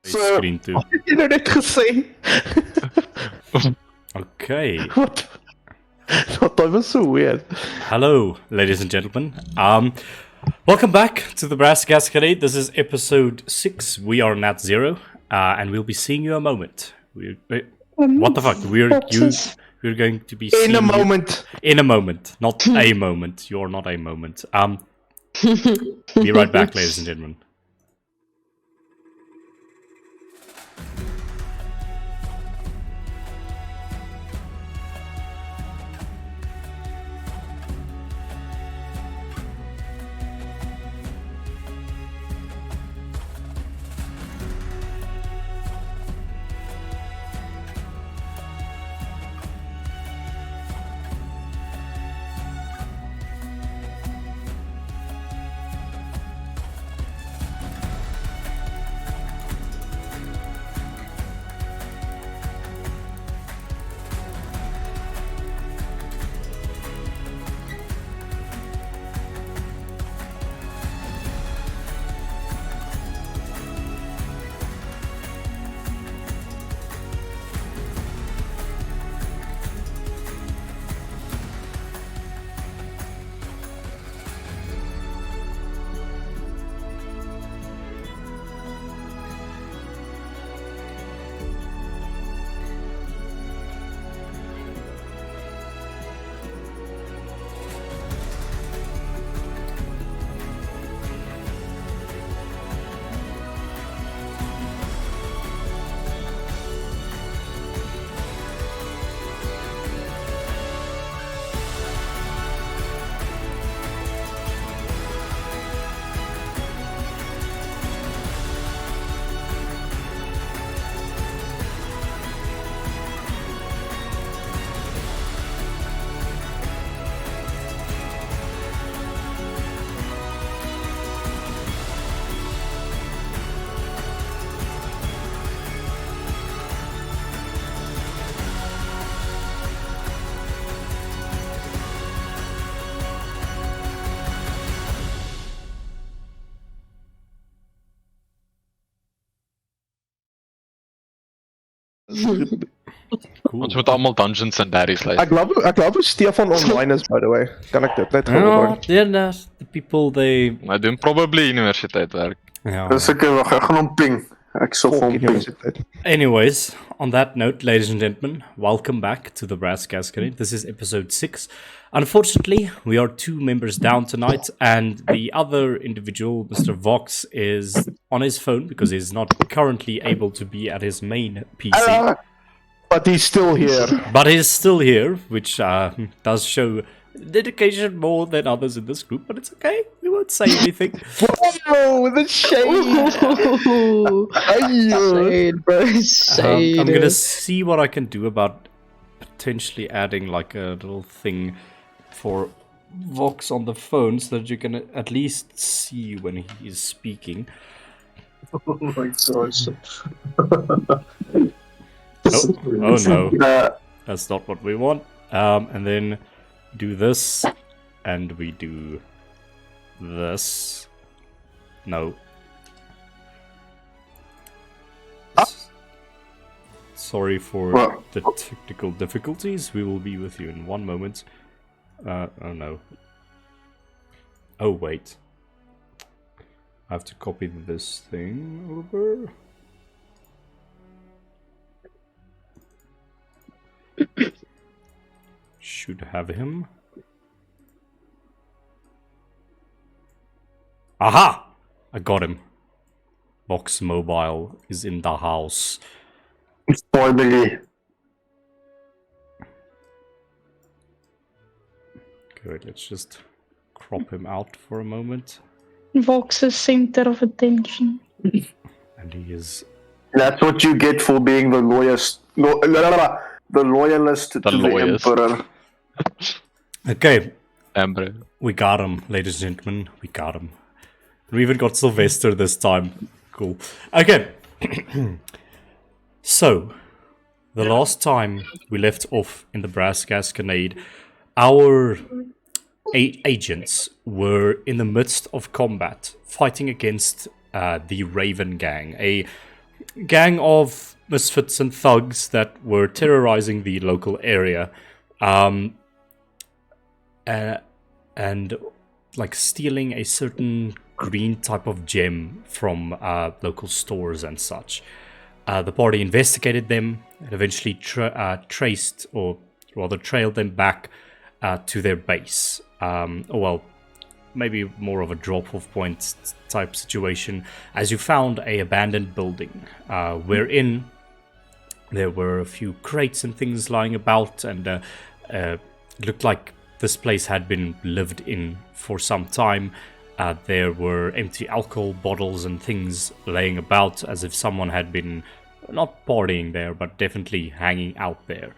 So, Screen too. you know net gesê. Okay. What? That was so weird. Hello, ladies and gentlemen. Welcome back to the Brass Gasconade. This is episode 6. We are Nat Zero, and we'll be seeing you a moment. What the fuck? We're going to be seeing In a you moment. in a moment, not a moment. You're not a moment. Be right back, ladies and gentlemen. Cool. Ons moet allemaal Dungeons and Daddies lezen. Ek glo Stefan online is, by the way. Kan ek dit net gou No, bring? they're not the people they. Wij doen probably universiteitswerk. Yeah. Dis ek wag, ek gaan hom ping. Ek sal hom ping. Anyways, on that note, ladies and gentlemen, welcome back to the Brass Gasconade. This is episode 6. Unfortunately, we are 2 members down tonight, and the other individual, Mr. Vox, is on his phone because he's not currently able to be at his main PC. But he's still here. But he's still here, which does show dedication more than others in this group, but it's okay. We won't say anything. Whoa, the shade! Shade, bro. Shade. I'm gonna see what I can do about potentially adding like a little thing for Vox on the phone so that you can at least see when he is speaking. Oh my gosh. Oh no, that's not what we want. And then do this, and we do this. No. Sorry for What? the technical difficulties. We will be with you in one moment. Oh no. Oh wait. I have to copy this thing over. Should have him. Aha! I got him. Vox Mobile is in the house. Finally. Good, let's just crop him out for a moment. Vox's center of attention. And he is... That's what you get for being the loyalist. The loyalist to the loyalist. emperor. Okay, Embre. we got him, ladies and gentlemen. We got him. We even got Sylvester this time. Cool. Okay. So, the last time we left off in the Brass Gasconade, our agents were in the midst of combat, fighting against the Raven Gang, a gang of misfits and thugs that were terrorizing the local area, and like stealing a certain green type of gem from local stores and such. The party investigated them and eventually traced, or rather trailed them back to their base. Maybe more of a drop-off point type situation, as you found a abandoned building, wherein there were a few crates and things lying about, and it looked like this place had been lived in for some time. There were empty alcohol bottles and things laying about, as if someone had been not partying there, but definitely hanging out there.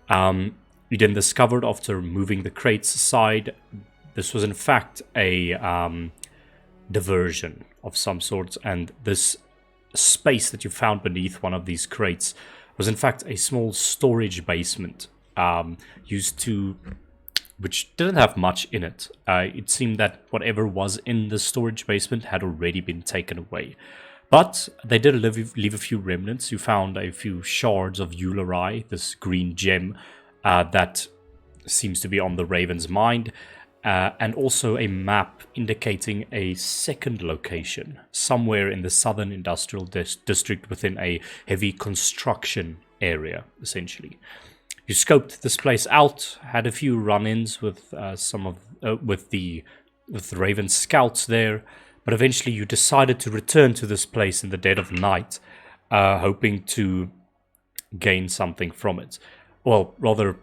You then discovered, after moving the crates aside, this was in fact a diversion of some sort, and this space that you found beneath one of these crates was in fact a small storage basement which didn't have much in it. It seemed that whatever was in the storage basement had already been taken away. But they did leave a few remnants. You found a few shards of Eulari, this green gem that seems to be on the Raven's mind, and also a map indicating a second location, somewhere in the southern industrial district within a heavy construction area, essentially. You scoped this place out, had a few run-ins with with the Raven scouts there, but eventually you decided to return to this place in the dead of night, hoping to gain something from it. Well, rather,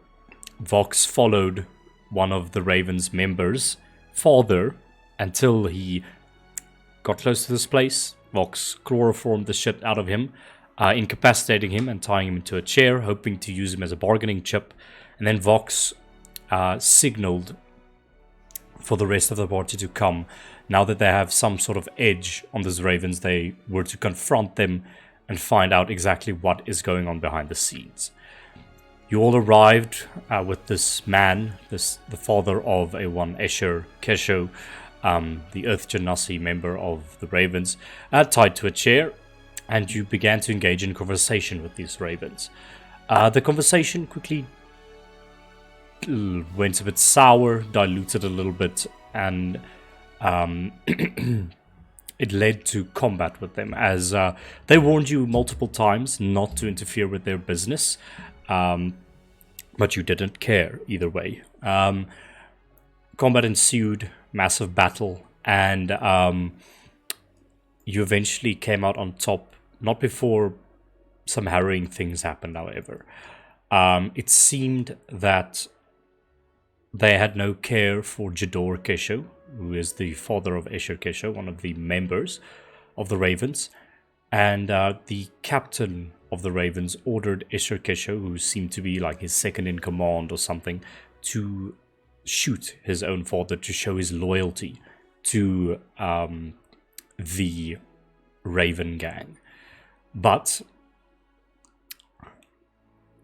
Vox followed one of the Raven's members farther until he got close to this place. Vox chloroformed the shit out of him, incapacitating him and tying him into a chair, hoping to use him as a bargaining chip. And then Vox signaled for the rest of the party to come. Now that they have some sort of edge on these Ravens, they were to confront them and find out exactly what is going on behind the scenes. You all arrived with this man, the father of a one Escher Kesho, the Earth Genasi member of the Ravens, tied to a chair, and you began to engage in conversation with these Ravens. The conversation quickly went a bit sour, diluted a little bit, and it led to combat with them, as they warned you multiple times not to interfere with their business, but you didn't care either way. Combat ensued, massive battle, and you eventually came out on top, not before some harrowing things happened, however. It seemed that they had no care for Jador Kesho, who is the father of Escher Kesho, one of the members of the Ravens, and the captain of the Ravens ordered Escher Kesho, who seemed to be like his second in command or something, to shoot his own father to show his loyalty to the Raven gang. But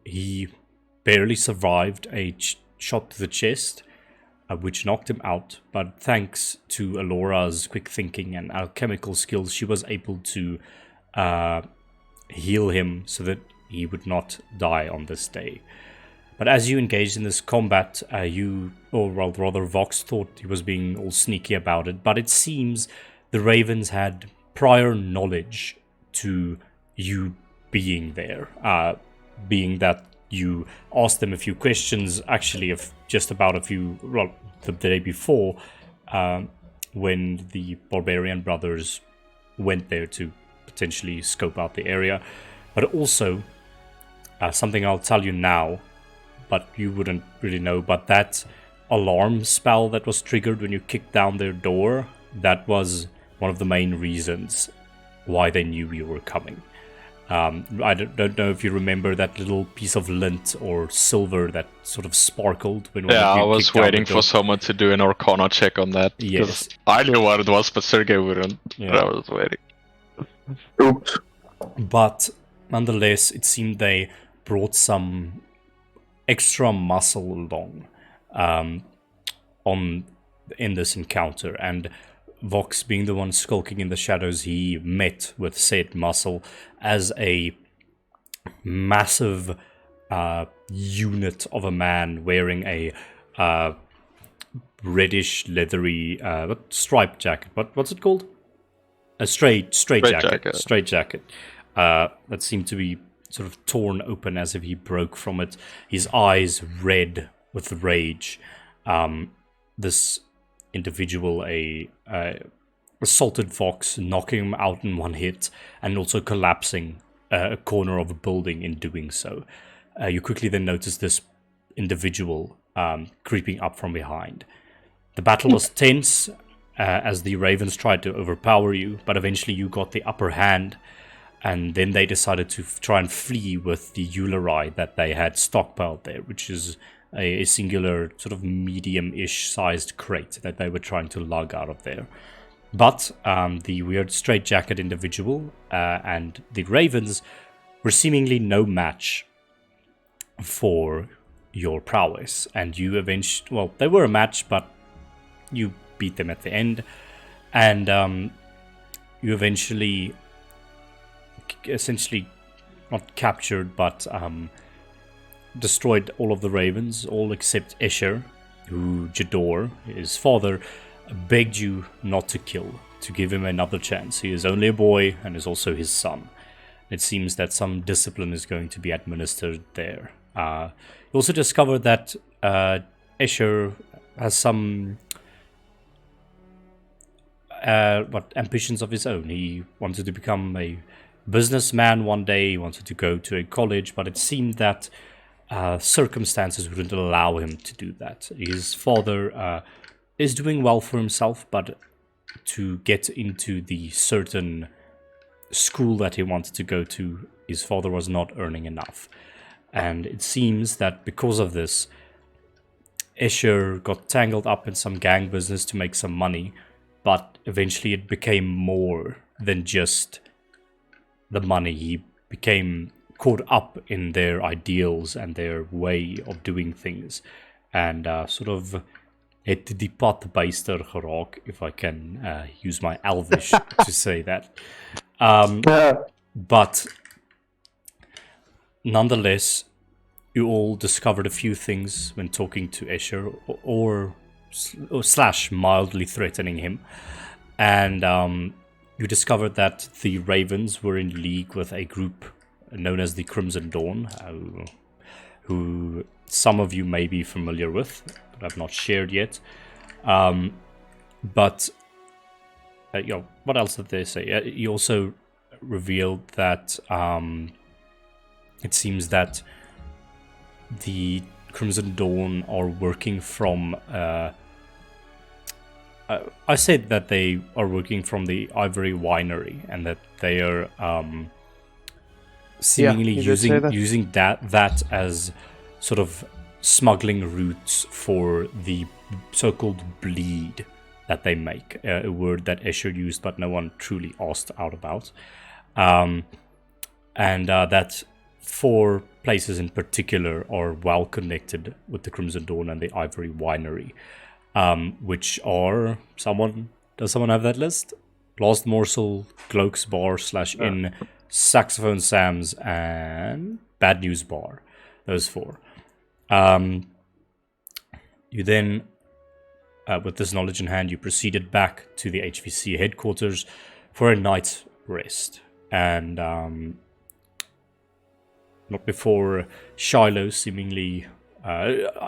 he barely survived a shot to the chest, which knocked him out. But thanks to Alora's quick thinking and alchemical skills, she was able to heal him so that he would not die on this day. But as you engaged in this combat, Vox thought he was being all sneaky about it, but it seems the Ravens had prior knowledge to you being there, being that you asked them a few questions, actually, the day before, when the Barbarian brothers went there to potentially scope out the area. But also, something I'll tell you now, but you wouldn't really know, but that alarm spell that was triggered when you kicked down their door, that was one of the main reasons why they knew you were coming. I don't know if you remember that little piece of lint or silver that sort of sparkled when I was waiting for someone to do an Arcana check on that. Yes. I knew what it was, but Sergey wouldn't. Yeah. I was waiting. Oops. But nonetheless, it seemed they brought some extra muscle along in this encounter, and Vox being the one skulking in the shadows, he met with said muscle as a massive unit of a man wearing a reddish, leathery, striped jacket. What's it called? A straight jacket. Straight jacket. That seemed to be sort of torn open as if he broke from it. His eyes red with rage. This individual, assaulted Vox, knocking him out in one hit, and also collapsing a corner of a building in doing so. You quickly then notice this individual creeping up from behind. The battle was tense as the Ravens tried to overpower you, but eventually you got the upper hand, and then they decided to try and flee with the Euleri that they had stockpiled there, which is a singular sort of medium-ish sized crate that they were trying to lug out of there. But the weird straitjacket individual and the Ravens were seemingly no match for your prowess, and you eventually, well, they were a match, but you beat them at the end, and you eventually, essentially, not captured, but destroyed all of the Ravens, all except Escher, who Jador, his father, begged you not to kill, to give him another chance. He is only a boy and is also his son. It seems that some discipline is going to be administered there. You also discover that Escher has some ambitions of his own. He wanted to become a businessman one day. He wanted to go to a college, but it seemed that circumstances wouldn't allow him to do that. His father is doing well for himself, but to get into the certain school that he wanted to go to, his father was not earning enough. And it seems that because of this, Escher got tangled up in some gang business to make some money, but eventually it became more than just the money. He became caught up in their ideals and their way of doing things, and sort of het die padbyster geraak, if I can use my Elvish to say that. But nonetheless, you all discovered a few things when talking to Escher, or slash mildly threatening him, and you discovered that the Ravens were in league with a group known as the Crimson Dawn, who some of you may be familiar with, but I've not shared yet. But what else did they say? He also revealed that it seems that the Crimson Dawn are working from. I said that they are working from the Ivory Winery, and that they are seemingly using that as sort of smuggling routes for the so-called bleed that they make, a word that Escher used but no one truly asked out about, and that 4 places in particular are well connected with the Crimson Dawn and the Ivory Winery, which are does someone have that list? Last Morsel, Gloak's Bar /Inn, Saxophone Sam's, and Bad News Bar. Those 4. You then, with this knowledge in hand, you proceeded back to the HVC headquarters for a night's rest. And not before Shiloh seemingly...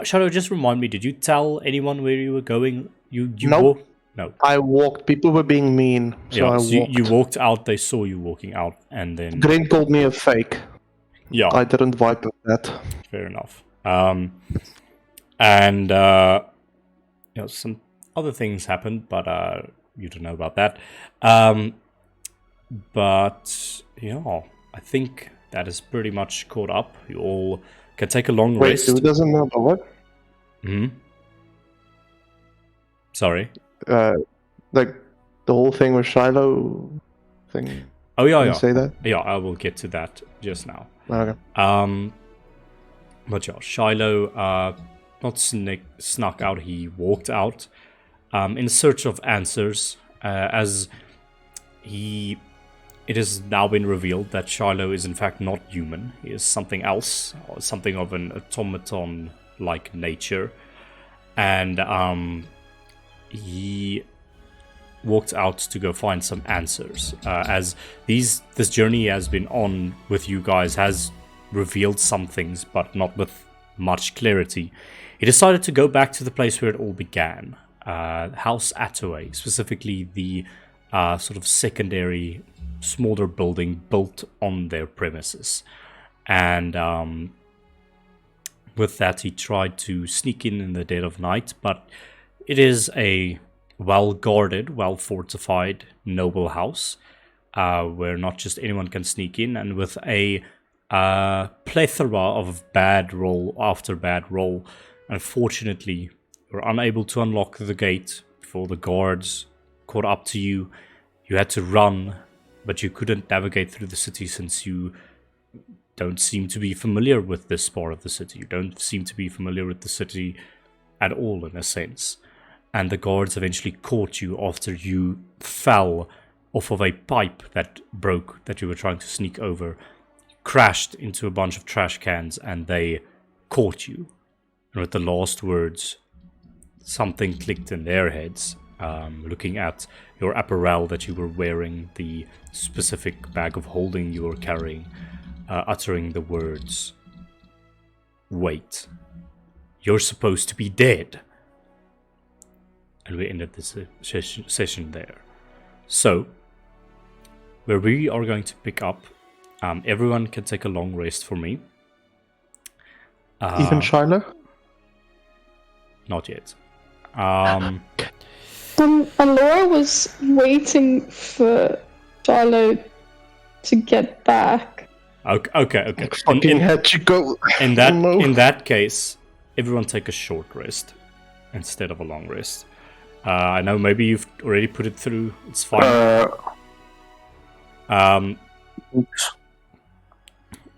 Shiloh, just remind me, did you tell anyone where you were going? You Nope. No. I walked. People were being mean, so I walked. You walked out, they saw you walking out, and then... Green called me a fake. Yeah. I didn't vibe with that. Fair enough. And some other things happened, but you don't know about that. But yeah, I think that is pretty much caught up. You all can take a long rest. Wait, who doesn't know about what? Sorry. Like the whole thing with Shiloh thing. Oh yeah, Can yeah. you say that? Yeah, I will get to that just now. Okay. But yeah, Shiloh not snuck out. He walked out in search of answers, as it has now been revealed that Shiloh is in fact not human. He is something else, or something of an automaton-like nature. And he walked out to go find some answers. As this journey he has been on with you guys has revealed some things, but not with much clarity. He decided to go back to the place where it all began. House Attaway, specifically the sort of secondary, smaller building built on their premises. And with that, he tried to sneak in the dead of night, but it is a well-guarded, well-fortified, noble house, where not just anyone can sneak in, and with a plethora of bad roll after bad roll. Unfortunately, you were unable to unlock the gate before the guards caught up to you. You had to run, but you couldn't navigate through the city since you don't seem to be familiar with this part of the city. You don't seem to be familiar with the city at all, in a sense. And the guards eventually caught you after you fell off of a pipe that broke that you were trying to sneak over. Crashed into a bunch of trash cans, and they caught you. And with the last words, something clicked in their heads, looking at your apparel that you were wearing, the specific bag of holding you were carrying, uttering the words, "Wait, you're supposed to be dead." And we ended this session there. So, where we are going to pick up, everyone can take a long rest for me. Even Shiloh? Not yet. And Laura was waiting for Shiloh to get back. Okay. Fucking had to go. In that No. in that case, everyone take a short rest instead of a long rest. I know maybe you've already put it through. It's fine.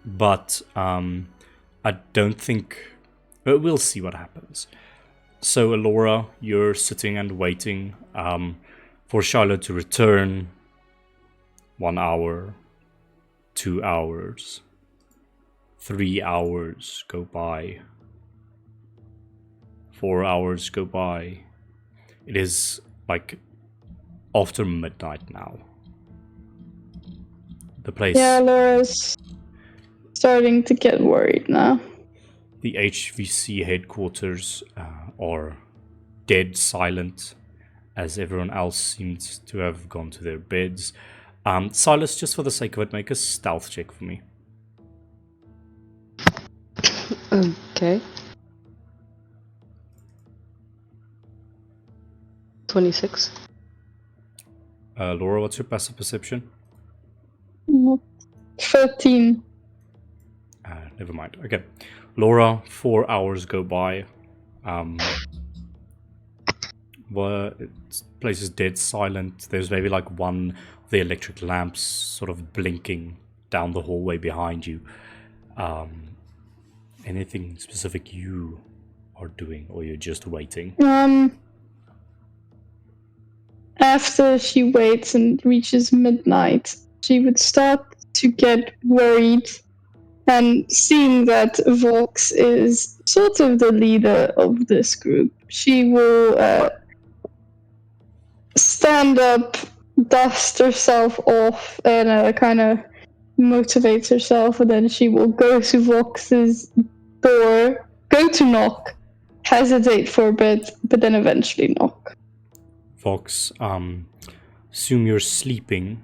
But I don't think... we'll see what happens. So, Alora, you're sitting and waiting for Shiloh to return. 1 hour, 2 hours, 3 hours go by, 4 hours go by. It is like after midnight now. The place... Yeah, Laura's starting to get worried now. The HVC headquarters are dead silent, as everyone else seems to have gone to their beds. Silas, just for the sake of it, make a stealth check for me. Okay. 26. Laura, what's your passive perception? 13. Never mind. Okay. Laura, 4 hours go by. The place is dead silent. There's maybe like one of the electric lamps sort of blinking down the hallway behind you. Anything specific you are doing, or you're just waiting? After she waits and reaches midnight, she would start to get worried. And seeing that Vox is sort of the leader of this group, she will stand up, dust herself off, and kind of motivate herself, and then she will go to Vox's door, go to knock, hesitate for a bit, but then eventually knock. Vox, assume you're sleeping.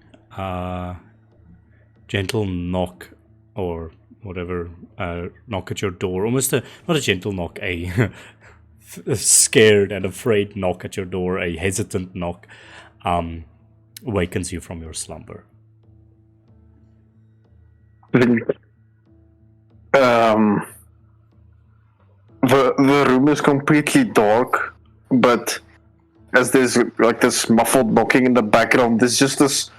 Gentle knock, or whatever, knock at your door. Almost not a gentle knock, a scared and afraid knock at your door, a hesitant knock, awakens you from your slumber. The room is completely dark, but as there's like this muffled knocking in the background, there's just this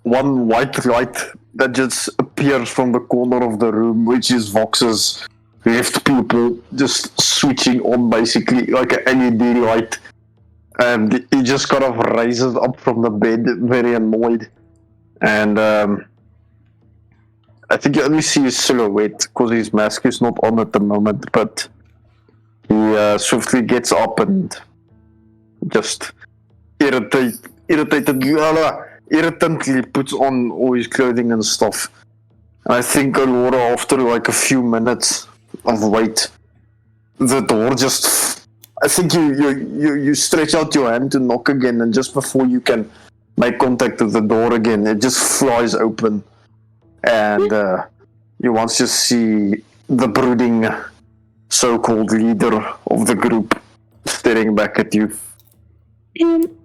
one white light that just appears from the corner of the room, which is Vox's left pupil just switching on, basically like an LED light. And he just kind of rises up from the bed, very annoyed. And I think you only see his silhouette because his mask is not on at the moment. But he swiftly gets up and just irritantly puts on all his clothing and stuff. And I think Alora, after like a few minutes of wait, the door just. I think you stretch out your hand to knock again, and just before you can make contact with the door again, it just flies open, and you once just see the brooding so-called leader of the group staring back at you.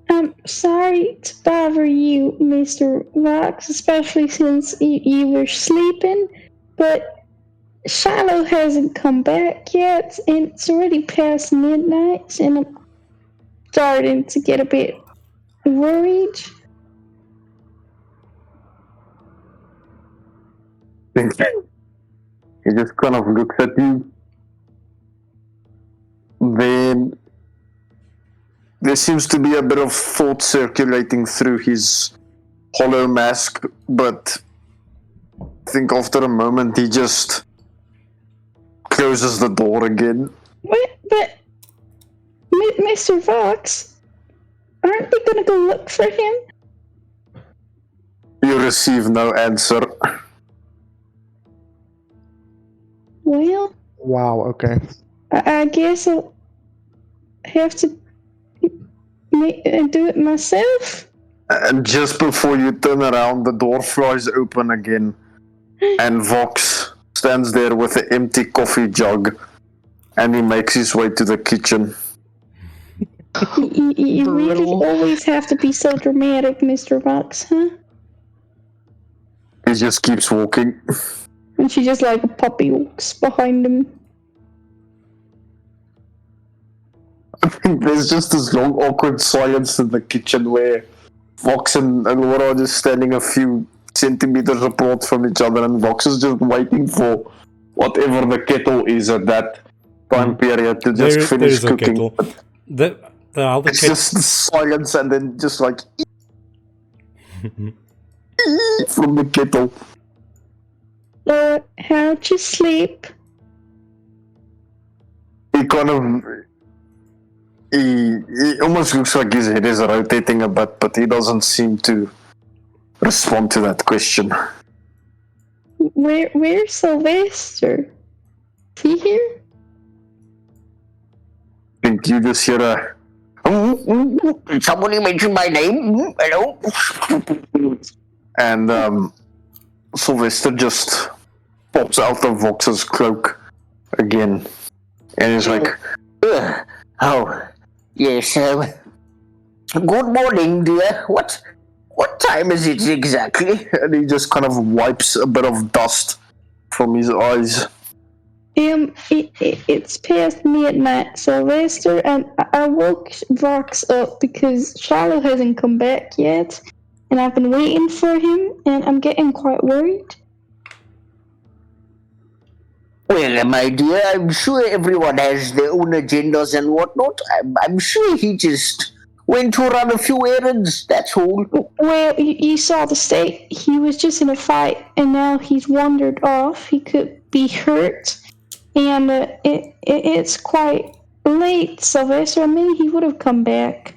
I'm sorry to bother you, Mr. Vox, especially since you were sleeping, but Shiloh hasn't come back yet, and it's already past midnight, and I'm starting to get a bit worried. He just kind of looks at you. Then there seems to be a bit of thought circulating through his hollow mask, but I think after a moment he just closes the door again. What? But, Mr. Vox, aren't we gonna go look for him? You receive no answer. Well, Wow, okay. I guess I'll have to do it myself. And just before you turn around, the door flies open again, and Vox stands there with an empty coffee jug, and he makes his way to the kitchen. You really always have to be so dramatic, Mr. Vox, huh? He just keeps walking. And she just like a puppy walks behind him. I think there's just this long, awkward silence in the kitchen where Vox and Laura are just standing a few centimeters apart from each other, and Vox is just waiting for whatever the kettle is at that time period to just finish there is cooking. a kettle. The other It's just the silence, and then just like from the kettle. How'd you sleep? He kind of he almost looks like his head is rotating a bit, but he doesn't seem to respond to that question. Where's Sylvester? Is he here? I think you just hear a Somebody mentioned my name. Hello. and Sylvester just pops out of Vox's cloak again, and he's like, Oh, yes. Good morning, dear. What time is it exactly? and he just kind of wipes a bit of dust from his eyes. It's past midnight, Sylvester, and I woke Vox up because Shiloh hasn't come back yet, and I've been waiting for him, and I'm getting quite worried. Well, my dear, I'm sure everyone has their own agendas and whatnot. I'm sure he just went to run a few errands, that's all. Well, you saw the state. He was just in a fight, and now he's wandered off. He could be hurt, and it's quite late, Sylvester. Maybe he would have come back.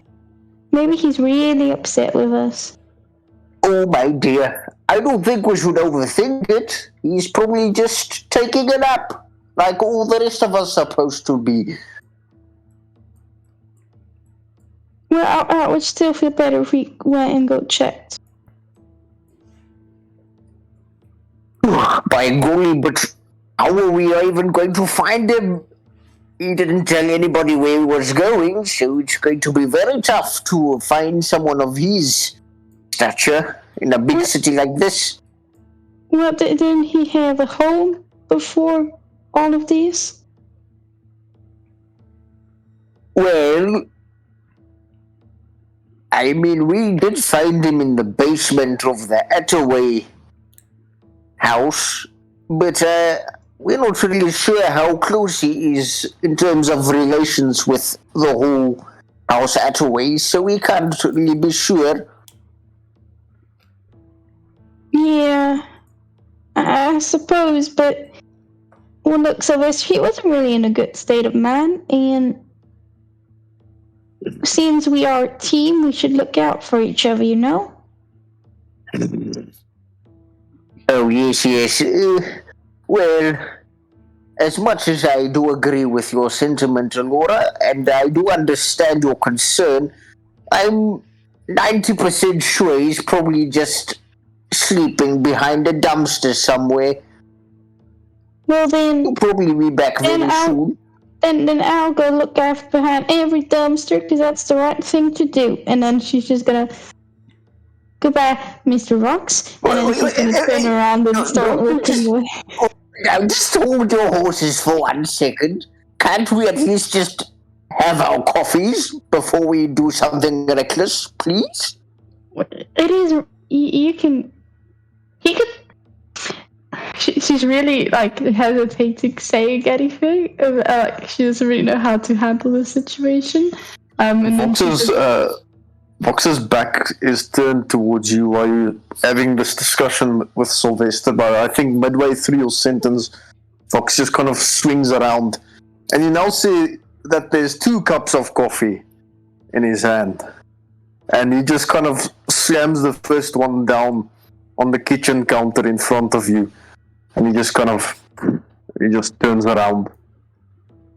Maybe he's really upset with us. Oh, my dear, I don't think we should overthink it. He's probably just taking a nap, like all the rest of us are supposed to be. Well, I would still feel better if we went and go checked. By golly, but how are we even going to find him? He didn't tell anybody where he was going, so it's going to be very tough to find someone of his stature in a big city like this. Well, didn't he have a home before all of this? Well, I mean, we did find him in the basement of the Attaway house, but we're not really sure how close he is in terms of relations with the whole house Attaway, so we can't really be sure. Yeah, I suppose, but well, look, Sylvester, he wasn't really in a good state of mind, and since we are a team, we should look out for each other, you know? Oh, yes. Well, as much as I do agree with your sentiment, Laura, and I do understand your concern, I'm 90% sure he's probably just sleeping behind a dumpster somewhere. Well, then, He'll probably be back very soon. then I'll go look after behind every dumpster, because that's the right thing to do. And then she's just gonna, goodbye, Mr. Rocks, and then she's gonna turn around and start looking away. Now, just hold your horses for 1 second. Can't we at least just have our coffees before we do something reckless, please? It is, you can, he could, she's really, like, hesitating saying anything. She doesn't really know how to handle the situation. And Vox's back is turned towards you while you're having this discussion with Sylvester, but I think midway through your sentence, Vox just kind of swings around, and you now see that there's 2 cups of coffee in his hand, and he just kind of slams the first one down on the kitchen counter in front of you, and he just turns around,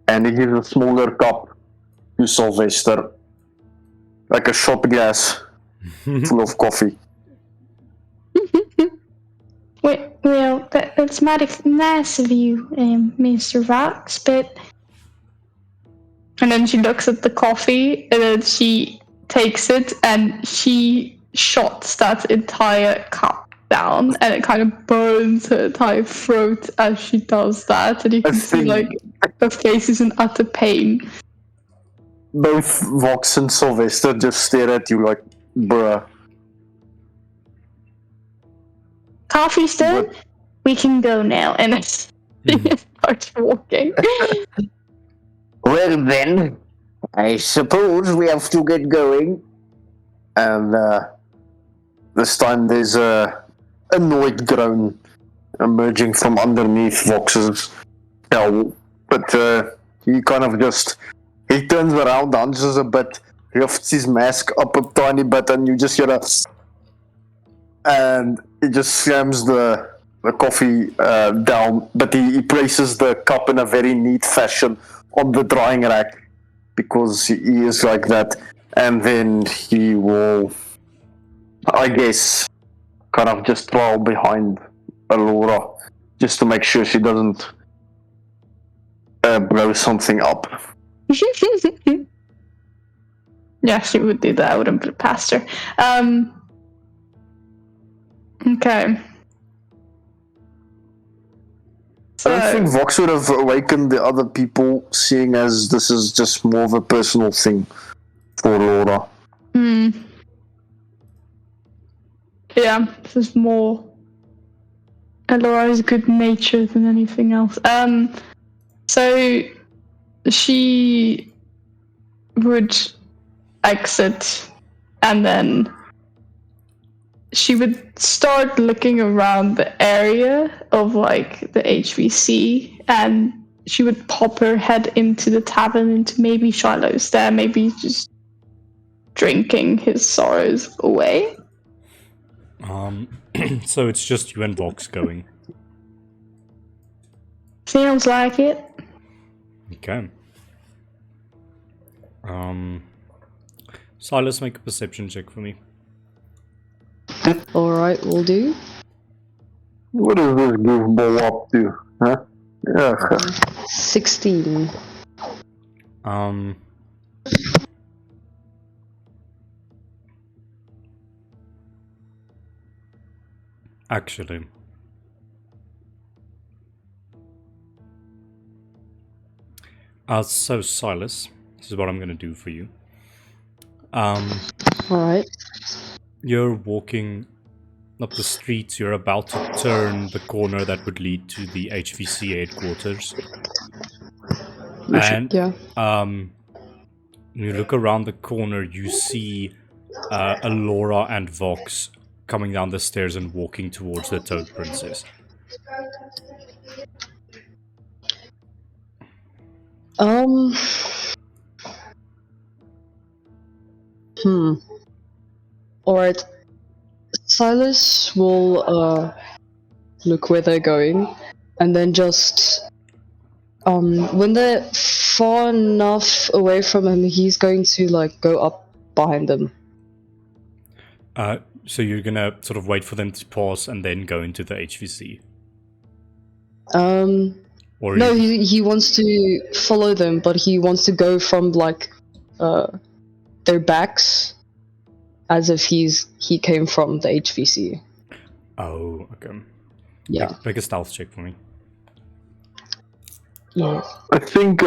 and he gives a smaller cup to Sylvester, like a shot glass full of coffee. Well, that's mighty nice of you, Mr. Vox, but... And then she looks at the coffee, and then she takes it, and she shots that entire cup down, and it kind of burns her entire throat as she does that, and you can see, like, her face is in utter pain. Both Vox and Sylvester just stare at you like, bruh. Coffee's done? We can go now. And she starts walking. Well then, I suppose we have to get going. And this time there's a annoyed groan emerging from underneath Vox's towel. But he kind of just... He turns around, hunches a bit, lifts his mask up a tiny bit, and you just hear a... And he just slams the coffee down, but he places the cup in a very neat fashion on the drying rack, because he is like that. And then he will, I guess, kind of just trail behind Alora, just to make sure she doesn't blow something up. Yeah, she would do that. I wouldn't put it past her. Okay. I don't think Vox would have awakened the other people, seeing as this is just more of a personal thing for Laura. Yeah, this is more Alora's good nature than anything else. So she would exit, and then she would start looking around the area of, like, the HVC, and she would pop her head into the tavern, into maybe Shiloh's there, maybe just drinking his sorrows away. So it's just you and Vox going. Sounds like it. Okay. Silas, make a perception check for me. Alright, will do. What is this goofball up to? Huh? Yeah. 16. Actually, so Silas, this is what I'm gonna do for you. Alright. You're walking up the street, you're about to turn the corner that would lead to the HVC headquarters. And Yeah. When you look around the corner, you see Alora and Vox coming down the stairs and walking towards the Toad Princess. Alright. Silas will look where they're going, and then just when they're far enough away from him, he's going to like go up behind them. So you're gonna sort of wait for them to pass and then go into the HVC? Or No, he wants to follow them, but he wants to go from like their backs, as if he came from the HVC. Oh, okay. Yeah. Make a stealth check for me. Yes. I think,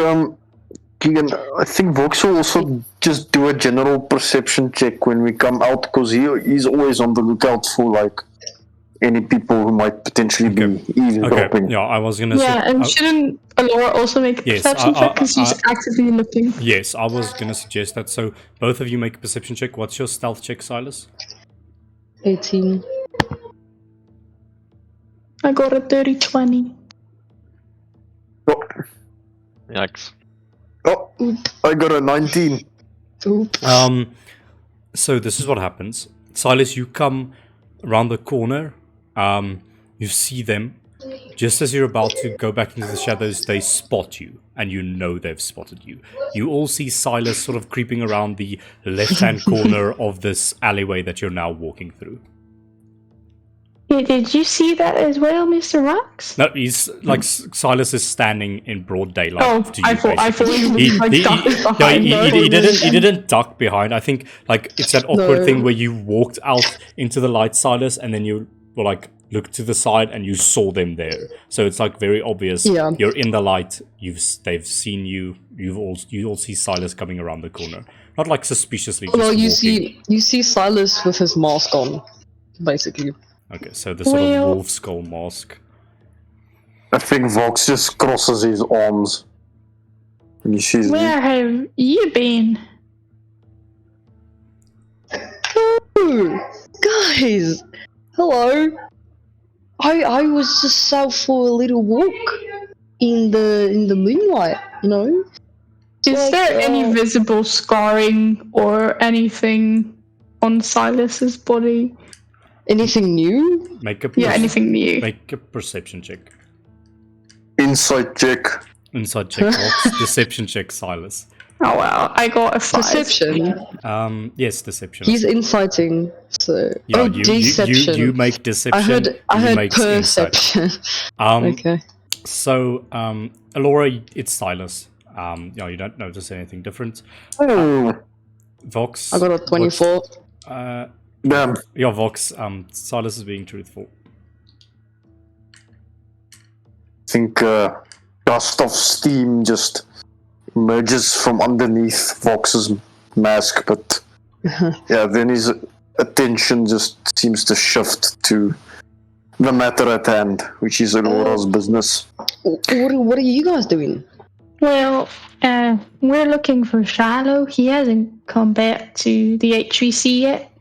Keegan, I think Vox will also just do a general perception check when we come out, because he's always on the lookout for, like, any people who might potentially be eavesdropping. Okay, yeah, I was gonna Yeah, say... and shouldn't Alora also make a Yes, perception check because she's actively looking? Yes, I was gonna suggest that. So, both of you make a perception check. What's your stealth check, Silas? 18. I got a 30-20. Oh, Yikes. oh, I got a 19. Oop. So this is what happens. Silas, you come around the corner. You see them. Just as you're about to go back into the shadows, they spot you, and you know they've spotted you. You all see Silas sort of creeping around the left-hand corner of this alleyway that you're now walking through. Yeah, did you see that as well, Mr. Rox? No, he's like Silas is standing in broad daylight. Oh, to you, I thought he was like ducking no, behind. he didn't duck behind. I think like it's that awkward No. thing where you walked out into the light, Silas, and then you were like looked to the side and you saw them there. So it's like very obvious. Yeah. You're in the light. They've seen you. You all see Silas coming around the corner. Not like suspiciously. Just Well, you walking. see Silas with his mask on, basically. Okay, so the sort of wolf skull mask. I think Vox just crosses his arms when he sees me. Where have you been? Oh, guys, hello. I was just out for a little walk in the moonlight, you know. Is Like, there any visible scarring or anything on Silas's body? Anything new? Make a Yeah, anything new? Make a perception check. Insight check. Inside check box. Deception check, Silas. Oh wow, I got a 5. Deception. Yes, deception. He's inciting. So Yeah, oh, you deception. you make deception. I he heard makes insight. perception. Okay. So, Alora, it's Silas. Yeah, you don't notice anything different. Vox. I got a 24. Damn. Yeah, Vox. Silas is being truthful. I think dust of steam just emerges from underneath Vox's mask, but yeah, then his attention just seems to shift to the matter at hand, which is Alora's business. What are you guys doing? Well, we're looking for Shiloh. He hasn't come back to the HVC yet.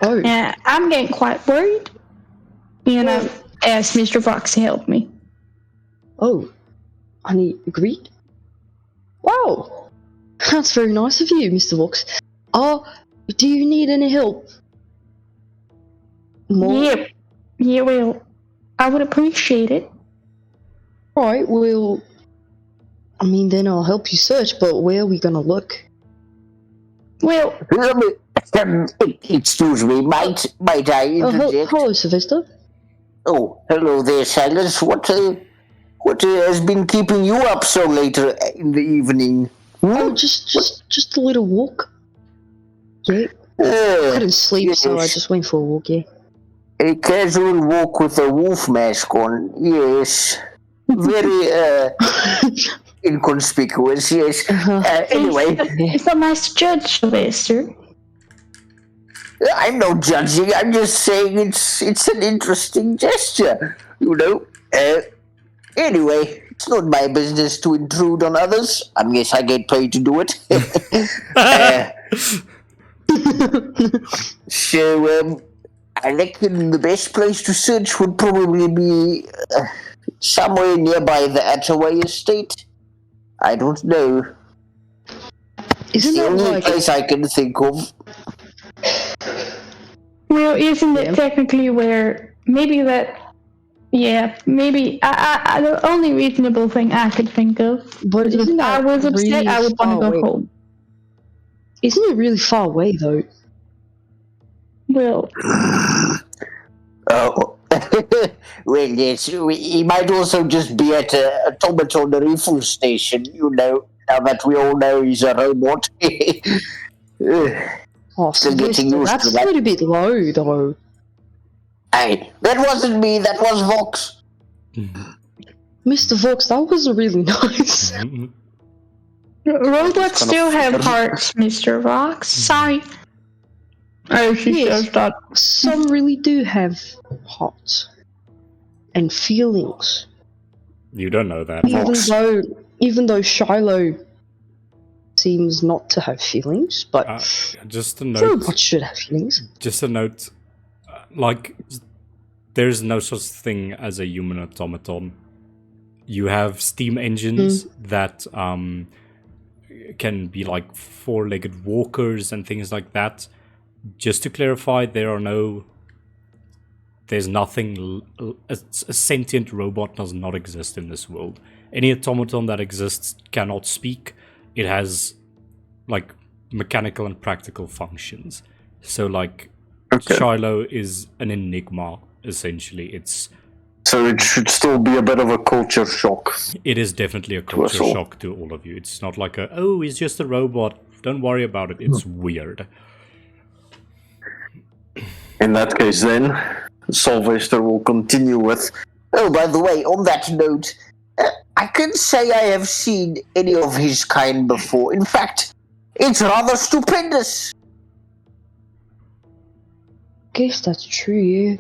Oh, I'm getting quite worried. And I've asked Mr. Fox to help me. oh, and he agreed? Wow, that's very nice of you, Mr. Vox. Do you need any help? More? Yeah, well, I would appreciate it. Alright, well, I mean, then I'll help you search, but where are we gonna look? Well, Excuse me, might I interject? Hello, Sylvester. Oh, hello there, Silas. What has been keeping you up so late in the evening? Oh, just a little walk. Yeah, I couldn't sleep, so I just went for a walk, yeah. A casual walk with a wolf mask on, yes. Very, inconspicuous, yes. Anyway, it's not nice to judge, Sylvester. I'm not judging, I'm just saying it's an interesting gesture, you know. Anyway, It's not my business to intrude on others, unless I get paid to do it. uh, so, I reckon the best place to search would probably be somewhere nearby the Attaway estate. I don't know. Isn't It's the that only like place I can think of. Well, isn't Yeah. it technically where maybe that? Yeah, maybe. The only reasonable thing I could think of but is if isn't I that was upset, really I would want far to go away? home. Isn't it really far away though? Well, Oh. Well, yes, he might also just be at a automaton refuel station, you know, now that we all know he's a robot. Oh, Still getting Sylvester, used that's to a that. little bit low though. Hey, that wasn't me, that was Vox. Mr. Vox, that wasn't really nice. robots kind of still have figures. hearts, Mr. Vox. Sorry. Oh, she Yes. says that. Some really do have hearts and feelings. You don't know that. Even though Shiloh seems not to have feelings, but Just a note. robots should have feelings. Just a note. Like, there's no such thing as a human automaton. You have steam engines that can be like four-legged walkers and things like that. Just to clarify, there's nothing. A sentient robot does not exist in this world. Any automaton that exists cannot speak. It has like mechanical and practical functions. So like Shiloh is an enigma essentially. So it should still be a bit of a culture shock. It is definitely a us culture all. shock to all of you. It's not like he's just a robot. Don't worry about it. It's weird. In that case, then, Sylvester will continue with. Oh, by the way, on that note, I can't say I have seen any of his kind before. In fact, it's rather stupendous. Guess that's true, yeah.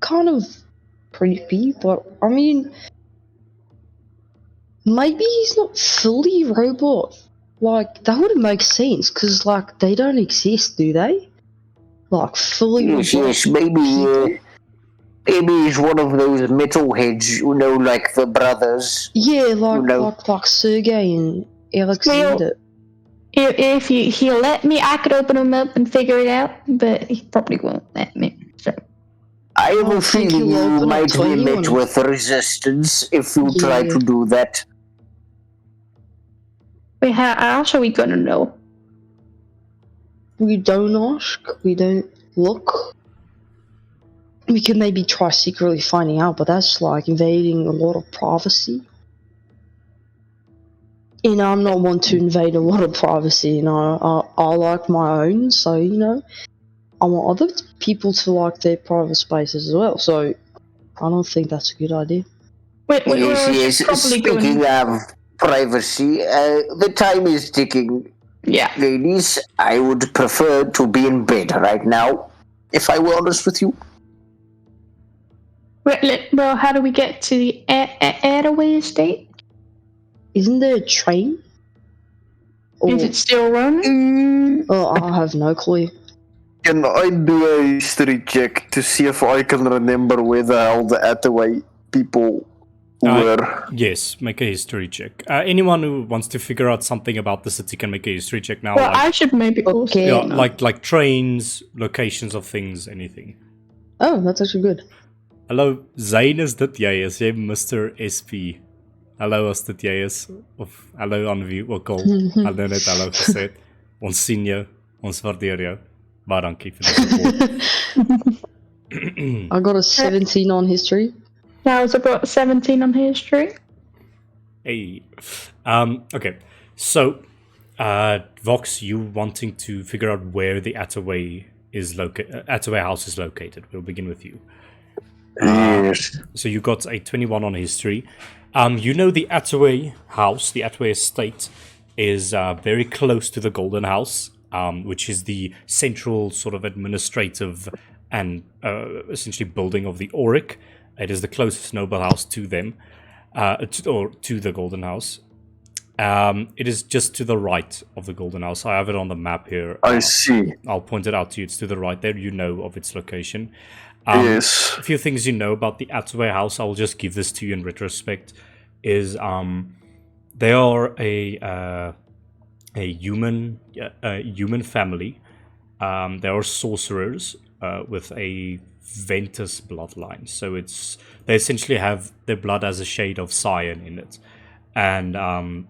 Kind of creepy, but I mean, maybe he's not fully robot. Like, that wouldn't make sense, because, like, they don't exist, do they? Like, fully Yes, robot yes, maybe people? maybe he's one of those metalheads, you know, like the brothers. Yeah, like, No. like Sergey and Alexander. If he'll let me, I could open him up and figure it out, but he probably won't let me. So. I have I a think feeling he'll you open up might to be anyone. met with resistance if you try Yeah. to do that. Wait, how else are we gonna know? We don't ask, we don't look. We could maybe try secretly finding out, but that's like invading a lot of privacy. You know, I'm not one to invade a lot of privacy, you know, I like my own, so, you know, I want other people to like their private spaces as well, so I don't think that's a good idea. Wait, Yes, we're yes. probably Speaking going. of privacy, the time is ticking. Yeah. Ladies, I would prefer to be in bed right now, if I were honest with you. Well, how do we get to the Attaway estate? Isn't there a train? Or, Is it still running? oh, I have no clue. Can I do a history check to see if I can remember where the hell the Attaway people were? Yes, make a history check. Anyone who wants to figure out something about the city can make a history check now. Well, like, I should maybe also. Okay. yeah, like trains, locations of things, anything. Oh, that's actually good. Hallo, Zayn, is dit jy? Is jy Mr. SP? Hallo as dit jy is, of hallo aan wie ook al. Hallo net hallo gesê. Ons sien jou, ons waardeer jou. Baie dankie vir die support. I got a 17 on history. I was about 17 on history. Hey. Okay. So, Vox, you wanting to figure out where the Attaway house is located. We'll begin with you. Yes. So you got a 21 on history. You know the Attaway house, the Attaway estate, is very close to the Golden House, which is the central sort of administrative and essentially building of the Auric. It is the closest noble house to them, or to the Golden House. It is just to the right of the Golden House. I have it on the map here. I see. I'll point it out to you. It's to the right there. You know of its location. Yes. A few things you know about the Attaway house. I will just give this to you in retrospect. Is they are a human family. They are sorcerers with a Ventus bloodline. So they essentially have their blood as a shade of cyan in it, and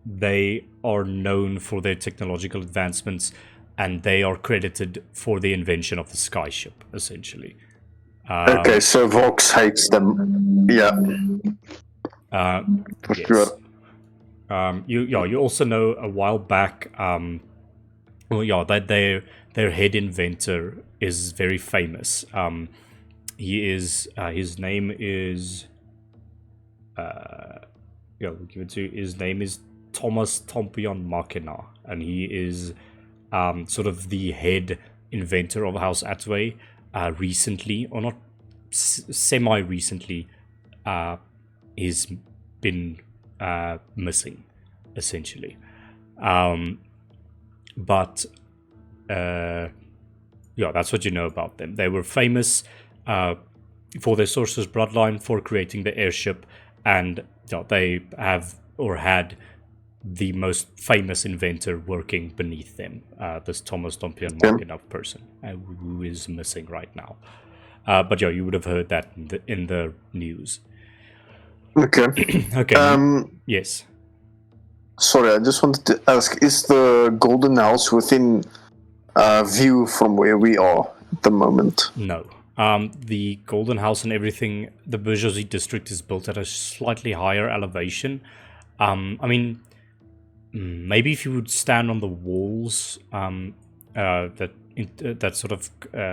they are known for their technological advancements, and they are credited for the invention of the skyship, essentially. Okay, so Vox hates them. Yeah. For Yes. sure. You also know a while back, that their head inventor is very famous. He is his name is we'll give it to you. His name is Thomas Tompion Machina, and he is sort of the head inventor of House Attaway. Recently, or not semi-recently, he's been missing, essentially. But that's what you know about them. They were famous for their sorcerer's bloodline, for creating the airship, and they have or had the most famous inventor working beneath them, this Thomas Dompion Machina person, who is missing right now. But you would have heard that in the news. Okay. Okay. Yes. Sorry, I just wanted to ask: is the Golden House within view from where we are at the moment? No. The Golden House and everything, the bourgeoisie district is built at a slightly higher elevation. I mean, maybe if you would stand on the walls that sort of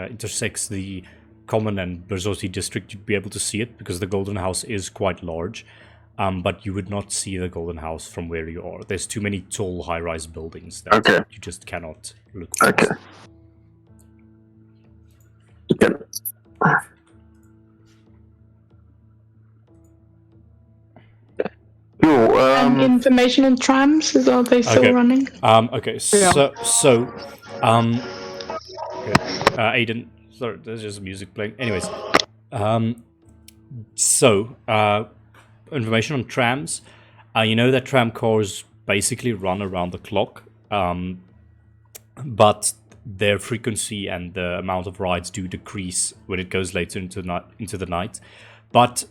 intersects the common and bourgeoisie district, you'd be able to see it, because the Golden House is quite large. But you would not see the Golden House from where you are. There's too many tall, high-rise buildings that you just cannot look past. Okay. And information on trams, are they still running? Okay, so Aiden, sorry, there's just music playing. Anyways, information on trams. You know that tram cars basically run around the clock, but their frequency and the amount of rides do decrease when it goes later into the night. But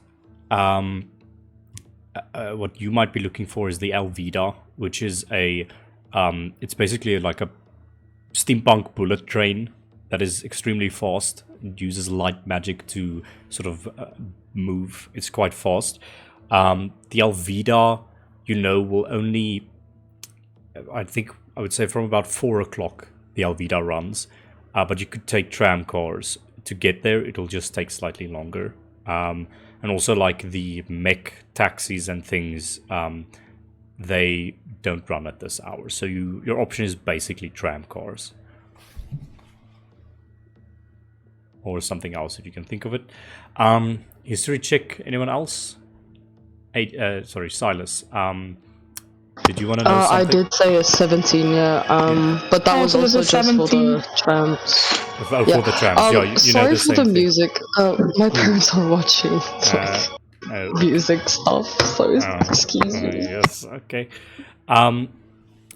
what you might be looking for is the Alvida, which is it's basically like a steampunk bullet train that is extremely fast. It uses light magic to sort of move. It's quite fast. The Alvida, will only, I would say from about 4 o'clock the Alvida runs, but you could take tram cars to get there. It'll just take slightly longer. And also, like the mech taxis and things, they don't run at this hour. So your option is basically tram cars. Or something else if you can think of it. History check, anyone else? Silas. Did you want to know something? I did say a 17, but that was also just 17. For the trams. For the trams, you know the same for the thing. Music. My parents are watching music stuff, so excuse me. Yes, okay.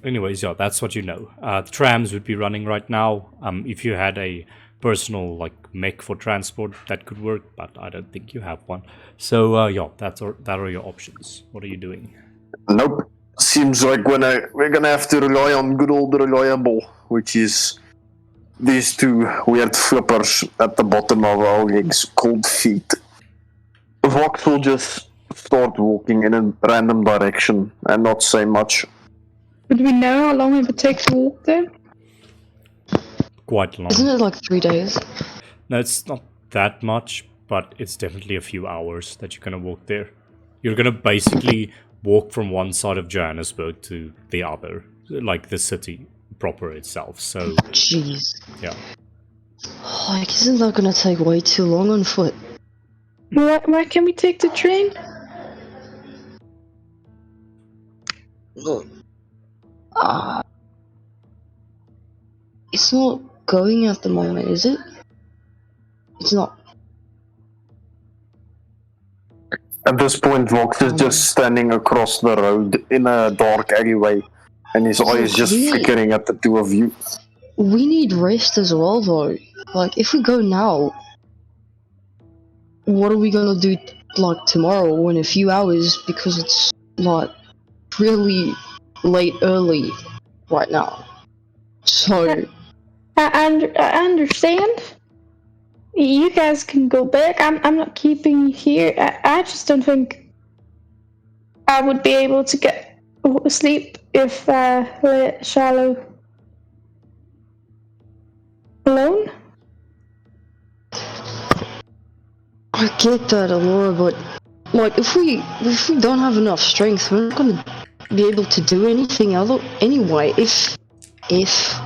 Anyways, that's what you know. Trams would be running right now. If you had a personal mech for transport, that could work, but I don't think you have one. So that are your options. What are you doing? Nope. Seems like we're gonna have to rely on good old reliable, which is these two weird flippers at the bottom of our legs called feet. Vox will just start walking in a random direction and not say much. Would we know how long it would take to walk there? Quite long. Isn't it like 3 days? No, it's not that much, but it's definitely a few hours that you're gonna walk there. You're gonna basically walk from one side of Johannesburg to the other, like the city proper itself. So, jeez. Yeah. Isn't that gonna take way too long on foot? Why can't we take the train? Look, it's not going at the moment, is it? It's not. At this point, Vox is just standing across the road in a dark alleyway, and his eyes just flickering at the two of you. We need rest as well, though. Like, if we go now, what are we gonna do, like, tomorrow or in a few hours? Because it's, like, really late early right now. So, I understand. You guys can go back. I'm not keeping you here. I just don't think I would be able to get sleep if I let Shiloh alone. I get that, Alora, but, like, if we don't have enough strength, we're not gonna be able to do anything other anyway. If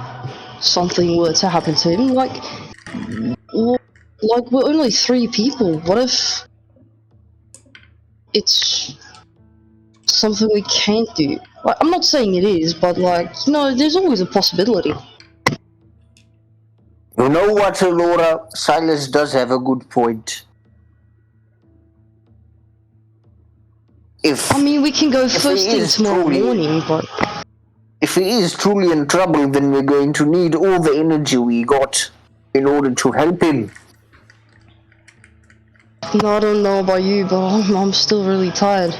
something were to happen to him, like we're only 3 people. What if it's something we can't do? Like, I'm not saying it is, but, like, you know, there's always a possibility. You know what, Laura? Silas does have a good point. I mean, we can go first thing tomorrow morning, but if he is truly in trouble, then we're going to need all the energy we got in order to help him. no, I don't know about you, but I'm still really tired.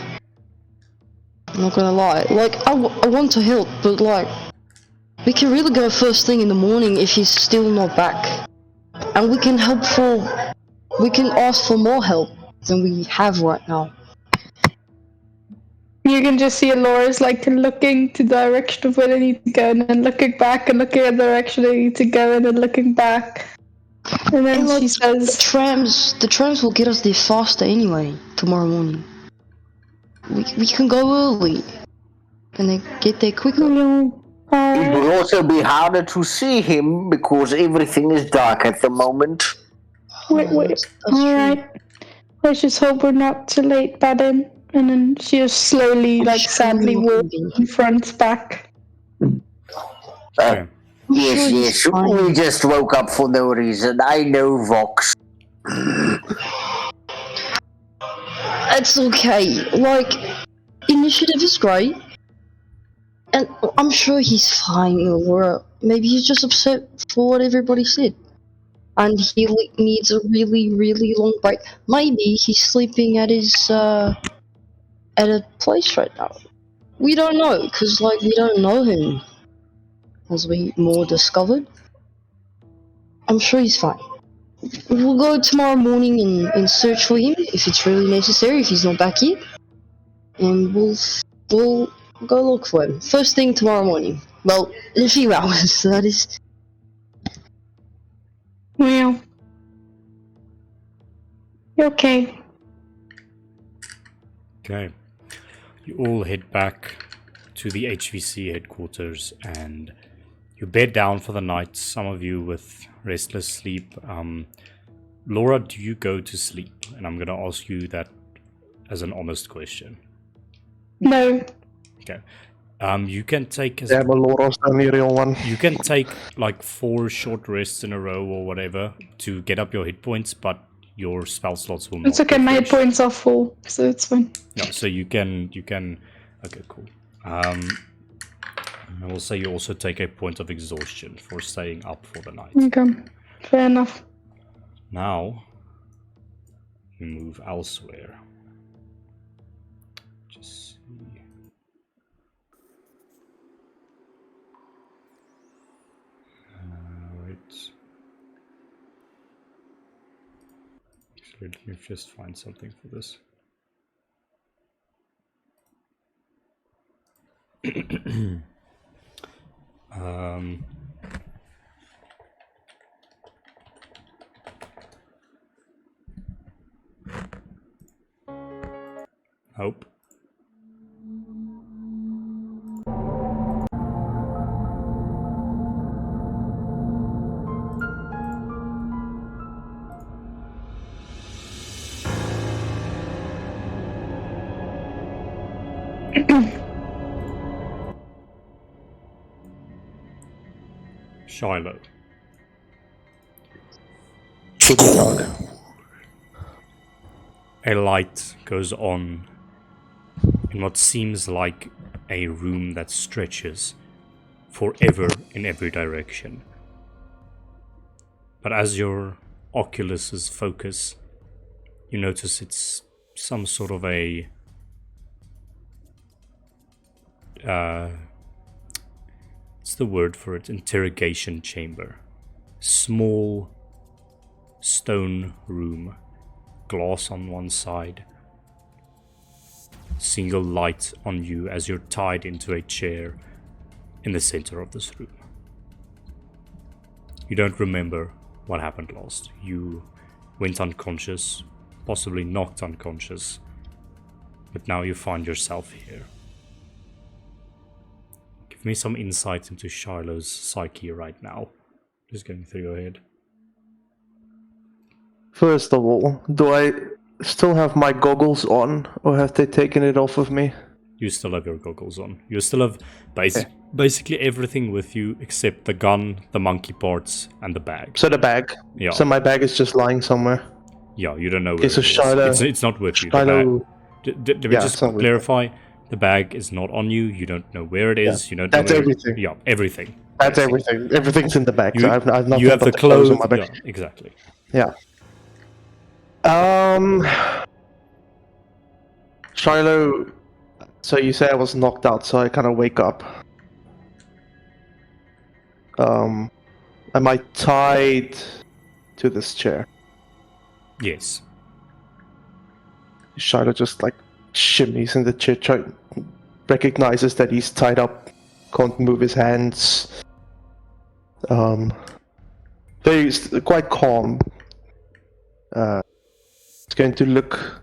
I'm not gonna lie. Like, I want to help, but, like, we can really go first thing in the morning if he's still not back. And we can ask for more help than we have right now. You can just see Alora's like looking to the direction of where they need to go, and then looking back and looking at the direction they need to go, and then looking back. And then And, like, she says, the trams will get us there faster anyway, tomorrow morning. We can go early, and then get there quicker. It will also be harder to see him because everything is dark at the moment. Wait. Alright. Let's just hope we're not too late by then. And then she just slowly, sadly walks in front back. Yes. We just woke up for no reason. I know, Vox. It's okay. Like, initiative is great. And I'm sure he's fine, or maybe he's just upset for what everybody said. And he needs a really, really long break. Maybe he's sleeping at his, at a place right now. We don't know, because, like, we don't know him, as we more discovered. I'm sure he's fine. We'll go tomorrow morning and search for him, if it's really necessary, if he's not back yet. And we'll go look for him. First thing tomorrow morning. Well, in a few hours, that is. Well. Okay. Okay. You all head back to the HVC headquarters and you bed down for the night, some of you with restless sleep. Laura, do you go to sleep? And I'm going to ask you that as an honest question. No. Okay. You can take... Yeah, but Laura's the only real one. You can take like 4 short rests in a row or whatever to get up your hit points, but your spell slots will not. It's okay, my hit points are full, so it's fine. No, so you can okay, cool. I will say you also take a point of exhaustion for staying up for the night. Okay, fair enough. Now you move elsewhere. Just see. Right. Actually, let me just find something for this. Hope. Shiloh. Guten Tag. A light goes on in what seems like a room that stretches forever in every direction. But as your oculuses focus, you notice it's some sort of a what's the word for it? Interrogation chamber. Small stone room, glass on one side, single light on you as you're tied into a chair in the center of this room. You don't remember what happened last. You went unconscious, possibly knocked unconscious, but now you find yourself here. Give me some insight into Shiloh's psyche right now. Just going through your head. First of all, do I still have my goggles on, or have they taken it off of me? You still have your goggles on. You still have basically everything with you except the gun, the monkey parts, and the bag. So the bag. Yeah. So my bag is just lying somewhere. Yeah, you don't know where Okay, so it is. Shiloh- It's not with you. Shiloh- Let me Yeah, just it's not with clarify. The bag is not on you. You don't know where it is. Yeah, You don't that's know where everything. Yeah, everything. That's everything. Everything's in the bag. You, So I've not you have got the clothes on my bag. Yeah, exactly. Yeah. Shiloh. So you say I was knocked out, so I kind of wake up. Am I tied to this chair? Yes. Shiloh just like shimmies in the chair, recognizes that he's tied up, can't move his hands. Very quite calm. He's going to look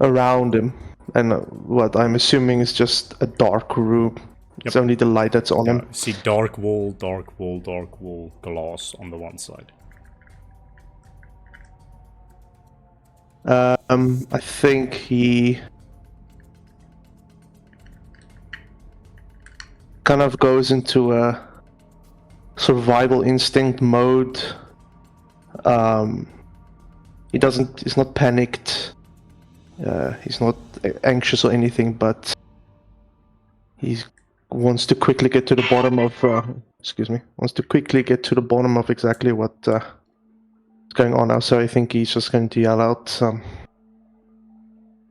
around him, and what I'm assuming is just a dark room. It's only the light that's on him. See dark wall, dark wall, dark wall, glass on the one side. I think he kind of goes into a survival instinct mode. He's not panicked. He's not anxious or anything, but he wants to quickly get to the bottom of exactly what's going on now. So I think he's just going to yell out,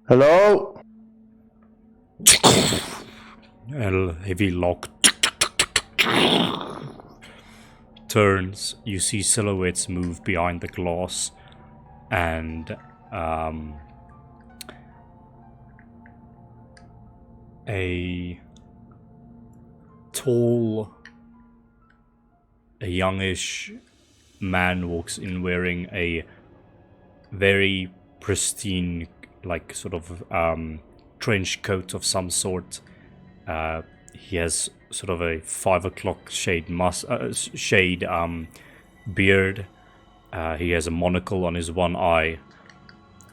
"Hello!" Heavy lock. Turns. You see silhouettes move behind the glass, and a tall, a youngish man walks in wearing a very pristine, like sort of trench coat of some sort. He has sort of a 5 o'clock shade beard. He has a monocle on his one eye,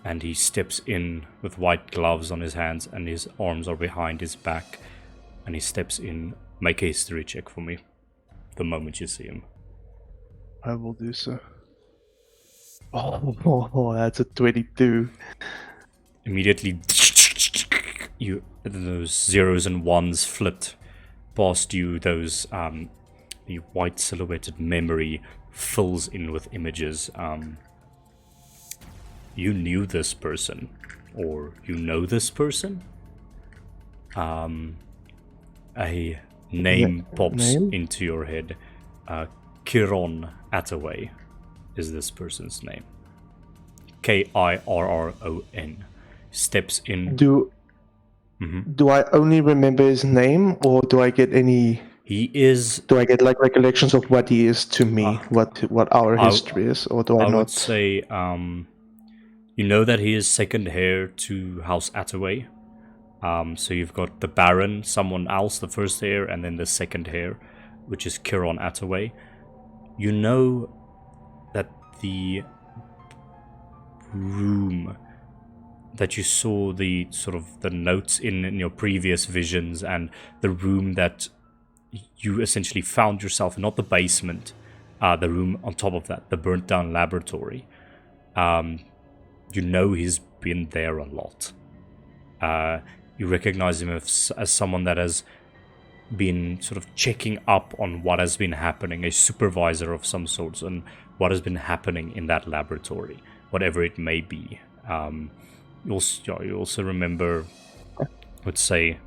and he steps in with white gloves on his hands, and his arms are behind his back, and he steps in. Make a history check for me the moment you see him. I will do so. Oh, that's a 22. Immediately, those zeros and ones flipped past you. Those the white silhouetted memory fills in with images. You knew this person, or you know this person. A name pops into your head. Kiron Attaway is this person's name. Kirron. Steps in. Do I only remember his name, or do I get any? He is. Do I get like recollections of what he is to me? What our history is, or do I not? I would say, you know that he is second heir to House Attaway. So you've got the Baron, someone else, the first heir, and then the second heir, which is Kiron Attaway. You know that the room that you saw the sort of the notes in your previous visions, and the room that you essentially found yourself in, not the basement, the room on top of that, the burnt down laboratory. You know he's been there a lot. You recognize him as someone that has been sort of checking up on what has been happening, a supervisor of some sorts, and what has been happening in that laboratory, whatever it may be. You also remember, let's say,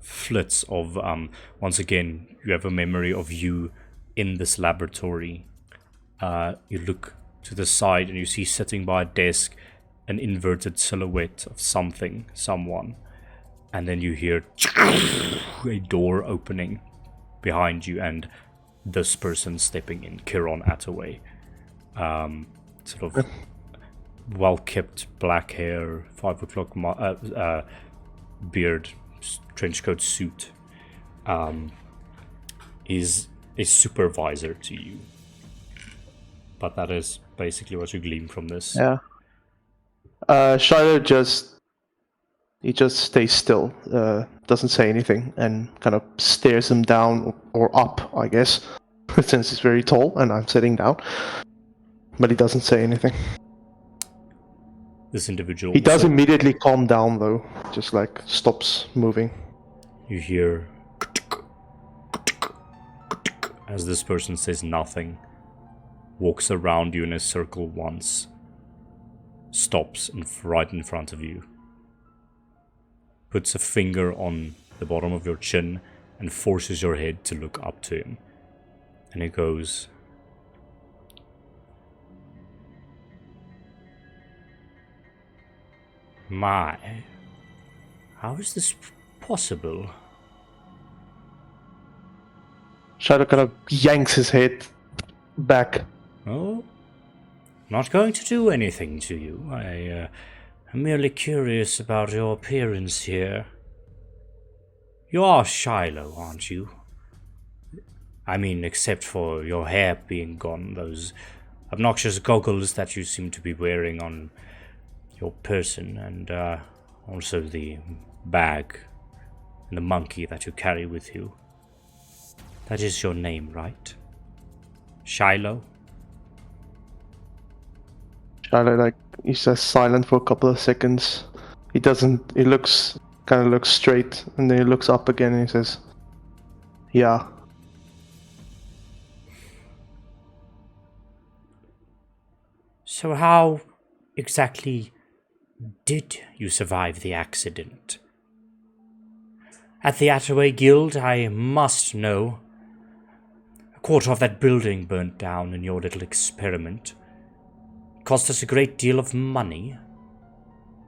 flits of, once again, you have a memory of you in this laboratory. You look to the side and you see sitting by a desk an inverted silhouette of someone. And then you hear a door opening behind you and this person stepping in, Kiron Attaway. Sort of well-kept black hair, 5 o'clock beard, trenchcoat suit. Is a supervisor to you. But that is basically what you glean from this. Yeah. Shiloh just stays still, doesn't say anything, and kind of stares him down or up, I guess, since he's very tall and I'm sitting down. But he doesn't say anything. This individual. He does immediately calm down though, just like stops moving. You hear as this person says nothing, walks around you in a circle once, stops right in front of you, puts a finger on the bottom of your chin and forces your head to look up to him. And he goes, "My, how is this possible?" Shiloh kind of yanks his head back. "Oh, not going to do anything to you. I'm merely curious about your appearance here. You are Shiloh, aren't you? I mean, except for your hair being gone, those obnoxious goggles that you seem to be wearing on your person, and also the bag and the monkey that you carry with you. That is your name, right? Shiloh?" Shiloh, he's just silent for a couple of seconds. He looks straight, and then he looks up again and he says, "Yeah." So how exactly did you survive the accident? At the Attaway Guild, I must know. A quarter of that building burnt down in your little experiment. It cost us a great deal of money.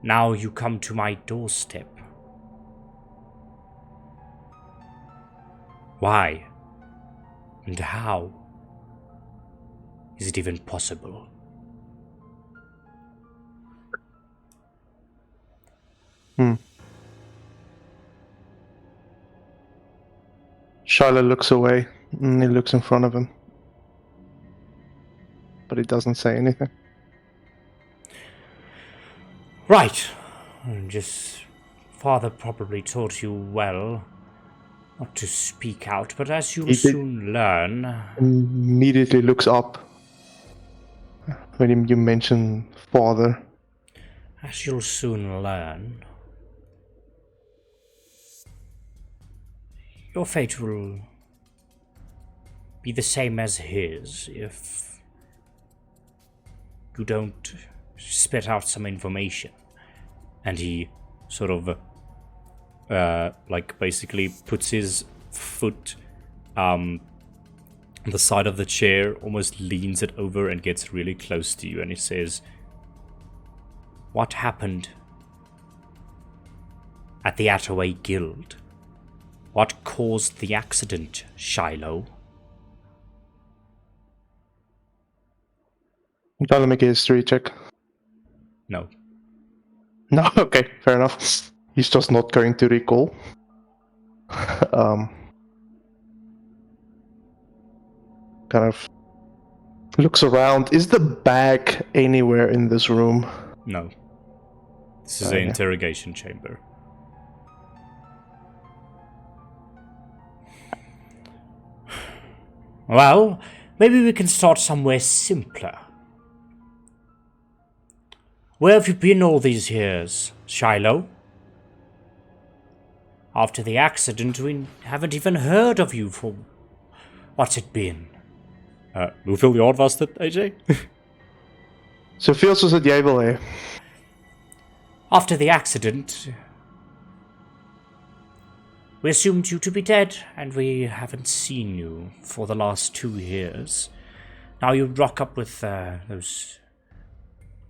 Now you come to my doorstep. Why? And how? Is it even possible? Shiloh looks away, and he looks in front of him. But he doesn't say anything. Right. Father probably taught you well not to speak out, but as you'll soon learn... Immediately looks up when you mention father. As you'll soon learn, your fate will be the same as his if you don't spit out some information. And he sort of basically puts his foot on the side of the chair, almost leans it over and gets really close to you, and he says, "What happened at the Attaway Guild? What caused the accident, Shiloh?" You gotta make a history check. No. No, okay, fair enough. He's just not going to recall. Kind of Looks around. Is the bag anywhere in this room? No. This is Okay. an interrogation chamber. Well, maybe we can start somewhere simpler. Where have you been all these years, Shiloh? After the accident, we haven't even heard of you for... What's it been? Hoeveel jaar was dit, AJ? Zoveel soos wat jy wil hê. After the accident, we assumed you to be dead, and we haven't seen you for the last 2 years. Now you rock up with those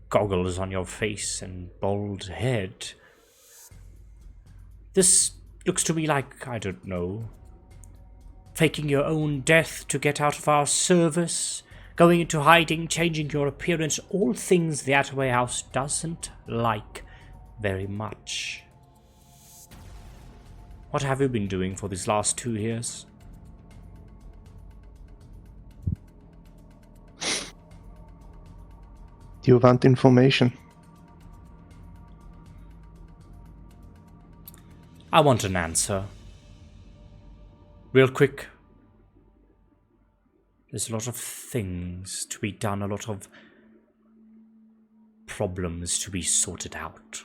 goggles on your face and bald head. This looks to me like, I don't know, faking your own death to get out of our service, going into hiding, changing your appearance, all things the Attaway House doesn't like very much. What have you been doing for these last 2 years? You want information? I want an answer. Real quick. There's a lot of things to be done, a lot of problems to be sorted out.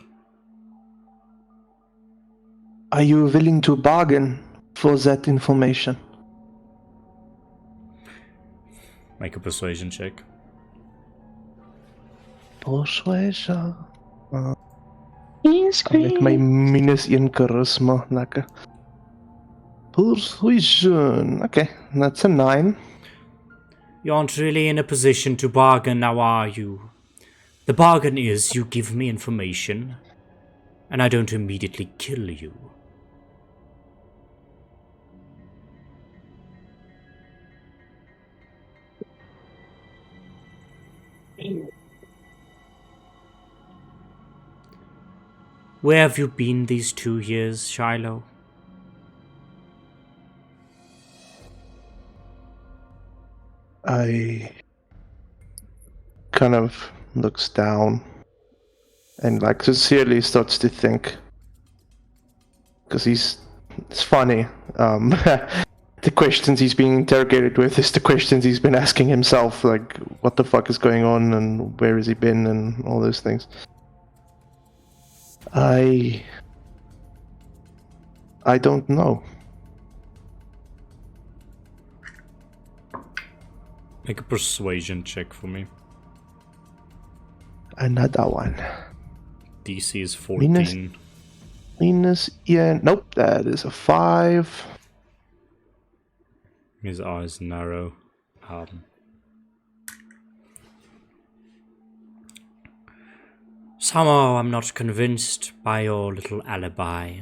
Are you willing to bargain for that information? Make a persuasion check. Persuasion. Yes, Met my great. -1 charisma. Lekker. Persuasion. Okay, that's a 9. You aren't really in a position to bargain now, are you? The bargain is you give me information, and I don't immediately kill you. Where have you been these 2 years, Shiloh? I kind of looks down and like sincerely starts to think, because it's funny. The questions he's being interrogated with is the questions he's been asking himself, like what the fuck is going on and where has he been and all those things. I don't know. Make a persuasion check for me. Another one. DC is 14. -1. Nope, that is a 5. His eyes narrow. Somehow I'm not convinced by your little alibi.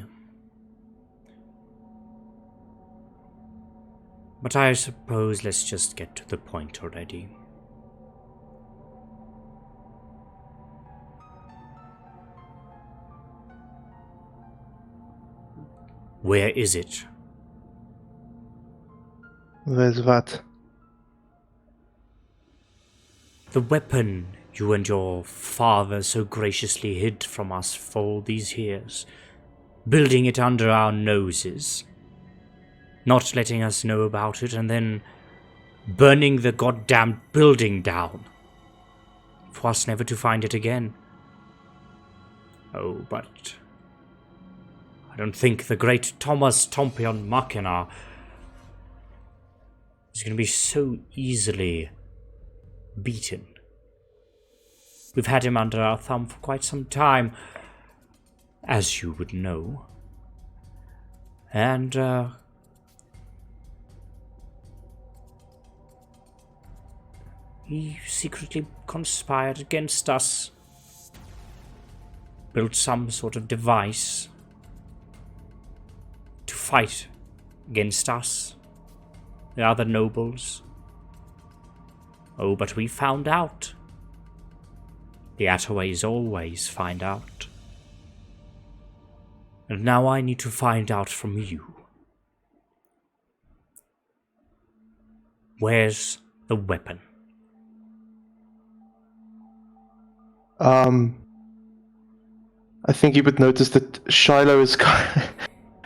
But I suppose let's just get to the point already. Where is it? Where's what? The weapon you and your father so graciously hid from us for all these years, building it under our noses, not letting us know about it, and then burning the goddamn building down, for us never to find it again. Oh, but I don't think the great Thomas Tompion Machina is going to be so easily beaten. We've had him under our thumb for quite some time, as you would know. And, he secretly conspired against us. Built some sort of device to fight against us, the other nobles. Oh, but we found out. The Attaways always find out. And now I need to find out from you. Where's the weapon? I think you would notice that Shiloh is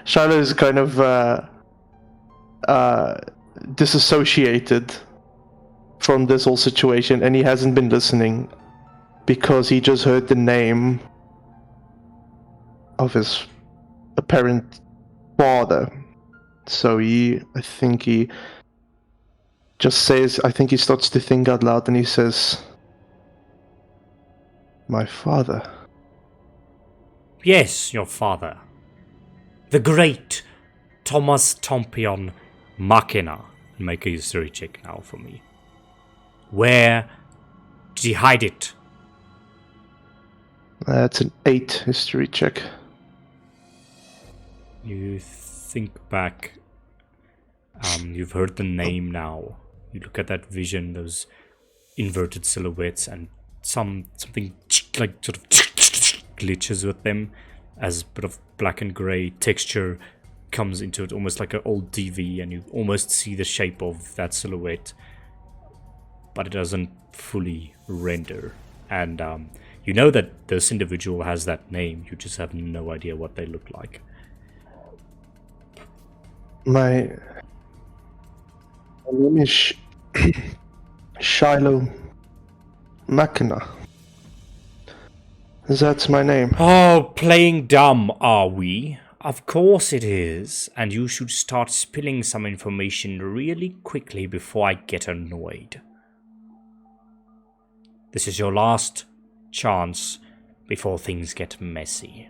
Shiloh is kind of disassociated from this whole situation, and he hasn't been listening because he just heard the name of his apparent father. So I think he just says, I think he starts to think out loud, and he says, "My father." Yes, your father. The great Thomas Tompion Machina. Make a history check now for me. Where did he hide it? That's an 8 history check. You think back. You've heard the name now. You look at that vision, those inverted silhouettes, and something like sort of glitches with them as a bit of black and grey texture comes into it, almost like an old TV, and you almost see the shape of that silhouette, but it doesn't fully render. And you know that this individual has that name, you just have no idea what they look like. My name is Shiloh Machina. That's my name. Oh, playing dumb, are we? Of course it is, and you should start spilling some information really quickly before I get annoyed. This is your last chance before things get messy.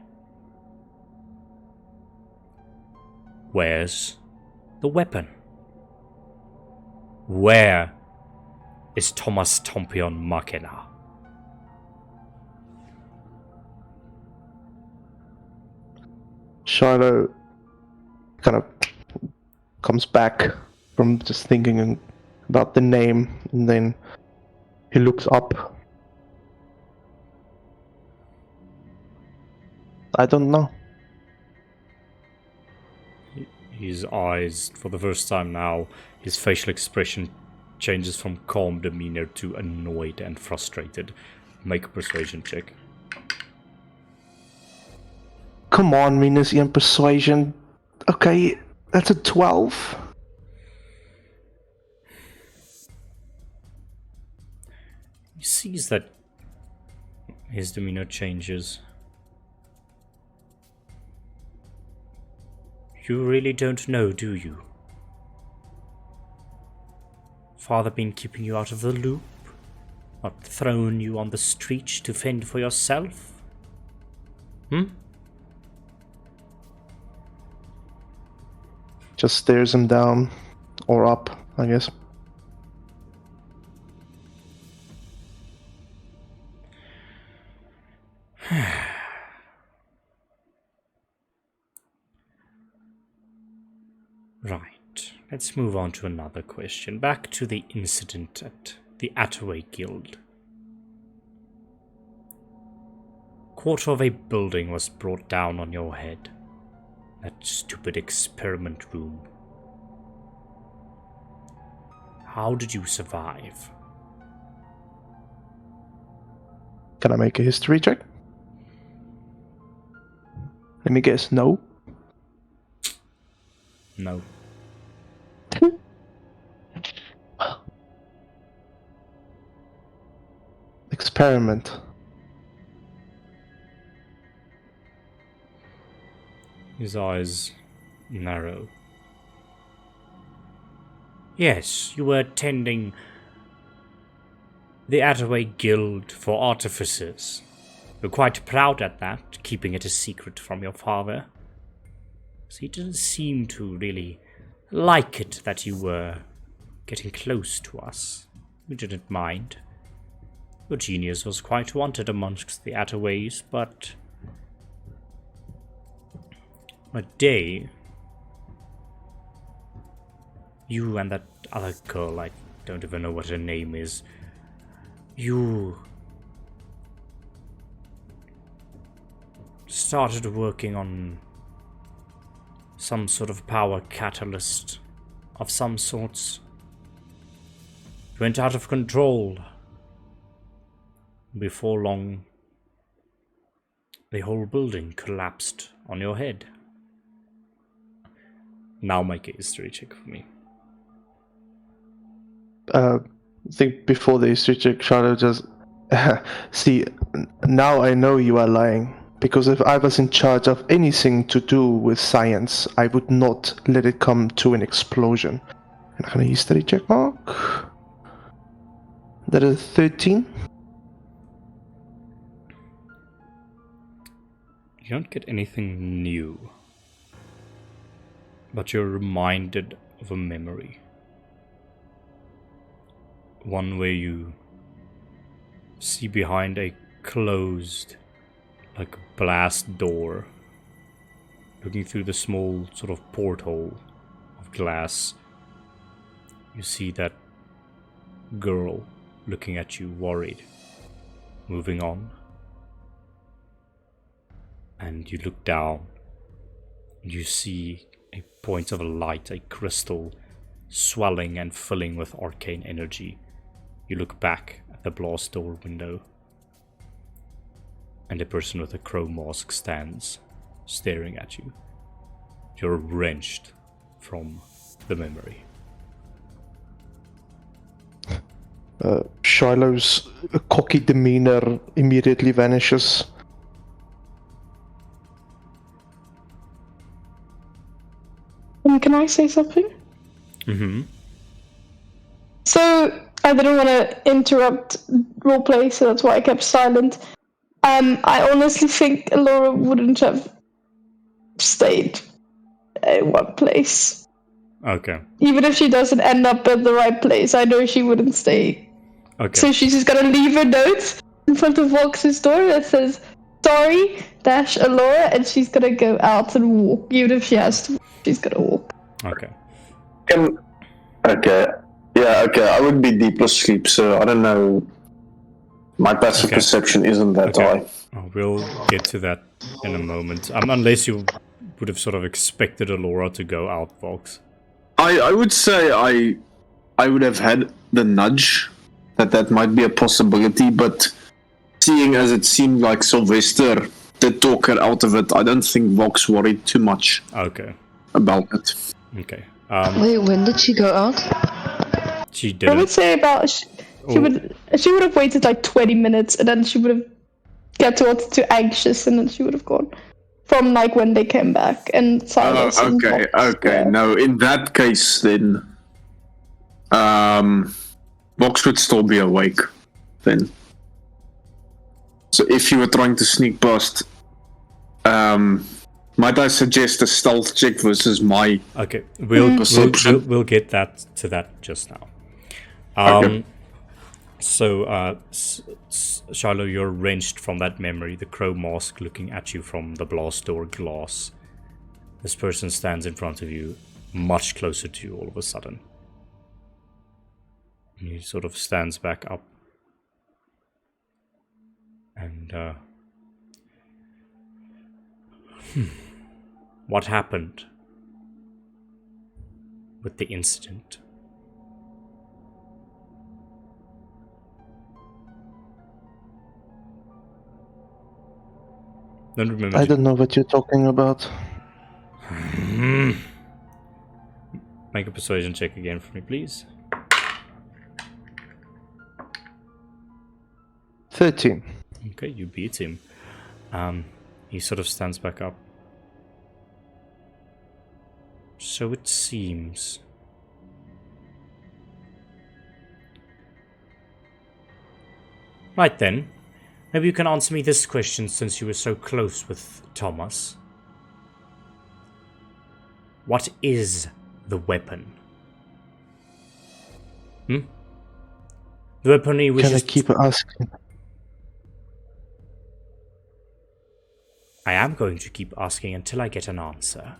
Where's the weapon? Where is Thomas Tompion Machina? Shiloh kind of comes back from just thinking about the name, and then he looks up. I don't know. His eyes, for the first time now, his facial expression changes from calm demeanor to annoyed and frustrated. Make a persuasion check. Come on, Venus and persuasion. Okay, that's a 12. He sees that his demeanor changes. You really don't know, do you? Father been keeping you out of the loop? Not thrown you on the street to fend for yourself? Just stares him down, or up, I guess. Right, let's move on to another question. Back to the incident at the Attaway Guild. Quarter of a building was brought down on your head. That stupid experiment room. How did you survive? Can I make a history check? Let me guess, no? No. Experiment. His eyes narrow. Yes, you were attending the Attaway Guild for Artificers. You're quite proud at that, keeping it a secret from your father. So he didn't seem to really like it that you were getting close to us. We didn't mind. Your genius was quite wanted amongst the Attaways, but a day, you and that other girl, I don't even know what her name is, you started working on some sort of power catalyst of some sorts. It went out of control. Before long, the whole building collapsed on your head. Now make a history check for me. I think before the history check, Shiloh just see. Now I know you are lying, because if I was in charge of anything to do with science, I would not let it come to an explosion. And can I history check mark? That is 13. You don't get anything new, but you're reminded of a memory. One where you see behind a closed, like blast door, looking through the small sort of porthole of glass, you see that girl looking at you worried, moving on. And you look down, and you see a point of light, a crystal, swelling and filling with arcane energy. You look back at the blast door window, and a person with a crow mask stands, staring at you. You're wrenched from the memory. Shiloh's cocky demeanor immediately vanishes. Can I say something? Mm-hmm. So, I didn't want to interrupt roleplay, so that's why I kept silent. I honestly think Laura wouldn't have stayed in one place. Okay. Even if she doesn't end up at the right place, I know she wouldn't stay. Okay. So she's just gonna leave a note in front of Vox's door that says, sorry, Allura, and she's gonna go out and walk. Even if she has to, she's gonna walk. Okay. Okay. Yeah, okay. I would be deep asleep, so I don't know. My passive perception isn't that high. Oh, we'll get to that in a moment. Unless you would have sort of expected Allura to go out, Vox. I would say I would have had the nudge that might be a possibility, but seeing as it seemed like Sylvester did talk her out of it, I don't think Vox worried too much about it. Okay. Wait, when did she go out? She I didn't. would say about she would have waited like 20 minutes, and then she would have got too anxious, and then she would have gone from like when they came back and Silas. Okay. No, in that case, then Vox would still be awake. Then, so if you were trying to sneak past, might I suggest a stealth check versus my? Okay, we'll get to that just now. Okay. So, Shiloh, you're wrenched from that memory. The crow mask looking at you from the blast door glass. This person stands in front of you, much closer to you all of a sudden. And he sort of stands back up. And, what happened with the incident? Don't remember. I don't know what you're talking about. Make a persuasion check again for me, please. 13. Okay, you beat him. He sort of stands back up. So it seems. Right then. Maybe you can answer me this question since you were so close with Thomas. What is the weapon? The weapon he wishes... Can I keep asking? I am going to keep asking until I get an answer.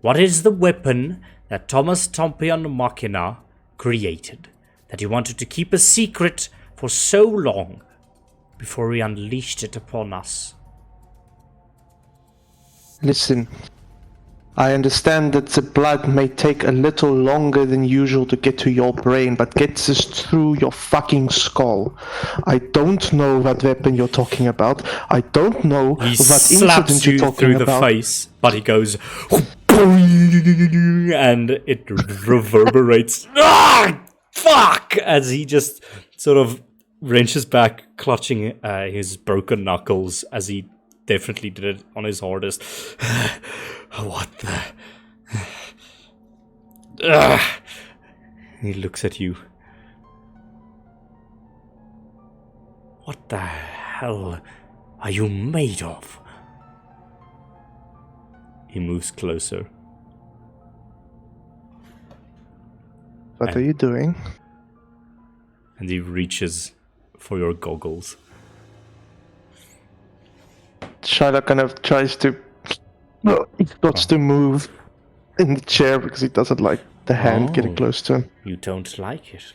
What is the weapon that Thomas Tompion Machina created, that he wanted to keep a secret for so long before he unleashed it upon us? Listen, I understand that the blood may take a little longer than usual to get to your brain, but gets this through your fucking skull. I don't know what weapon you're talking about. I don't know He what slaps incident you're you talking through the about. face, but he goes, and it reverberates. Ah, fuck! As he just sort of wrenches back, clutching his broken knuckles, as he definitely did it on his hardest. What the? He looks at you. What the hell are you made of? He moves closer. What are you doing? And he reaches for your goggles. Shiloh kind of tries to... He starts to move in the chair because he doesn't like the hand getting Oh. close to him. You don't like it,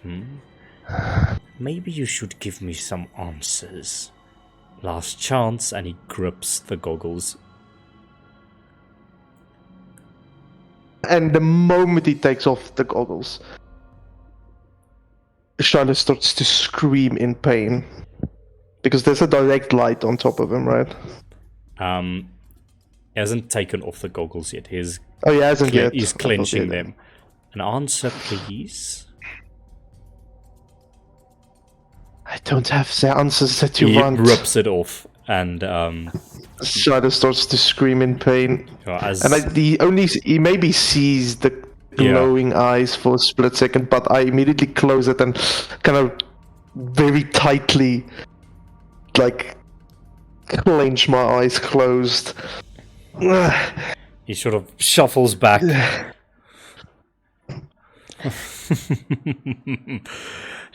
Maybe you should give me some answers. Last chance, and he grips the goggles. And the moment he takes off the goggles, Shiloh starts to scream in pain. Because there's a direct light on top of him, right? He hasn't taken off the goggles yet. He's Oh, he hasn't yet. He's I thought he clenching had. them. An answer, please. I don't have the answers that you He want. rips it off, and Shiloh starts to scream in pain. as And he maybe sees the glowing eyes for a split second, but I immediately close it and kind of very tightly, like, clench my eyes closed. he sort of shuffles back.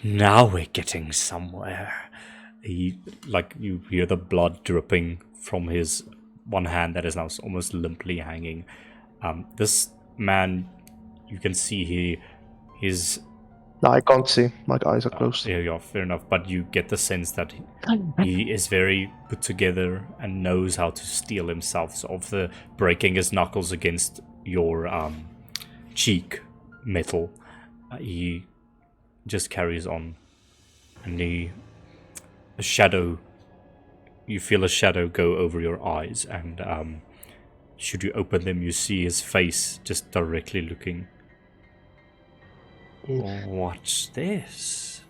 Now we're getting somewhere. You hear the blood dripping from his one hand that is now almost limply hanging. This man, you can see he's... No, I can't see. My eyes are closed. Yeah, fair enough. But you get the sense that he is very put together and knows how to steel himself. So of the breaking his knuckles against your cheek metal, he just carries on. And a shadow, you feel a shadow go over your eyes, and should you open them, you see his face just directly looking. What's this?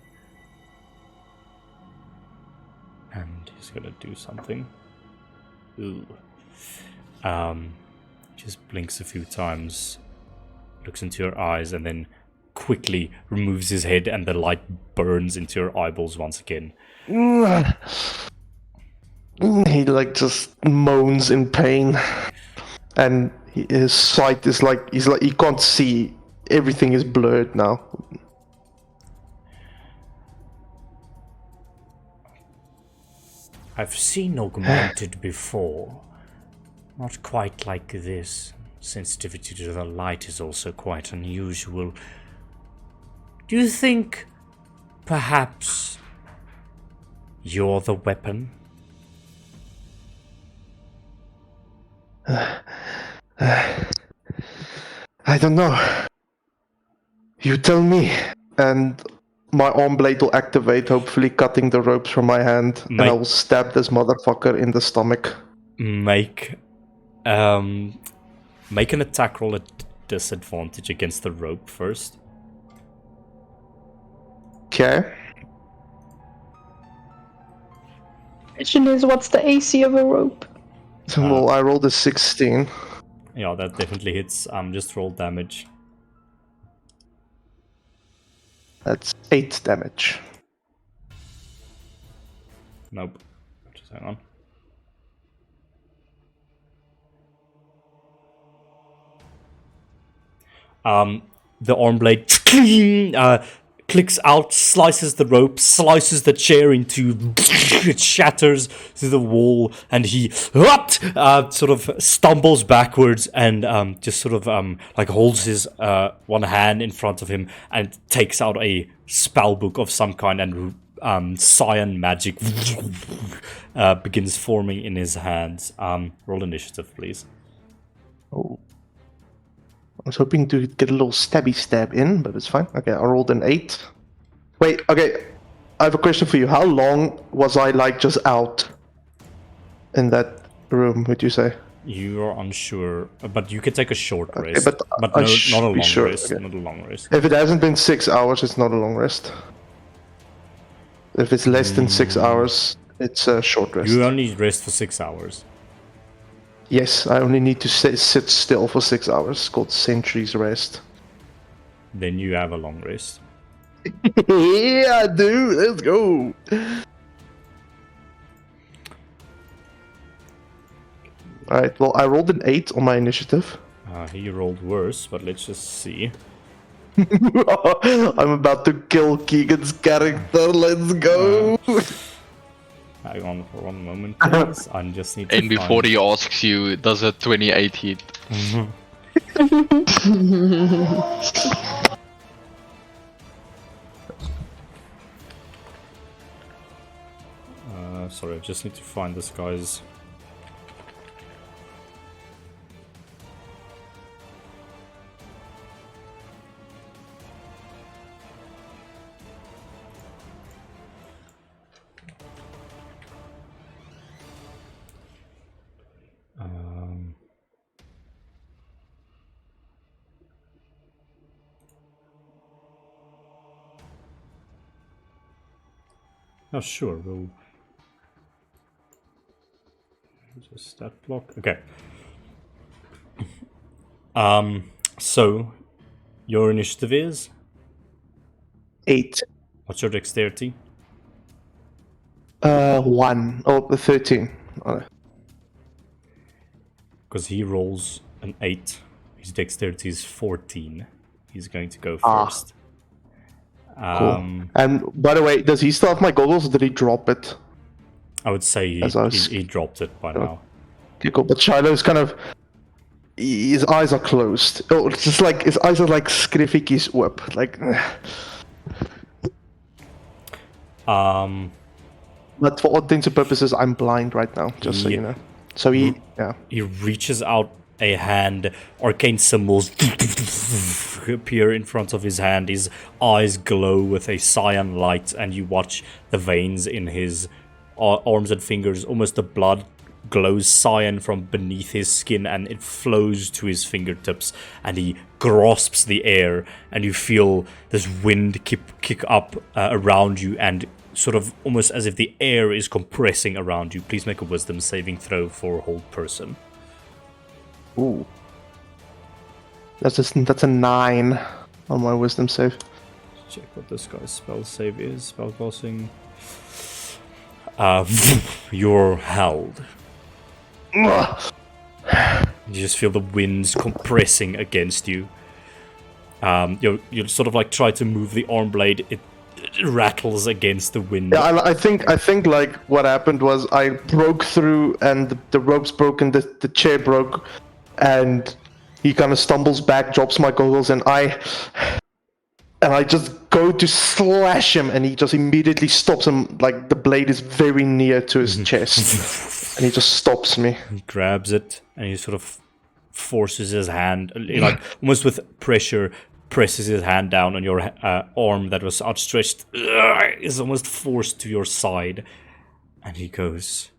And he's gonna do something. Ooh. Just blinks a few times, looks into your eyes, and then quickly removes his head, and the light burns into your eyeballs once again. He just moans in pain, and his sight is he can't see. Everything is blurred now. I've seen augmented before. Not quite like this. Sensitivity to the light is also quite unusual. Do you think perhaps you're the weapon? I don't know. You tell me. And my arm blade will activate, hopefully cutting the ropes from my hand, and I will stab this motherfucker in the stomach. Make an attack roll at disadvantage against the rope first. Okay. Question is, what's the AC of a rope? Well, I rolled a 16. Yeah, that definitely hits. Just roll damage. That's 8 damage. Nope. Just hang on. The arm blade clicks out, slices the rope, slices the chair into... It shatters through the wall, and he sort of stumbles backwards and just sort of holds his one hand in front of him and takes out a spell book of some kind, and cyan magic begins forming in his hands. Roll initiative, please. Oh. was hoping to get a little stabby stab in, but it's fine. Okay, I rolled an 8. Wait, okay. I have a question for you. How long was I like just out in that room, would you say? You are unsure, but you can take a short rest. but But I no, should not a be long sure, rest. okay. Not a long rest. If it hasn't been 6 hours, it's not a long rest. If it's less than 6 hours, it's a short rest. You only rest for 6 hours. Yes, I only need to sit still for 6 hours. It's called Sentry's Rest. Then you have a long rest. Yeah, dude, let's go. Alright, well, I rolled an 8 on my initiative. He rolled worse, but let's just see. I'm about to kill Keegan's character. Let's go. Hang on for one moment, please. I just need to And before find... he asks you, does a 28 hit? Sorry, I just need to find this guy's... Oh, sure, we'll... Just that block. Okay. So, your initiative is? 8. What's your dexterity? 1. Oh, 13. Because he rolls an 8. His dexterity is 14. He's going to go Ah. first. Cool. And by the way, does he still have my goggles or did he drop it? I would say As I was- he dropped it by now. Okay, cool. But Shiloh's kind of... His eyes are closed. Oh, it's just like... His eyes are like Skrifiki's whip. Like... But for all intents and purposes, I'm blind right now, just so you know. So he... Yeah. He reaches out a hand, arcane symbols appear in front of his hand, his eyes glow with a cyan light, and you watch the veins in his arms and fingers, almost the blood glows cyan from beneath his skin, and it flows to his fingertips, and he grasps the air, and you feel this wind kick up around you, and sort of almost as if the air is compressing around you. Please make a wisdom saving throw for a hold person. Ooh. That's a 9 on my wisdom save. Check what this guy's spell save is. Spellcasting. You're held. Ugh. You just feel the winds compressing against you. You sort of like try to move the arm blade. It rattles against the wind. Yeah, I think like what happened was I broke through and the ropes broke and the chair broke, and he kind of stumbles back, drops my goggles, and I just go to slash him, and he just immediately stops him. Like the blade is very near to his chest, and he just stops me. He grabs it and he sort of forces his hand, like almost with pressure, presses his hand down on your arm that was outstretched. Is almost forced to your side, and he goes,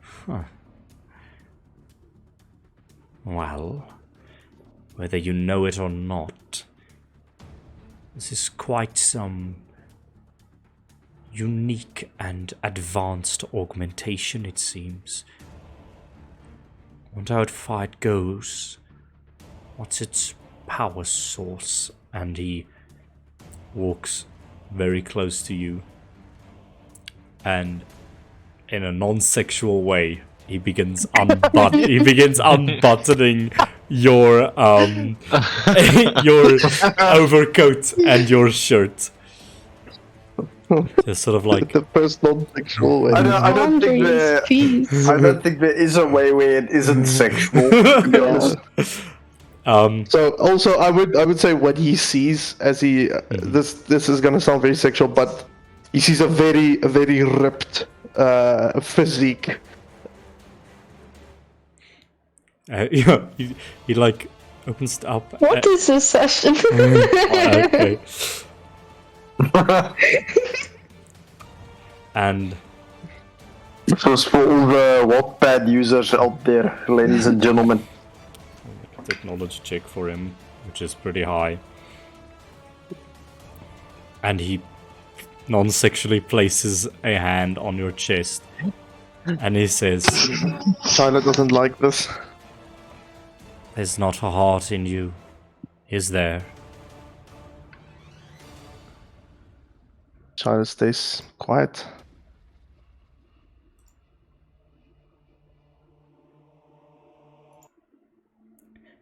"Huh. Well, whether you know it or not, this is quite some unique and advanced augmentation, it seems. Wonder how far it goes. What's its power source?" And he walks very close to you, and in a non-sexual way, he begins unbuttoning your your overcoat and your shirt. Just sort of like The first non-sexual way. I don't think Boundaries, please. I don't think there is a way where it isn't sexual. To be honest. So also, I would say what he sees as he this is gonna sound very sexual, but he sees a very ripped physique. yeah, he like opens it up. What is this session? Okay. And So it's for all the Wattpad users out there, ladies and gentlemen. technology check for him, which is pretty high. And he non-sexually places a hand on your chest. And he says, Shiloh doesn't like this. "There's not a heart in you, is there?" Shiloh stays quiet.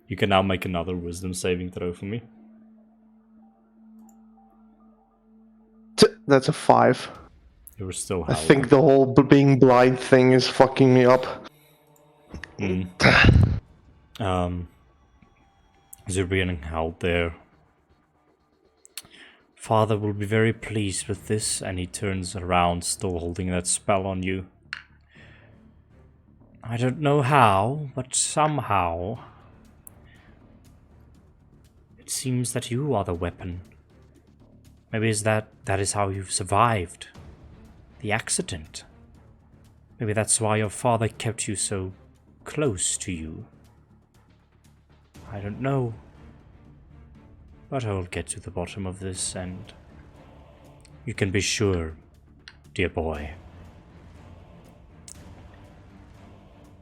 You can now make another wisdom saving throw for me. That's a 5. You were still I howling. think the whole being blind thing is fucking me up. Zurian howled there. "Father will be very pleased with this," and he turns around, still holding that spell on you. "I don't know how, but somehow it seems that you are the weapon. Maybe that is how you've survived the accident. Maybe that's why your father kept you so close to you. I don't know. But I'll get to the bottom of this, and you can be sure, dear boy,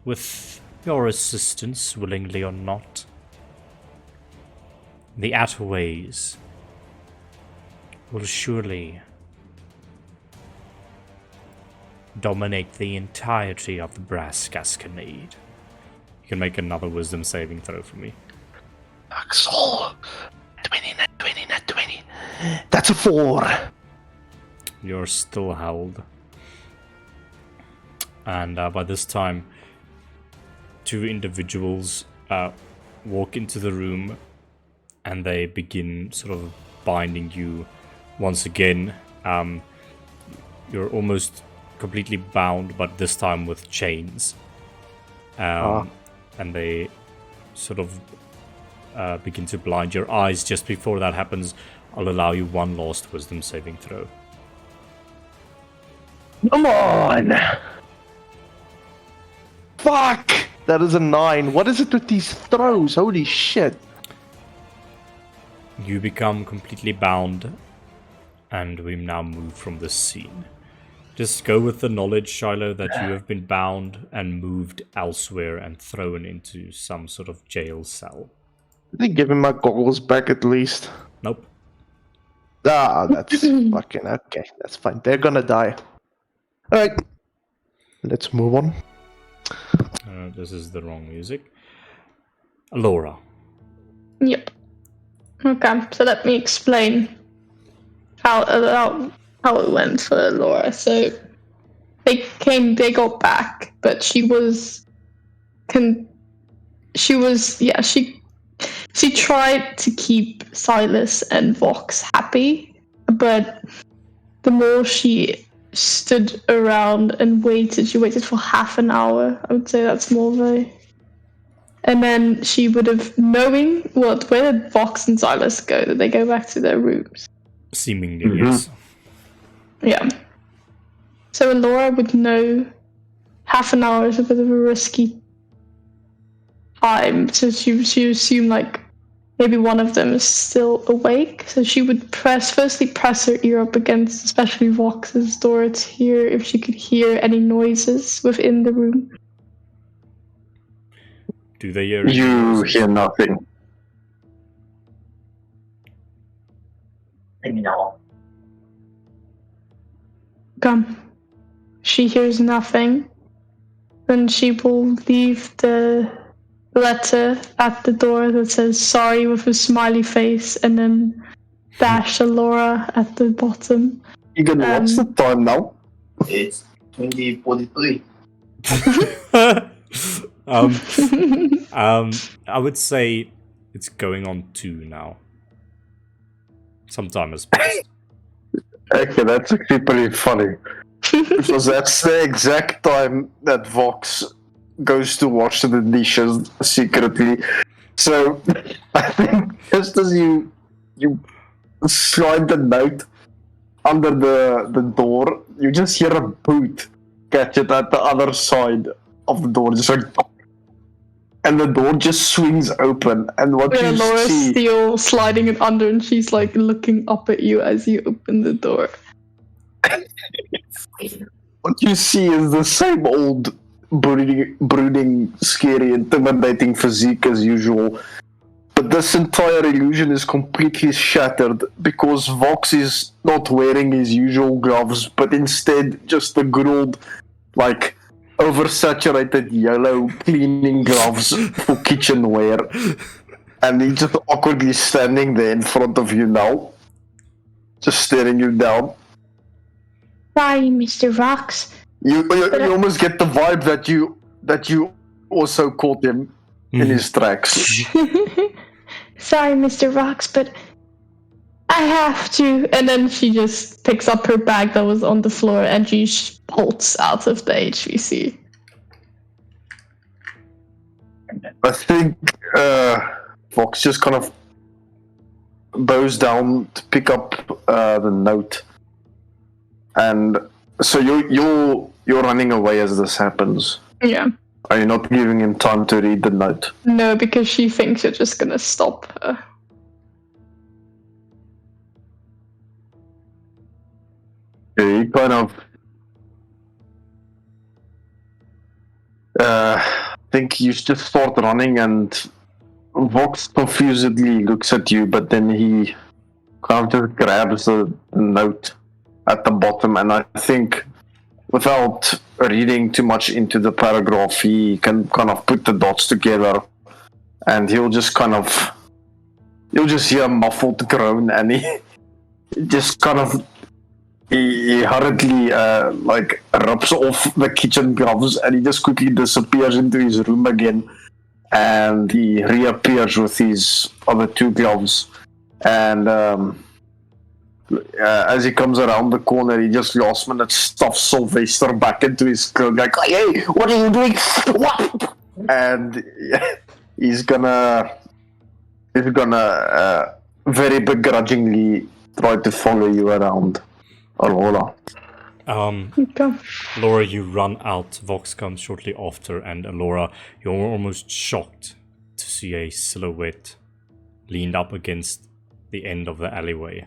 with your assistance, willingly or not, the Attaways will surely dominate the entirety of the brass Gasconade." You can make another wisdom saving throw for me. Axel! 20, not 20, not 20. That's a 4. You're still held. And by this time, 2 individuals walk into the room and they begin sort of binding you once again. You're almost completely bound, but this time with chains. And they sort of begin to blind your eyes. Just before that happens, I'll allow you one last wisdom saving throw. Come on! Fuck! That is a 9. What is it with these throws? Holy shit. You become completely bound, and we now move from this scene. Just go with the knowledge, Shiloh, that you have been bound and moved elsewhere and thrown into some sort of jail cell. They give him my goggles back at least. Nope. Ah, that's fucking okay. That's fine. They're gonna die. Alright. Let's move on. This is the wrong music. Laura. Yep. Okay, so let me explain how it went for Laura. So they got back, but she tried to keep Silas and Vox happy, but the more she stood around and waited, she waited for half an hour. I would say that's more of a... And then she would have, knowing where did Vox and Silas go? Did they go back to their rooms? Seemingly, yes. Yeah. So when Laura would know half an hour is a bit of a risky time, so she assumed like maybe one of them is still awake. So she would firstly press her ear up against especially Vox's door to hear if she could hear any noises within the room. Do they hear You hear nothing. No. Come. She hears nothing. Then she will leave the letter at the door that says sorry with a smiley face and then dash a Laura at the bottom. Egan, what's the time now? It's 20:43. I would say it's going on 2 now. Some time has passed. Okay, that's actually pretty funny. Because that's the exact time that Vox goes to wash the dishes secretly So I think just as you slide the note under the door, you just hear a boot catch it at the other side of the door, just like, and the door just swings open. And what Yeah, you Laura's see, still sliding it under, and she's like looking up at you as you open the door. what you see is the same old brooding, scary, intimidating physique as usual. But this entire illusion is completely shattered because Vox is not wearing his usual gloves, but instead just the good old, like, oversaturated yellow cleaning gloves for kitchenware. And he's just awkwardly standing there in front of you now, just staring you down. Sorry, Mr. Vox. You almost get the vibe that you also caught him in his tracks. Sorry, Mr. Vox, but I have to. And then she just picks up her bag that was on the floor and she bolts out of the HVC. I think Fox just kind of bows down to pick up the note, and so you're running away as this happens. Yeah. Are you not giving him time to read the note? No, because she thinks you're just gonna stop her. He kind of I think you just start running, and Vox confusedly looks at you, but then he kind of just grabs the note at the bottom, and I think without reading too much into the paragraph, he can kind of put the dots together, and you'll just hear a muffled groan, and he just kind of he hurriedly like rips off the kitchen gloves, and he just quickly disappears into his room again, and he reappears with his other two gloves, and as he comes around the corner, he just last minute stuffs Sylvester back into his clothes, like, "Hey, what are you doing?" What? And he's gonna very begrudgingly try to follow you around. Aurora. Okay. Laura, you run out. Vox comes shortly after, and Laura, you're almost shocked to see a silhouette leaned up against the end of the alleyway,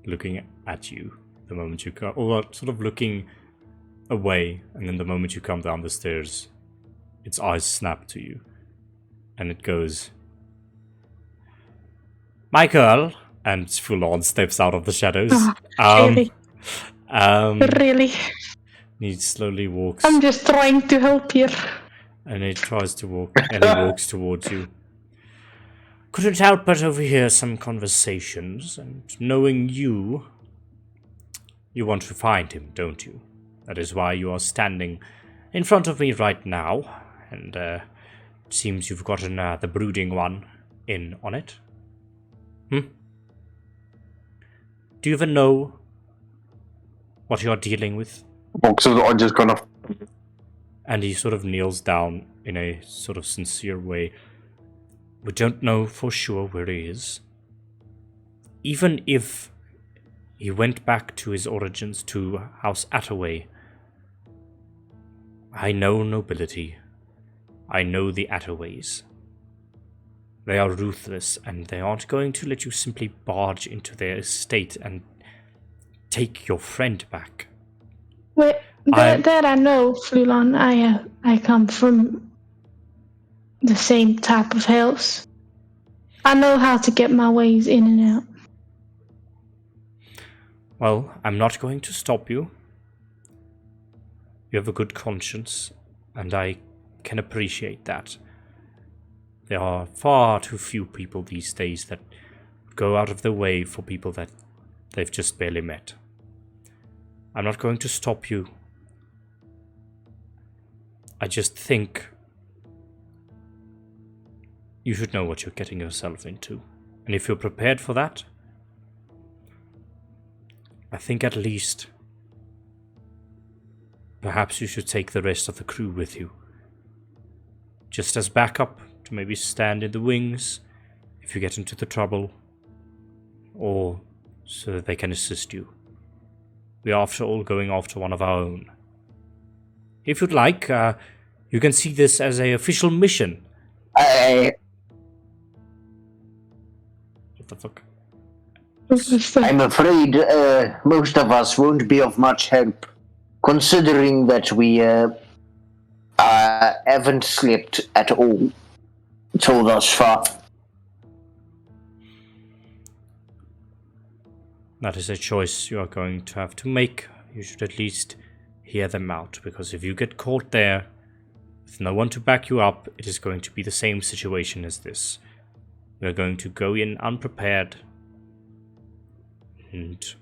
looking at you the moment you come, or sort of looking away, and then the moment you come down the stairs, its eyes snap to you, and it goes, "My girl," and full on steps out of the shadows. Really? Really? He slowly walks. I'm just trying to help here. And he tries to walk, and he walks towards you. Couldn't help but overhear some conversations, and knowing you want to find him, don't you? That is why you are standing in front of me right now, and it seems you've gotten the brooding one in on it. Do you even know what you're dealing with? So I just kind of... And he sort of kneels down in a sort of sincere way. We don't know for sure where he is. Even if he went back to his origins, to House Attaway, I know nobility. I know the Attaways. They are ruthless, and they aren't going to let you simply barge into their estate and take your friend back. Wait, that I know, Flulon. I come from the same type of house. I know how to get my ways in and out. Well, I'm not going to stop you. You have a good conscience, and I can appreciate that. There are far too few people these days that go out of their way for people that they've just barely met. I'm not going to stop you. I just think you should know what you're getting yourself into. And if you're prepared for that, I think at least perhaps you should take the rest of the crew with you. Just as backup, to maybe stand in the wings if you get into the trouble, or so that they can assist you. We are, after all, going after one of our own. If you'd like, you can see this as an official mission. I, What the fuck? I'm afraid most of us won't be of much help, considering that we haven't slept at all till thus far. That is a choice you are going to have to make. You should at least hear them out, because if you get caught there with no one to back you up, it is going to be the same situation as this. We are going to go in unprepared and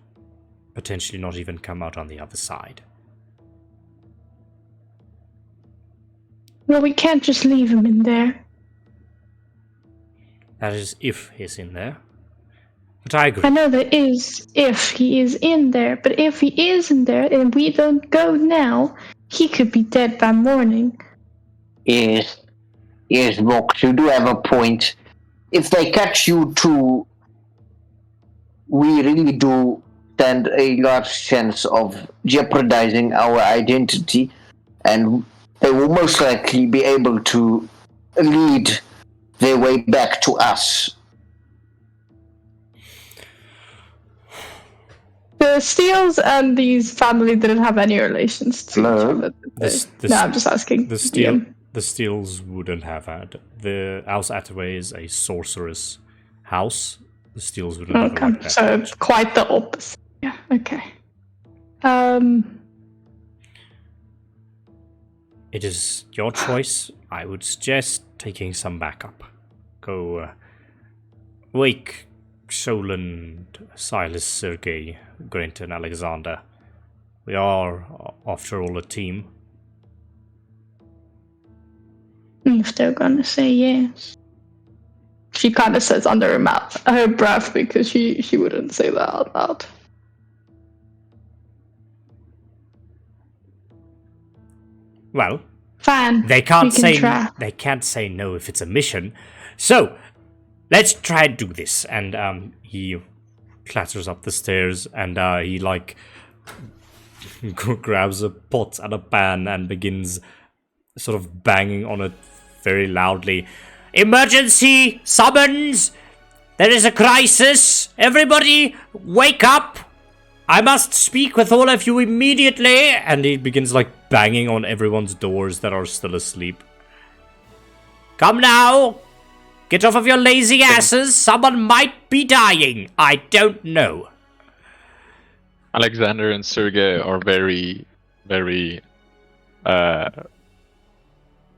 potentially not even come out on the other side. Well, we can't just leave him in there. That is if he's in there. But I agree. I know there is if he is in there, but if he is in there and we don't go now, he could be dead by morning. Yes, Vox, you do have a point. If they catch you too, we really do stand a large chance of jeopardizing our identity, and they will most likely be able to lead their way back to us. The Steels and these family didn't have any relations to each other. No, I'm just asking. The Steels wouldn't have had. The House Attaway is a sorceress house. The Steels wouldn't have like that. So it's quite the opposite. Yeah, okay. It is your choice. I would suggest taking some backup. Go wake Solan, Silas, Sergei, Grint, and Alexander. We are, after all, a team. If they're gonna say yes. She kind of says under her breath because she wouldn't say that out loud. Well, fine. They can't say no if it's a mission. So let's try and do this. And he clatters up the stairs, and he like grabs a pot and a pan and begins sort of banging on it very loudly. Emergency summons! There is a crisis! Everybody, wake up! I must speak with all of you immediately! And he begins like banging on everyone's doors that are still asleep. Come now! Get off of your lazy asses! Someone might be dying! I don't know. Alexander and Sergei are very, very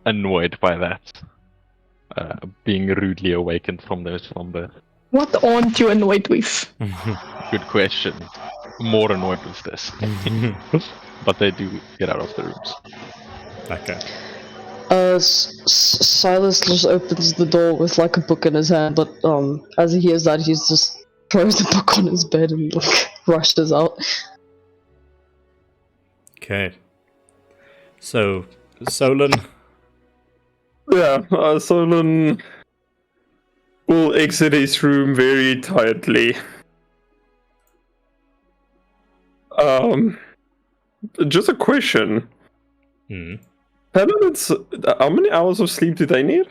annoyed by that. Being rudely awakened from their slumber. What aren't you annoyed with? Good question. More annoyed with this. But they do get out of the rooms. Okay. Silas just opens the door with like a book in his hand, but as he hears that, he's just throws the book on his bed and like rushes out. Okay. So, Solan. Yeah, Solon will exit his room very tightly. Just a question. How many hours of sleep do they need?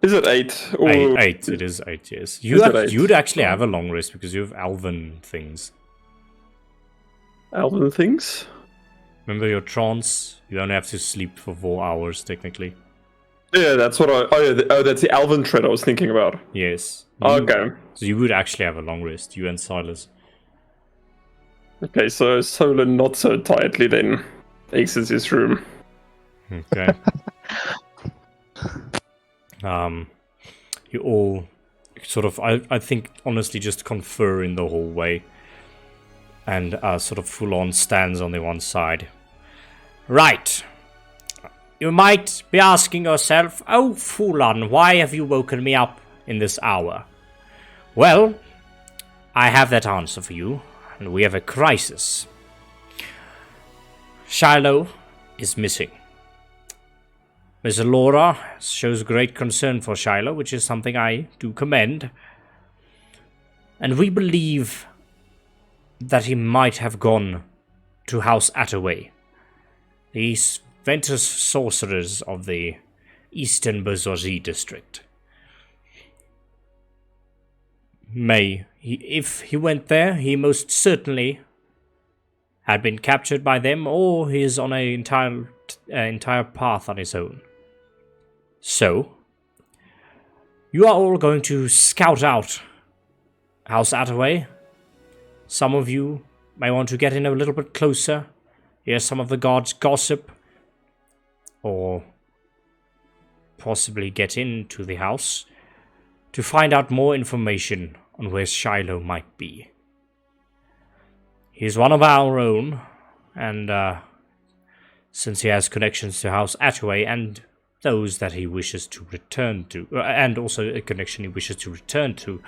Is it 8? Or... 8. It is 8, yes. You'd actually have a long rest because you have elven things. Elven things? Remember your trance? You only have to sleep for 4 hours, technically. Yeah, that's what that's the elven trait I was thinking about. Yes. Okay. So you would actually have a long rest, you and Silas. Okay, so Solon not so tightly then exits his room. Okay. You all sort of, I think, honestly just confer in the hallway. And sort of full-on stands on the one side. Right. You might be asking yourself, oh, Fulan, why have you woken me up in this hour? Well, I have that answer for you, and we have a crisis. Shiloh is missing. Miss Laura shows great concern for Shiloh, which is something I do commend. And we believe that he might have gone to House Attaway, the Ventus sorcerers of the Eastern Bourgeoisie district. If he went there, he most certainly had been captured by them, or he is on an entire path on his own. So, you are all going to scout out House Attaway. Some of you may want to get in a little bit closer, hear some of the guards gossip, or possibly get into the house to find out more information on where Shiloh might be. He's one of our own, and since he has connections to House Attaway and those that he wishes to return to, and also a connection he wishes to return to,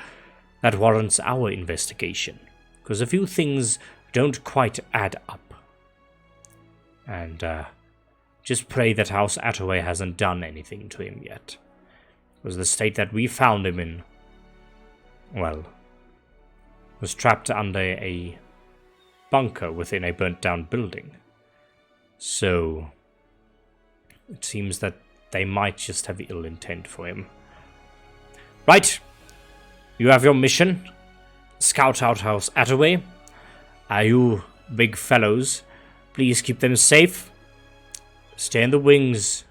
that warrants our investigation. Because a few things don't quite add up. And just pray that House Attaway hasn't done anything to him yet. Because the state that we found him in, well, was trapped under a bunker within a burnt-down building. So, it seems that they might just have ill intent for him. Right, you have your mission. Scout out House Attaway. You big fellows, please keep them safe. Stay in the wings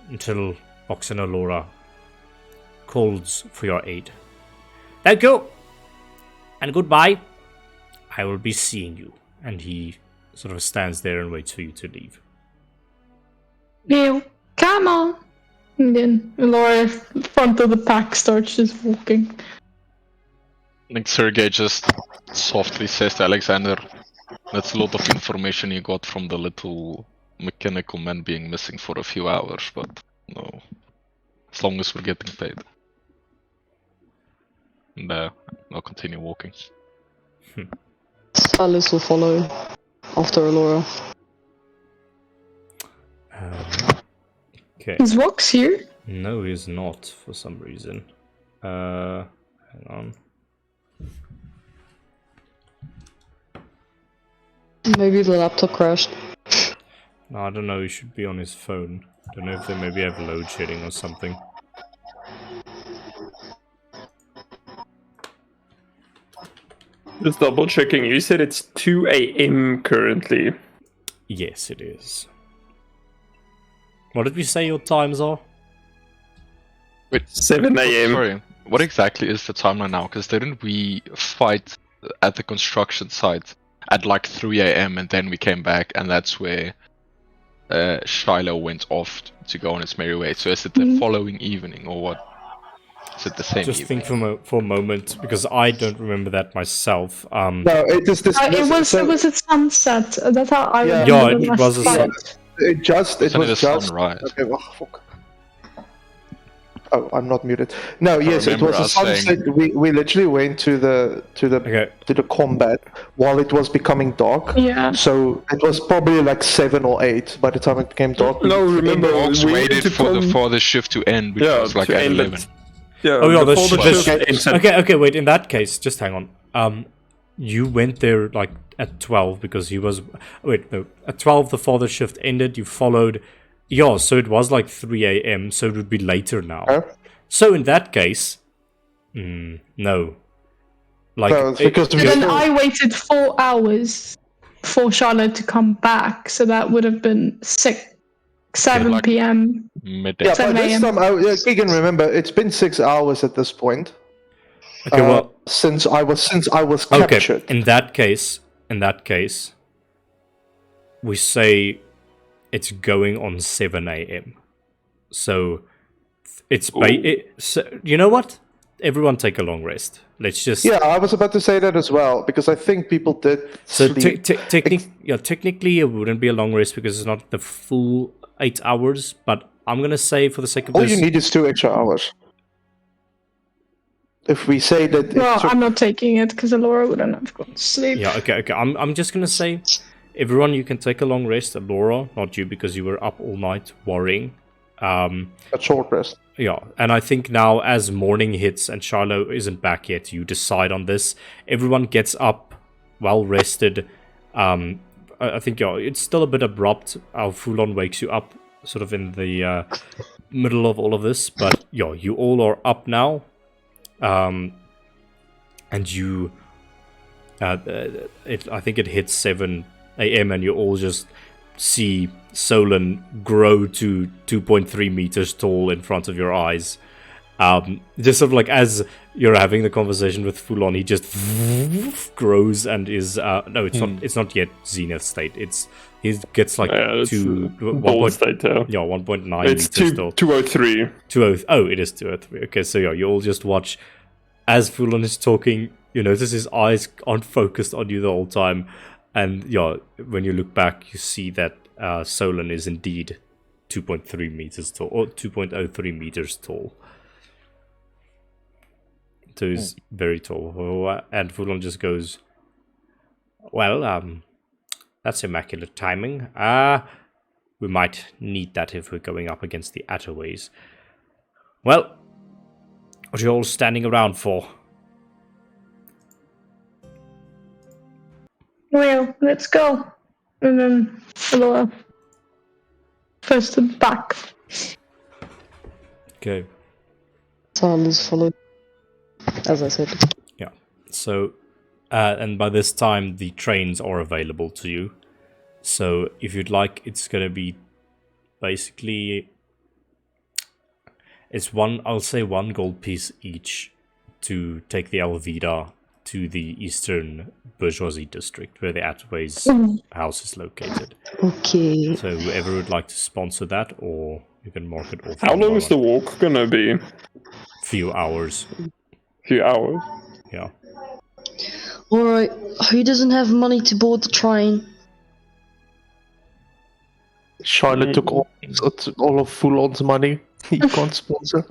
until Oxen Laura calls for your aid. Thank you, and goodbye. I will be seeing you. And he sort of stands there and waits for you to leave. Bill, come on. And then Laura, front of the pack, starts just walking. I think Sergey just softly says to Alexander, "That's a lot of information you got from the little mechanical man being missing for a few hours, but no, as long as we're getting paid." And I'll continue walking. Alice will follow after Laura. Okay. Is Vox here? No, he's not, for some reason. Hang on. Maybe the laptop crashed. No, I don't know, he should be on his phone. Don't know if they maybe have load shedding or something. Just double checking, you said it's 2 a.m. currently. Yes, it is. What did we say your times are? Wait, 7 a.m. Sorry, what exactly is the timeline now? Because didn't we fight at the construction site at like 3 a.m. and then we came back and that's where Shiloh went off to go on its merry way? So is it the following evening or what? Is it the same Just evening? think for a moment, because I don't remember that myself. No, it is this. It was at sunset. That's how I Yeah. remember Yeah, the it last was a fight. It Isn't was it a just. sunrise? Okay, well, fuck. Oh, I'm not muted. No, yes, it remember was a us saying- sunset. We literally went to the combat while it was becoming dark. Yeah. So it was probably like 7 or 8 by the time it became dark. No, remember, Ox we waited need to for the come- farther shift to end, which was like to at end 11. Yeah, Oh yeah, before the that's shift ends at- okay, wait, in that case, just hang on. You went there like at 12 because he was... Wait, no. At 12 the father shift ended, you followed... Yeah, so it was like 3 a.m, so it would be later now. Huh? So in that case... no. Like... No, it's because And then I waited 4 hours for Charlotte to come back, so that would have been 7 like- p.m. Midday. Yeah, by 7 this a.m. time, Keegan, remember, it's been 6 hours at this point. Okay, well... Since I was Okay, captured. in that case, we say it's going on 7 a.m. So it's so, you know what? Everyone take a long rest. Let's just Yeah, I was about to say that as well because I think people did So sleep. technically it wouldn't be a long rest because it's not the full 8 hours. But I'm gonna say for the sake of All this, you need is 2 extra hours. If we say that, it Well, took- I'm not taking it because Laura wouldn't have gone to sleep. yeah, okay. I'm just gonna say, everyone, you can take a long rest. Laura, not you, because you were up all night worrying. A short rest. Yeah, and I think now as morning hits and Shiloh isn't back yet, you decide on this. Everyone gets up, well rested. I think it's still a bit abrupt how Fulon wakes you up sort of in the middle of all of this, but you all are up now. And you, I think it hits 7 a.m. and you all just see Solon grow to 2.3 meters tall in front of your eyes. Just sort of like as you're having the conversation with Fulon, he just grows and is no, it's not yet Zenith state. He gets like bold state. 1.9 It's meters tall. 203. 203. Oh, it is 203. Okay, so you all just watch as Fulon is talking. You notice his eyes aren't focused on you the whole time, and when you look back, you see that Solon is indeed 2.3 meters tall, or 2.03 meters tall. So he's very tall. And Fulon just goes, well, that's immaculate timing. We might need that if we're going up against the Attaways. Well, what are you all standing around for? Well, let's go. And then follow first to the back. Okay. Silas followed, as I said. Yeah. So, and by this time, the trains are available to you. So, if you'd like, it's going to be basically... I'll say one gold piece each to take the Alvida to the Eastern Bourgeoisie district, where the Attaway's house is located. Okay. So whoever would like to sponsor that, or you can mark it off. How long is the walk gonna be? Few hours. Few hours. Yeah. Alright, who doesn't have money to board the train? Charlotte took all of Fulon's money. He can't sponsor.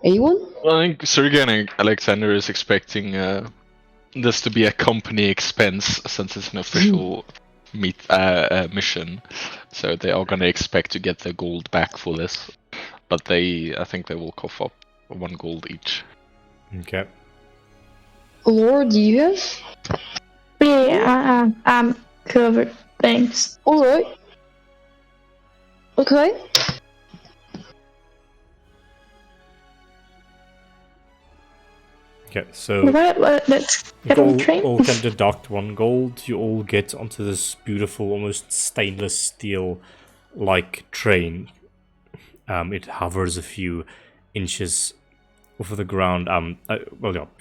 Anyone? Well, I think Sergei and Alexander is expecting this to be a company expense since it's an official mission. So they are going to expect to get their gold back for this. But I think they will cough up 1 gold each. Okay. Laura, do you have? Yeah, I'm covered. Thanks. Alright. Okay. Okay, so Let's get on the train. all can deduct 1 gold. You all get onto this beautiful, almost stainless steel-like train. It hovers a few inches off of the ground.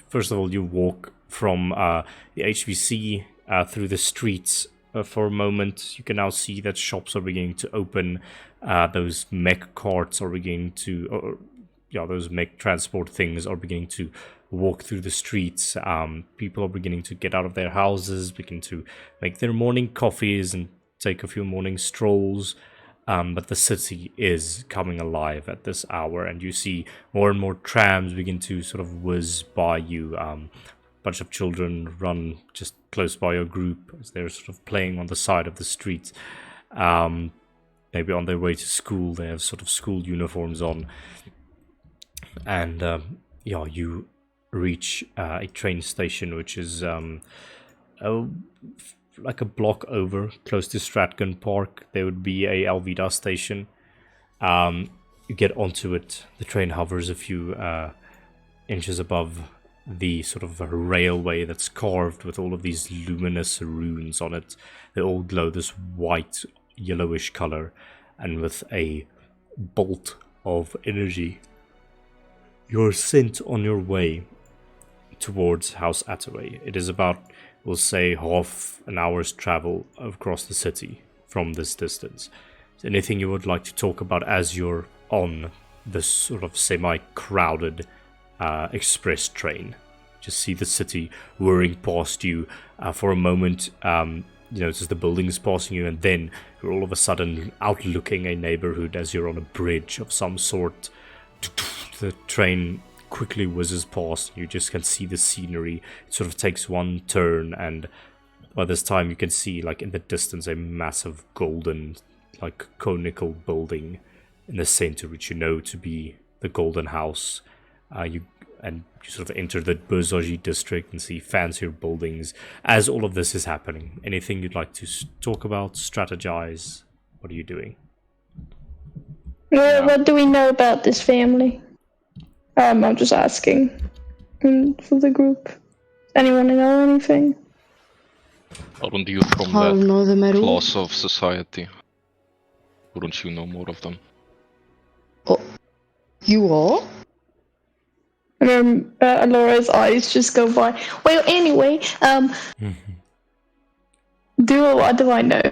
First of all, you walk from the HBC through the streets for a moment. You can now see that shops are beginning to open. Those mech carts are beginning to... those mech transport things are beginning to walk through the streets. People are beginning to get out of their houses, begin to make their morning coffees and take a few morning strolls. But the city is coming alive at this hour, and you see more and more trams begin to sort of whiz by you. Bunch of children run just close by your group as they're sort of playing on the side of the street. Maybe on their way to school. They have sort of school uniforms on. And you reach a train station which is like a block over, close to Stratgon Park. There would be a Alvida station. You get onto it. The train hovers a few inches above the sort of railway that's carved with all of these luminous runes on it. They all glow this white, yellowish color, and with a bolt of energy. You're sent on your way towards House Attaway. It is about, we'll say, half an hour's travel across the city from this distance. Is there anything you would like to talk about as you're on this sort of semi-crowded express train? Just see the city whirring past you for a moment. Just the buildings passing you, and then you're all of a sudden out looking a neighborhood as you're on a bridge of some sort. The train quickly whizzes past. You just can see the scenery. It sort of takes one turn, and by this time you can see, like in the distance, a massive golden, like conical building in the center, which you know to be the Golden House. You sort of enter the Bourgeoisie district and see fancier buildings as all of this is happening. Anything you'd like to talk about, strategize? What are you doing? What do we know about this family? I'm just asking for the group. Anyone know anything? Aren't you from I don't that know them at all. class of society? Wouldn't you know more of them? Oh, you are? And Alora's eyes just go by. Well, anyway, what do I know?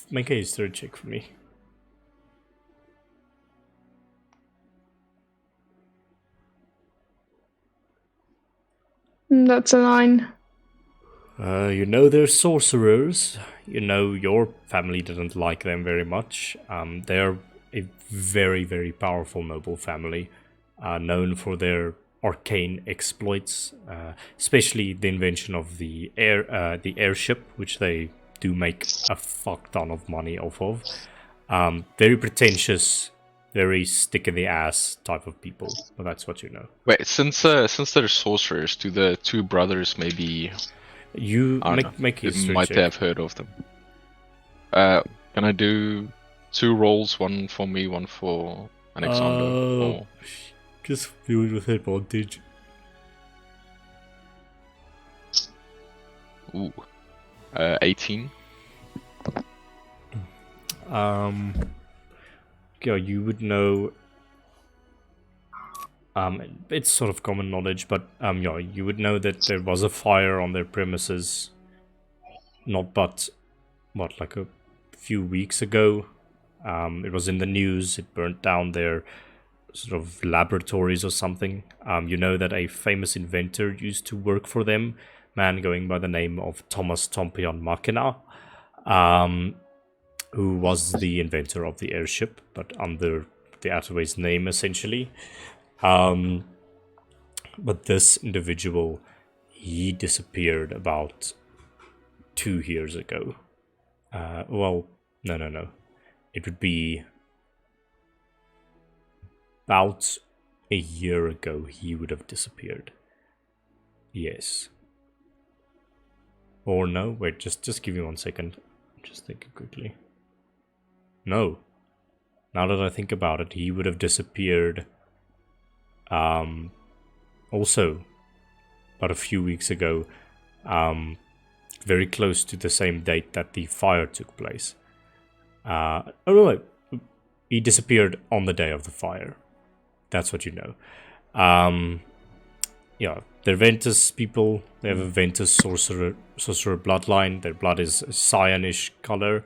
Make a history check for me. That's a 9. You know they're sorcerers. You know your family didn't like them very much. They're a very, very powerful noble family, known for their arcane exploits, especially the invention of the airship, which they do make a fuck ton of money off of. Very pretentious, very stick in the ass type of people, but that's what you know. Wait, since they're sorcerers, do the two brothers maybe You I don't know, make you history might check. have heard of them? Can I do 2 rolls, one for me, one for Alexander? Or... Just do it with advantage. Ooh. 18. Yeah, you would know. It's sort of common knowledge, but yeah, you would know that there was a fire on their premises. Not but what, like a few weeks ago. It was in the news. It burnt down their sort of laboratories or something. You know that a famous inventor used to work for them, man going by the name of Thomas Tompion Machina, who was the inventor of the airship, but under the Attaway's name, essentially. But this individual, he disappeared about 2 years ago. Well, no. It would be about a year ago he would have disappeared. Yes. Or no, wait, just give me 1 second. Just thinking quickly. No. Now that I think about it, he would have disappeared also about a few weeks ago, very close to the same date that the fire took place. Oh no, he disappeared on the day of the fire. That's what you know. Yeah, they're Ventus people. They have a Ventus sorcerer bloodline. Their blood is a cyanish color,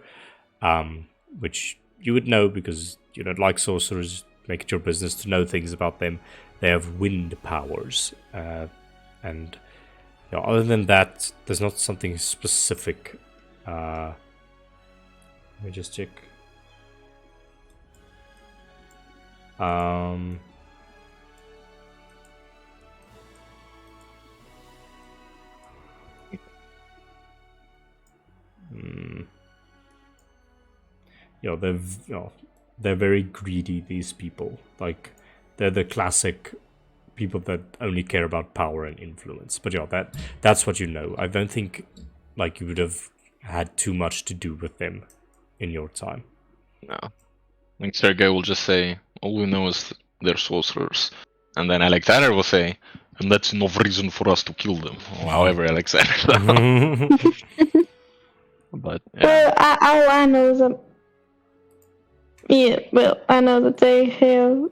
which you would know because you don't like sorcerers. Make it your business to know things about them. They have wind powers, and you know, other than that, there's not something specific. Let me just check. They're very greedy, these people. Like, they're the classic people that only care about power and influence. But yeah, that's what you know. I don't think like you would have had too much to do with them in your time. No. I think Sergei will just say, all we know is they're sorcerers. And then Alexander will say, and that's enough reason for us to kill them. Or however Alexander. But yeah. Well, I know that. Yeah, well, I know that they have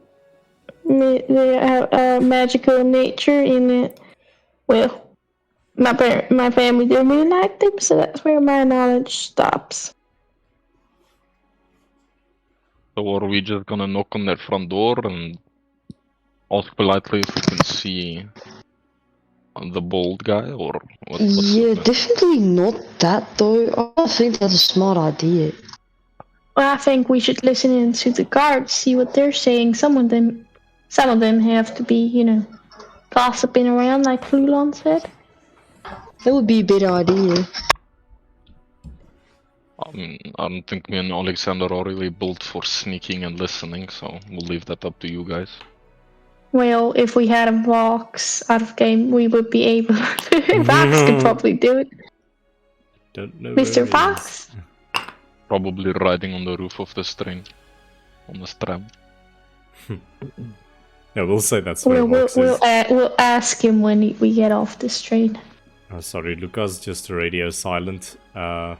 magical nature in it. Well, my family didn't really like them, so that's where my knowledge stops. So are we just gonna knock on their front door and ask politely if we can see the bald guy, or what's Yeah, the... definitely not that though. I don't think that's a smart idea. Well, I think we should listen in to the guards, see what they're saying. Some of them have to be, gossiping around, like Flulon said. That would be a better idea. I don't think me and Alexander are really built for sneaking and listening, so we'll leave that up to you guys. Well, if we had a Vox out of game, we would be able to. Vox could probably do it. Don't know Mr. where it Fox? is. Probably riding on the roof of this train. On the tram. Yeah, we'll say that's where We'll Vox is. we'll ask him when we get off this train. Oh, sorry, Lucas, just radio silent. Yeah.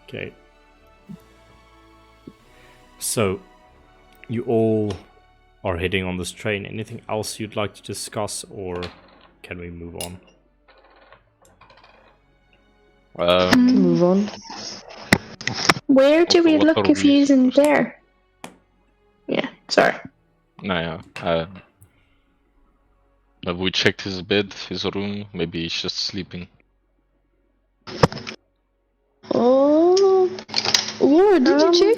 Okay. So, you all are heading on this train. Anything else you'd like to discuss, or can we move on? Move on. Where do we What look are if we he isn't supposed to- there? Yeah, sorry. Nah, yeah. Have we checked his bed, his room? Maybe he's just sleeping. Oh, Laura, did you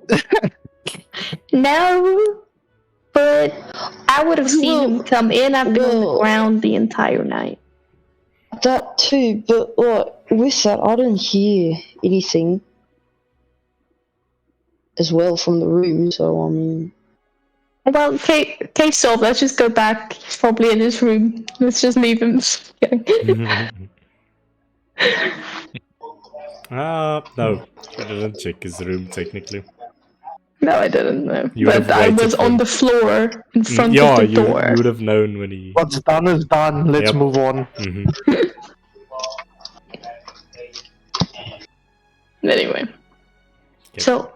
check? No, but I would have seen him come in. I've been on the well- ground the entire night. That too, but with that, I didn't hear anything as well from the room, so Well, case solved. Let's just go back. He's probably in his room. Let's just leave him. No, you didn't check his room technically. No, I didn't know. You would But have I waited was for on him. the floor in front Yeah, of the door. you would have known when he. What's done is done. Let's Yep. move on. Mhm. Anyway, Okay. so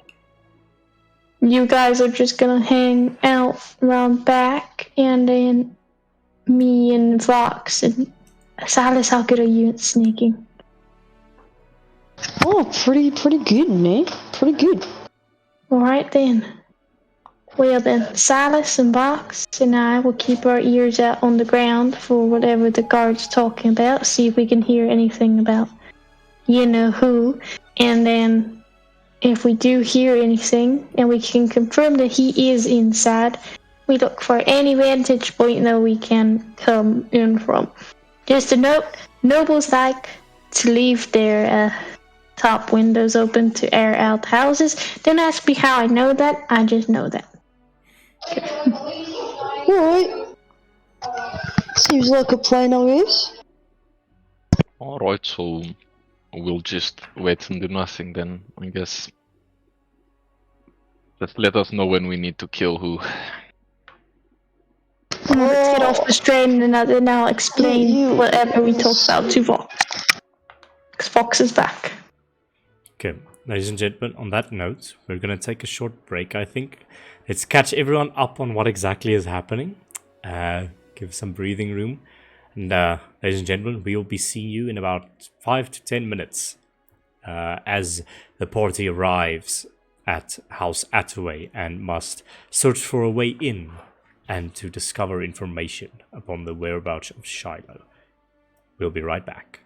you guys are just gonna hang out around back, and then me and Vox and Silas. How good are you at sneaking? pretty good, man. Pretty good. All right then. Well then, Silas and Vox and I will keep our ears out on the ground for whatever the guard's talking about. See if we can hear anything about you know who, and then if we do hear anything and we can confirm that he is inside, we look for any vantage point that we can come in from. Just a note: nobles like to leave their top windows open to air out houses. Don't ask me how I know that. I just know that. Alright. Seems like a plan, I guess. Alright, so we'll just wait and do nothing then, I guess. Just let us know when we need to kill who. Let's get off this train and then I'll explain You- whatever we talk about to Vox. Because Vox is back. Okay, ladies and gentlemen, on that note, we're going to take a short break, I think. Let's catch everyone up on what exactly is happening. Give some breathing room. And ladies and gentlemen, we will be seeing you in about 5 to 10 minutes as the party arrives at House Attaway and must search for a way in and to discover information upon the whereabouts of Shiloh. We'll be right back.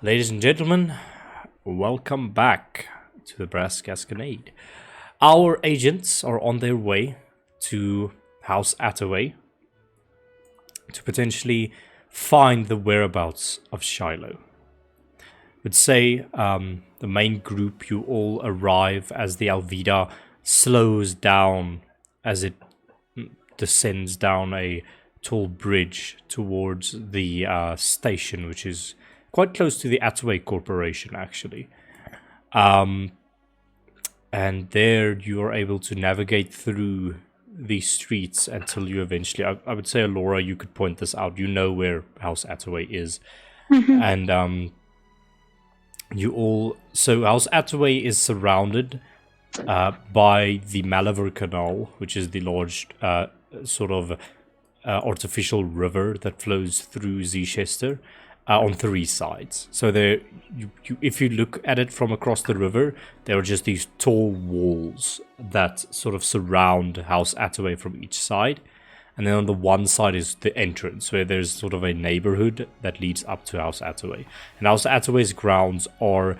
Ladies and gentlemen, welcome back to the Brass Gasconade. Our agents are on their way to House Attaway to potentially find the whereabouts of Shiloh. Would say the main group, you all arrive as the Alvida slows down as it descends down a tall bridge towards the station, which is quite close to the Attaway Corporation, actually. And there you are able to navigate through these streets until you eventually, I would say, Alora, you could point this out. You know where House Attaway is. And you all... So House Attaway is surrounded by the Malaver Canal, which is the large sort of artificial river that flows through Zichester on three sides. So there, if you look at it from across the river, there are just these tall walls that sort of surround House Attaway from each side. And then on the one side is the entrance, where there's sort of a neighborhood that leads up to House Attaway. And House Attaway's grounds are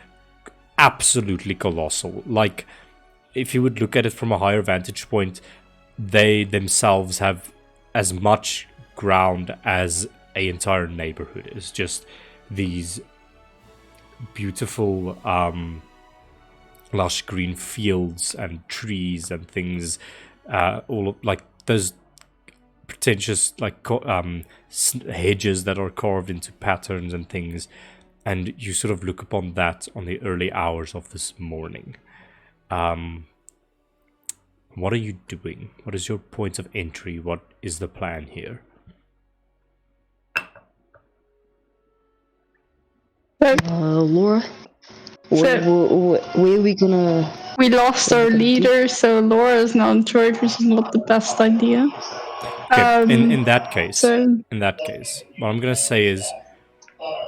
absolutely colossal. Like, if you would look at it from a higher vantage point, they themselves have as much ground as an entire neighborhood. It's just these beautiful lush green fields and trees and things, all of, like, those pretentious hedges that are carved into patterns and things, and you sort of look upon that on the early hours of this morning. What are you doing? What is your point of entry? What is the plan here? Laura? Where are we gonna... We lost our leader, so Laura is now in charge, which is not the best idea. Okay, in that case, so- what I'm gonna say is,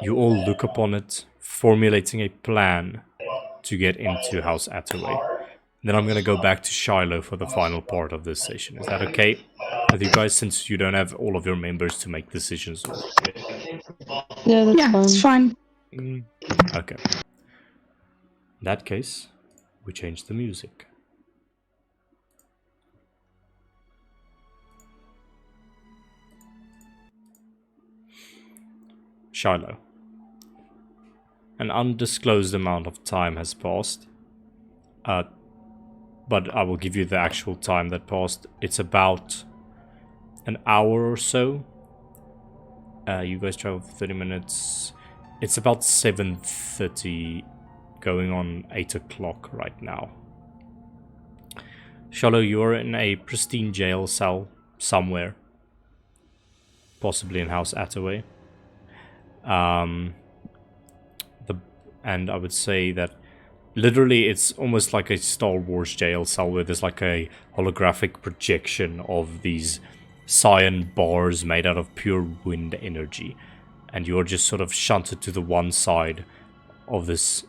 you all look upon it, formulating a plan to get into House Attaway. Then I'm gonna go back to Shiloh for the final part of this session. Is that okay with you guys, since you don't have all of your members to make decisions with? Yeah, that's Yeah, fine. it's fine. Okay. In that case, we change the music. Shiloh. An undisclosed amount of time has passed. But I will give you the actual time that passed. It's about an hour or so. You guys travel for 30 minutes. It's about 7:30, going on 8 o'clock right now. Shiloh, you are in a pristine jail cell somewhere. Possibly in House Attaway. And I would say that literally it's almost like a Star Wars jail cell where there's like a holographic projection of these cyan bars made out of pure wind energy. And you're just sort of shunted to the one side of this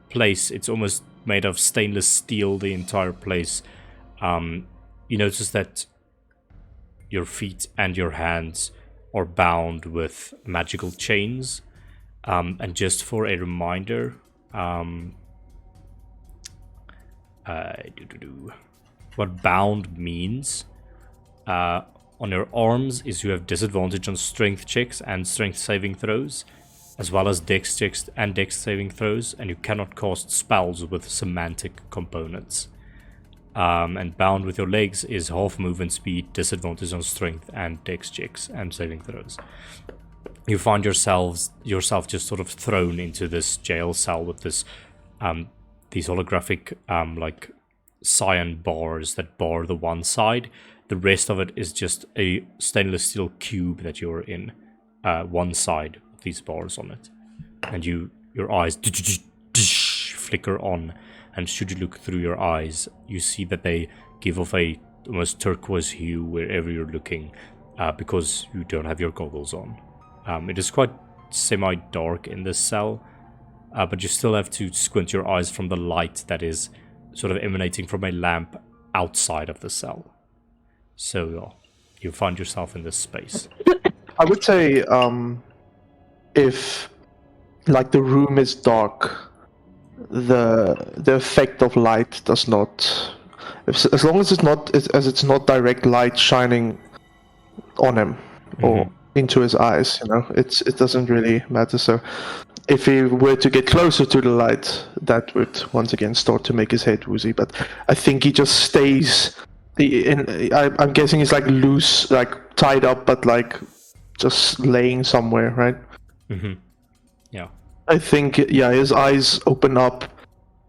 place. It's almost made of stainless steel, the entire place. You notice that your feet and your hands are bound with magical chains. And just for a reminder, what bound means on your arms is you have disadvantage on strength checks and strength saving throws, as well as dex checks and dex saving throws, and you cannot cast spells with semantic components. And bound with your legs is half movement speed, disadvantage on strength and dex checks and saving throws. You find yourself just sort of thrown into this jail cell with this these holographic like cyan bars that bar the one side. The rest of it is just a stainless steel cube that you're in, one side with these bars on it, and your eyes flicker on, and should you look through your eyes, you see that they give off a almost turquoise hue wherever you're looking, because you don't have your goggles on. It is quite semi-dark in this cell, but you still have to squint your eyes from the light that is sort of emanating from a lamp outside of the cell. So you find yourself in this space. I would say if like the room is dark, the effect of light does not. As long as it's not direct light shining on him or into his eyes, it doesn't really matter. So if he were to get closer to the light, that would once again start to make his head woozy. But I think he just stays. I'm guessing he's like loose, like tied up, but like just laying somewhere, right? Yeah. I think, yeah, his eyes open up,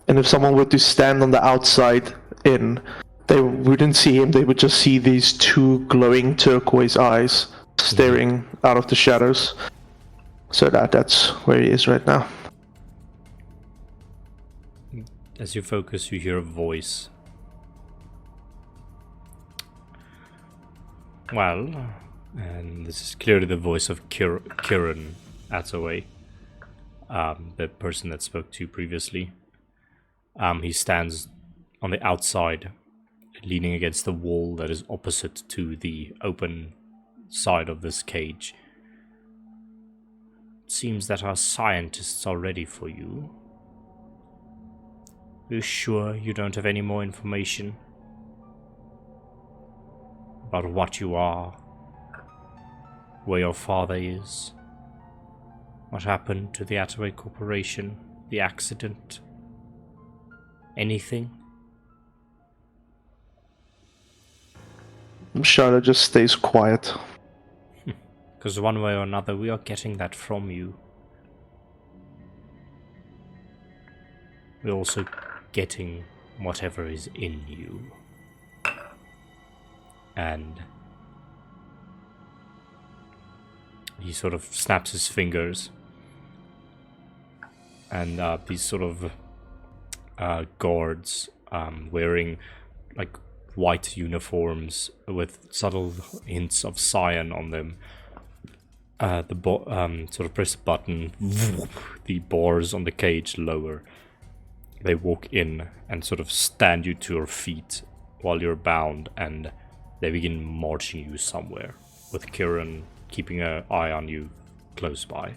and if someone were to stand on the outside in, they wouldn't see him. They would just see these two glowing turquoise eyes staring out of the shadows. So that's where he is right now. As you focus, you hear a voice. Well, and this is clearly the voice of Kieran Attaway, the person that spoke to you previously. He stands on the outside, leaning against the wall that is opposite to the open side of this cage. It seems that our scientists are ready for you. Are you sure you don't have any more information about what you are, where your father is, what happened to the Attaway Corporation, the accident, anything? Shiloh just stays quiet. Because one way or another, we are getting that from you. We're also getting whatever is in you. And he sort of snaps his fingers, and these sort of guards wearing like white uniforms with subtle hints of cyan on them. Sort of press a button, the bars on the cage lower. They walk in and sort of stand you to your feet while you're bound, and they begin marching you somewhere, with Kieran keeping an eye on you close by.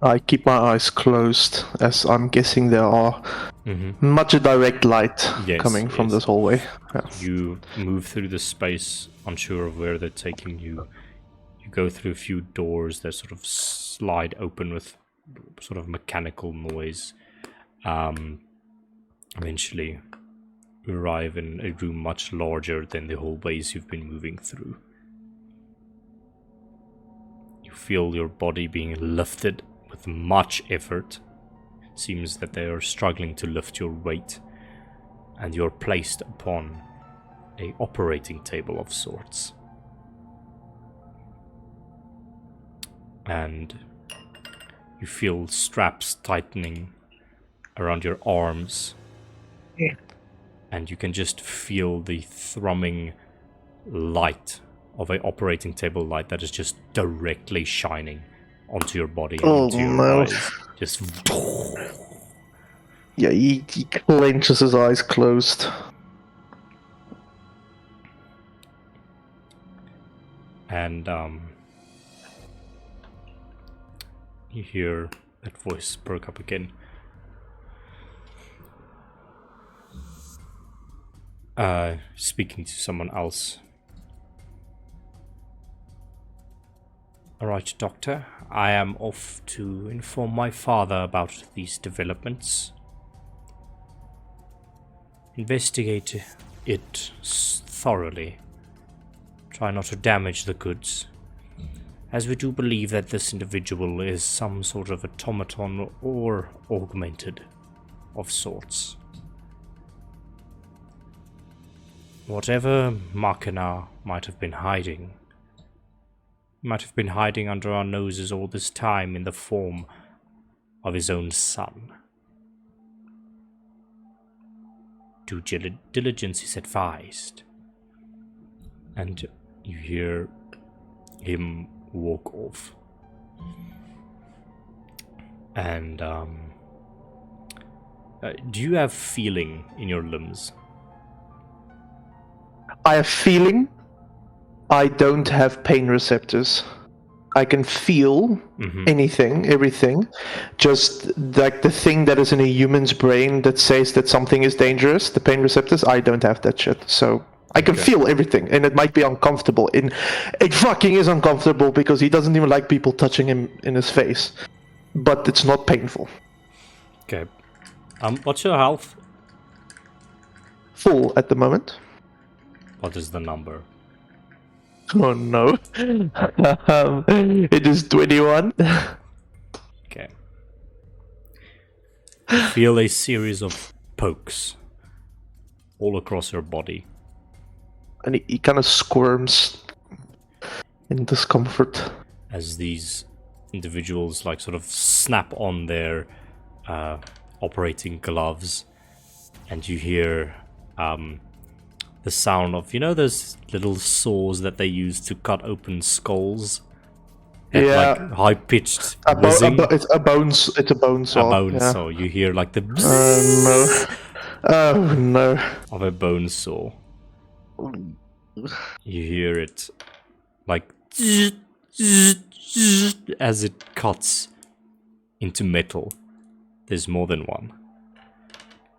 I keep my eyes closed, as I'm guessing there are much direct light coming from this hallway. Yeah. You move through the space, unsure of where they're taking you. You go through a few doors that sort of slide open with sort of mechanical noise. Eventually, you arrive in a room much larger than the hallways you've been moving through. You feel your body being lifted with much effort. Seems that they are struggling to lift your weight, and you're placed upon a operating table of sorts. And you feel straps tightening around your arms, and you can just feel the thrumming light of an operating table light that is just directly shining onto your body and into your eyes. Just yeah, he clenches his eyes closed. And you hear that voice perk up again. Speaking to someone else. Alright, Doctor. I am off to inform my father about these developments. Investigate it thoroughly. Try not to damage the goods, as we do believe that this individual is some sort of automaton or augmented of sorts. Whatever Machina might have been hiding under our noses all this time in the form of his own son. Due diligence is advised. And you hear him walk off. And do you have feeling in your limbs? I have feeling. I don't have pain receptors. I can feel anything, everything. Just like the thing that is in a human's brain that says that something is dangerous, the pain receptors, I don't have that shit. So I can feel everything, and it might be uncomfortable. It fucking is uncomfortable because he doesn't even like people touching him in his face. But it's not painful. Okay. What's your health? Full at the moment. What is the number? Oh no. It is 21. Okay. You feel a series of pokes all across your body. And he kind of squirms in discomfort. As these individuals like sort of snap on their operating gloves, and you hear the sound of, you know, those little saws that they use to cut open skulls? That, like, high-pitched whizzing. It's a bone saw. A bone yeah. saw. You hear like the No. Oh no. of a bone saw. You hear it like as it cuts into metal. There's more than one.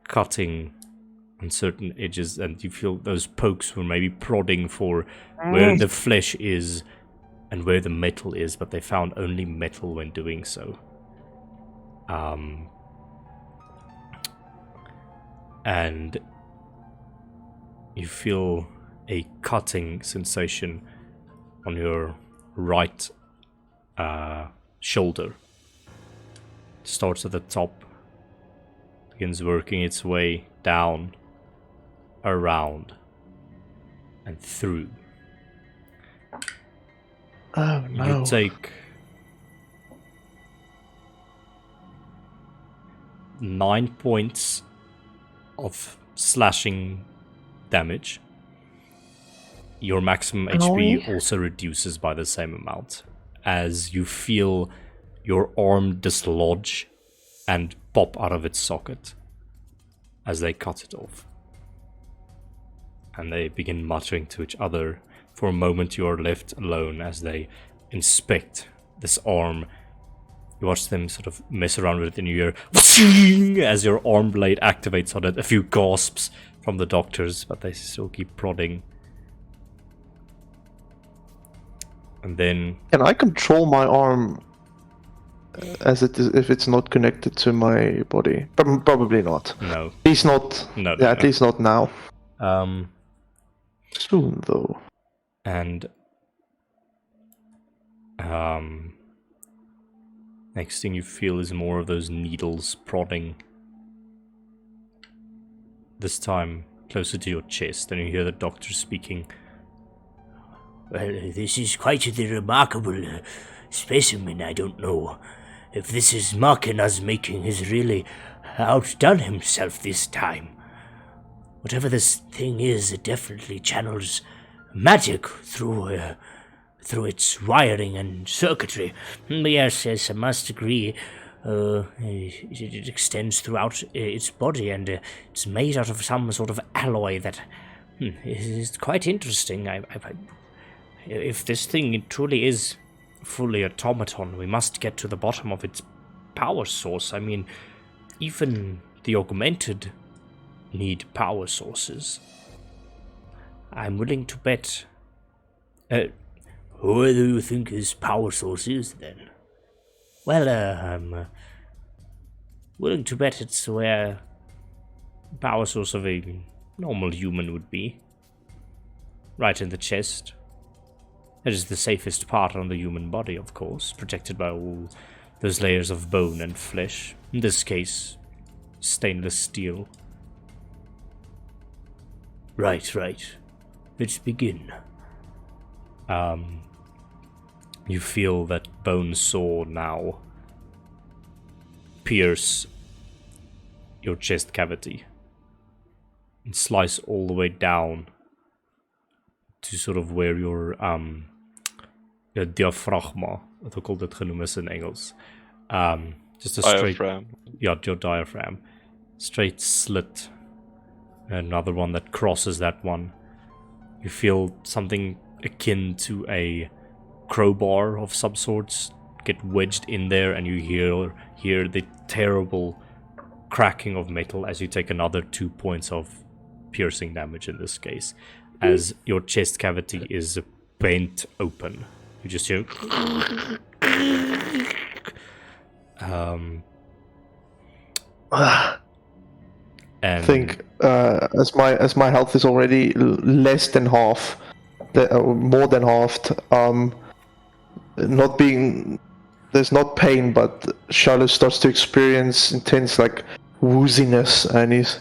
Cutting on certain edges, and you feel those pokes were maybe prodding for where the flesh is and where the metal is, but they found only metal when doing so. And you feel a cutting sensation on your right shoulder. It starts at the top, begins working its way down, around, and through. Oh no. You take 9 points of slashing damage. Your maximum HP also reduces by the same amount, as you feel your arm dislodge and pop out of its socket as they cut it off. And they begin muttering to each other. For a moment you are left alone as they inspect this arm. You watch them sort of mess around with it, and you hear as your arm blade activates on it. A few gasps from the doctors, but they still keep prodding. And then... Can I control my arm as it is if it's not connected to my body? Probably not. No. At least not. No. Yeah, at least not now. Um... Soon, though. And next thing you feel is more of those needles prodding. This time closer to your chest, and you hear the doctor speaking. Well, this is quite the remarkable specimen. I don't know if this is Markina's making has really outdone himself this time. Whatever this thing is, it definitely channels magic through its wiring and circuitry. Yes, I must agree. It extends throughout its body, and it's made out of some sort of alloy that is quite interesting. If this thing truly is fully automaton, we must get to the bottom of its power source. I mean, even the augmented need power sources. I'm willing to bet. Who do you think his power source is, then? Well, I'm willing to bet it's where the power source of a normal human would be. Right in the chest. It is the safest part on the human body, of course, protected by all those layers of bone and flesh. In this case, stainless steel. Right. Let's begin. You feel that bone saw now pierce your chest cavity and slice all the way down to sort of where your diaphragma, wat ook al dit genoem is in Engels. Just a straight... Diaphragm. Yeah, your diaphragm. Straight slit. Another one that crosses that one. You feel something akin to a crowbar of some sorts get wedged in there, and you hear the terrible cracking of metal as you take another 2 points of piercing damage in this case, as your chest cavity is bent open. You just hear I think as my health is already less than half, more than halved. There's not pain, but Shiloh starts to experience intense like wooziness, and he's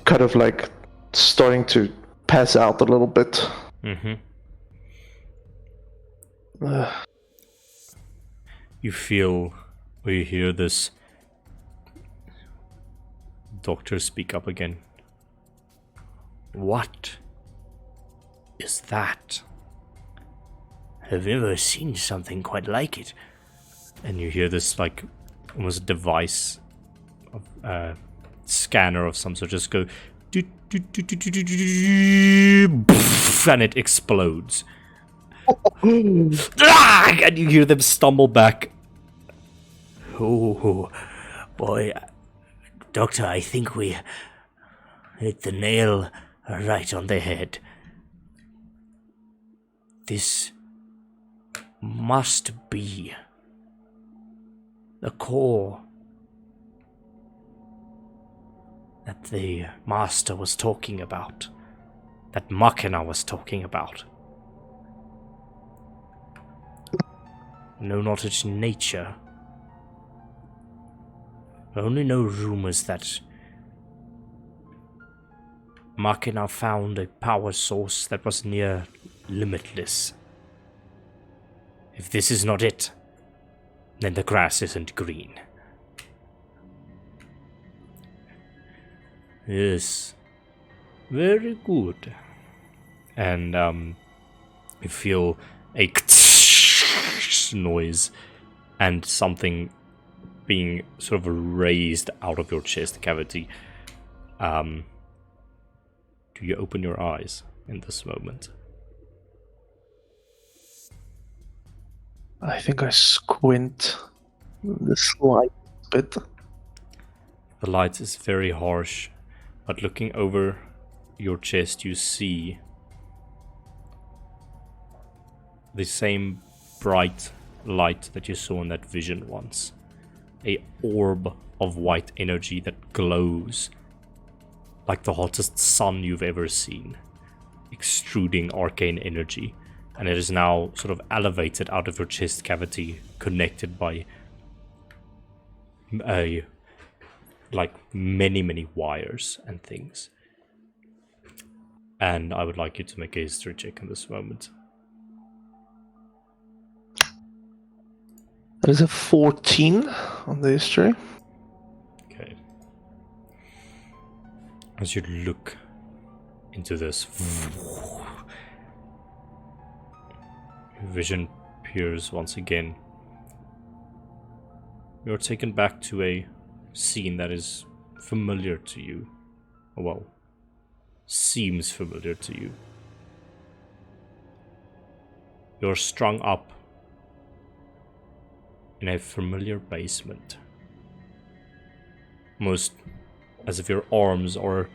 kind of like starting to pass out a little bit. You feel, or you hear this doctor speak up again. What is that? I've never seen something quite like it. And you hear this like almost device of scanner of some sort just go and it explodes. And you hear them stumble back. Oh, boy. Doctor, I think we hit the nail right on the head. This must be the core that the master was talking about, that Machina was talking about. Know not its nature. I only know rumors that Machina found a power source that was near limitless. If this is not it, then the grass isn't green. Yes. Very good. And you feel a noise and something being sort of raised out of your chest cavity. Do you open your eyes in this moment? I think I squint the slight bit. The light is very harsh, but looking over your chest, you see the same bright light that you saw in that vision once. A orb of white energy that glows like the hottest sun you've ever seen, extruding arcane energy, and it is now sort of elevated out of your chest cavity, connected by like many wires and things. And I would like you to make a history check in this moment. That is a 14 on the history. Okay. As you look into this, your vision appears once again. You're taken back to a scene that is familiar to you. Well, seems familiar to you. You're strung up in a familiar basement. Almost as if your arms are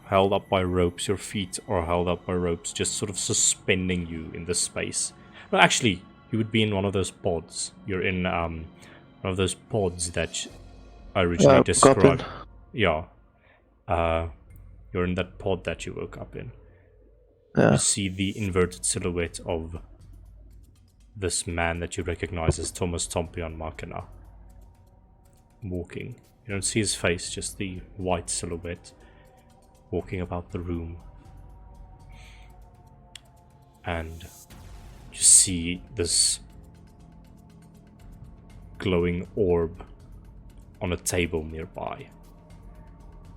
held up by ropes, your feet are held up by ropes, just sort of suspending you in this space. Well, actually, you would be in one of those pods. You're in one of those pods that I originally described. Goblin. Yeah. You're in that pod that you woke up in. Yeah. You see the inverted silhouette of this man that you recognize as Thomas Tompion Machina walking. You don't see his face, just the white silhouette walking about the room. And you see this glowing orb on a table nearby.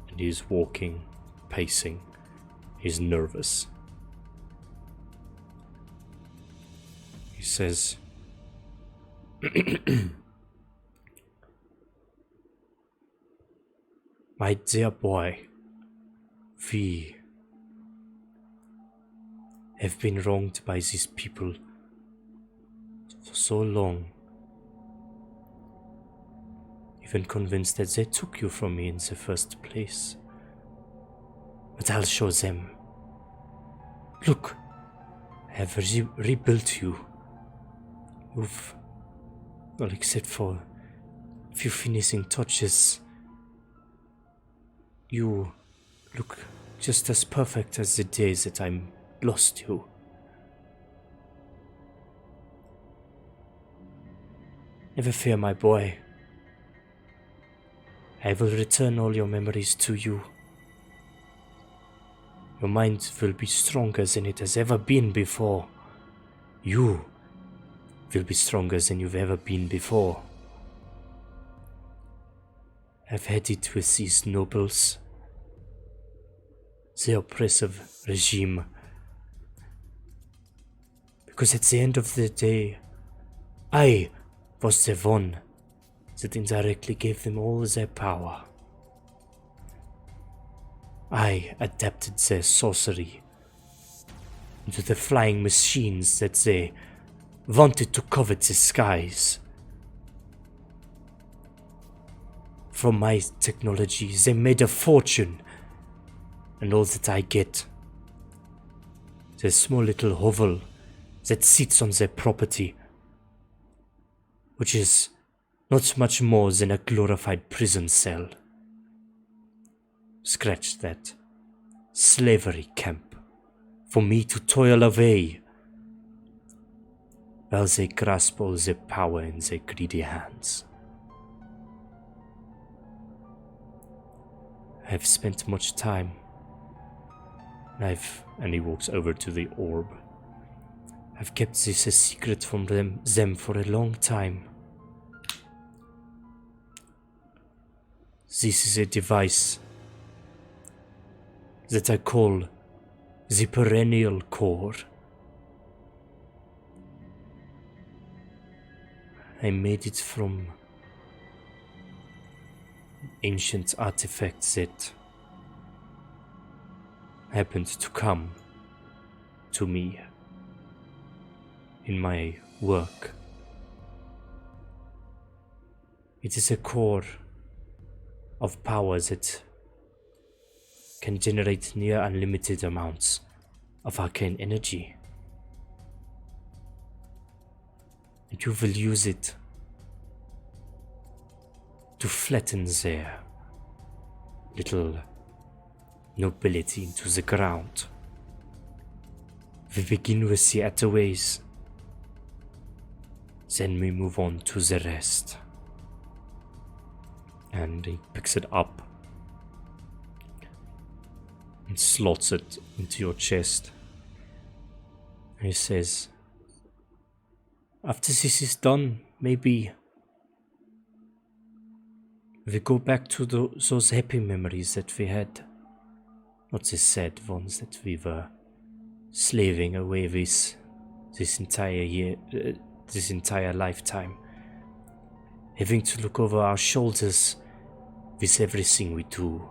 And he's walking, pacing. He's nervous. He says, "My dear boy, we have been wronged by these people for so long. Even convinced that they took you from me in the first place. But I'll show them. Look, I have rebuilt you. You've, well, except for a few finishing touches, you look just as perfect as the day that I lost you. Never fear, my boy. I will return all your memories to you. Your mind will be stronger than it has ever been before. You will be stronger than you've ever been before. I've had it with these nobles, the oppressive regime, because at the end of the day, I was the one that indirectly gave them all their power. I adapted their sorcery into the flying machines that they wanted to covet the skies. From my technology, they made a fortune, and all that I get, the small little hovel that sits on their property, which is not much more than a glorified prison cell. Scratch that. Slavery camp for me to toil away while they grasp all the power in their greedy hands. I've spent much time. And he walks over to the orb. I've kept this a secret from them for a long time. This is a device that I call the Perennial Core. I made it from ancient artifacts that happened to come to me in my work. It is a core of power that can generate near unlimited amounts of arcane energy. And you will use it to flatten their little nobility into the ground. We begin with the Attaways, then we move on to the rest. And he picks it up and slots it into your chest. And he says, after this is done, maybe we go back to those happy memories that we had. Not the sad ones that we were slaving away with this entire lifetime. Having to look over our shoulders with everything we do.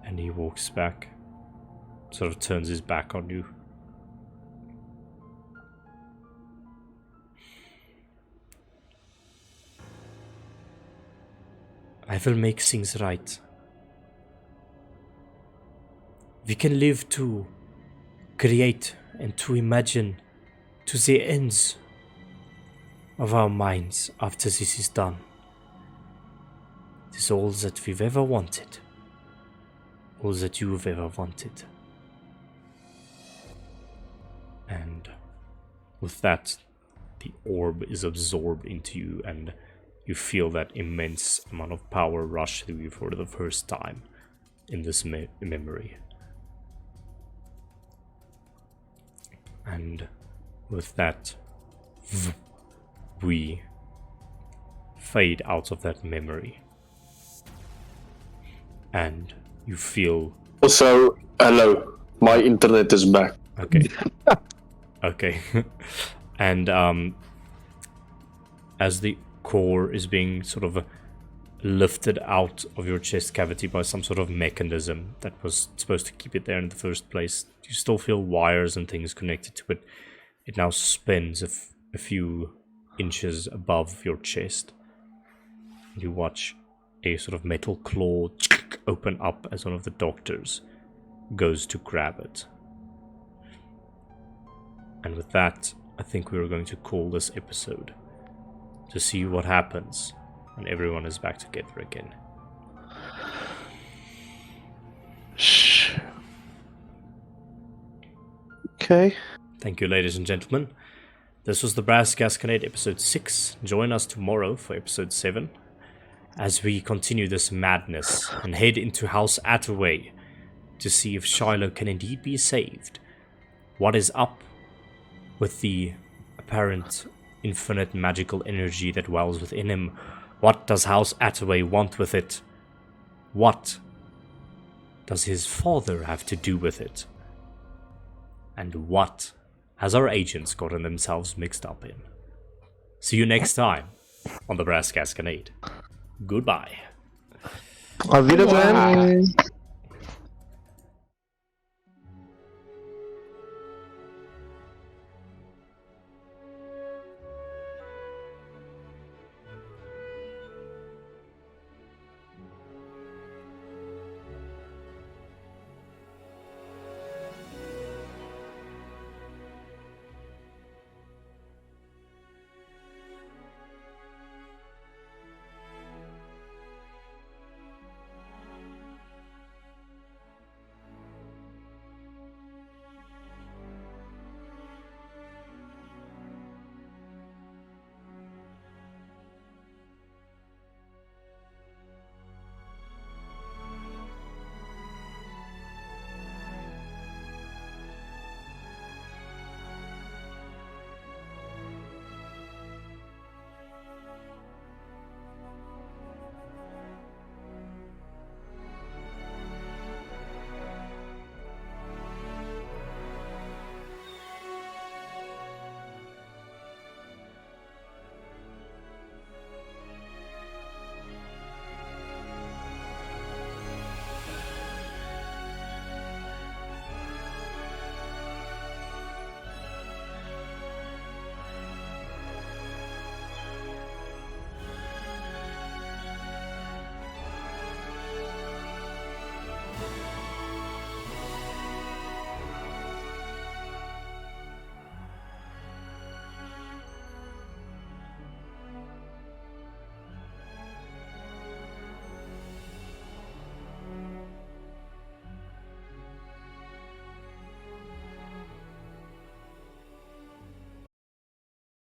And he walks back, sort of turns his back on you. I will make things right. We can live to create and to imagine to the ends of our minds after this is done. It is all that we've ever wanted. All that you've ever wanted. And with that, the orb is absorbed into you and you feel that immense amount of power rush through you for the first time in this memory. And with that, we fade out of that memory. And you feel... Also, hello, my internet is back. Okay. Okay. And as the core is being sort of lifted out of your chest cavity by some sort of mechanism that was supposed to keep it there in the first place, you still feel wires and things connected to it. It now spins a few inches above your chest. You watch a sort of metal claw open up as one of the doctors goes to grab it. And with that, I think we are going to call this episode to see what happens when everyone is back together again. Shh. Okay. Thank you, ladies and gentlemen. This was the Brass Gasconade episode 6. Join us tomorrow for episode 7 as we continue this madness and head into House Attaway to see if Shiloh can indeed be saved. What is up with the apparent infinite magical energy that dwells within him? What does House Attaway want with it? What does his father have to do with it? And what has our agents gotten themselves mixed up in? See you next time on the Brass Gasconade. Goodbye. Auf Wiedersehen. Bye.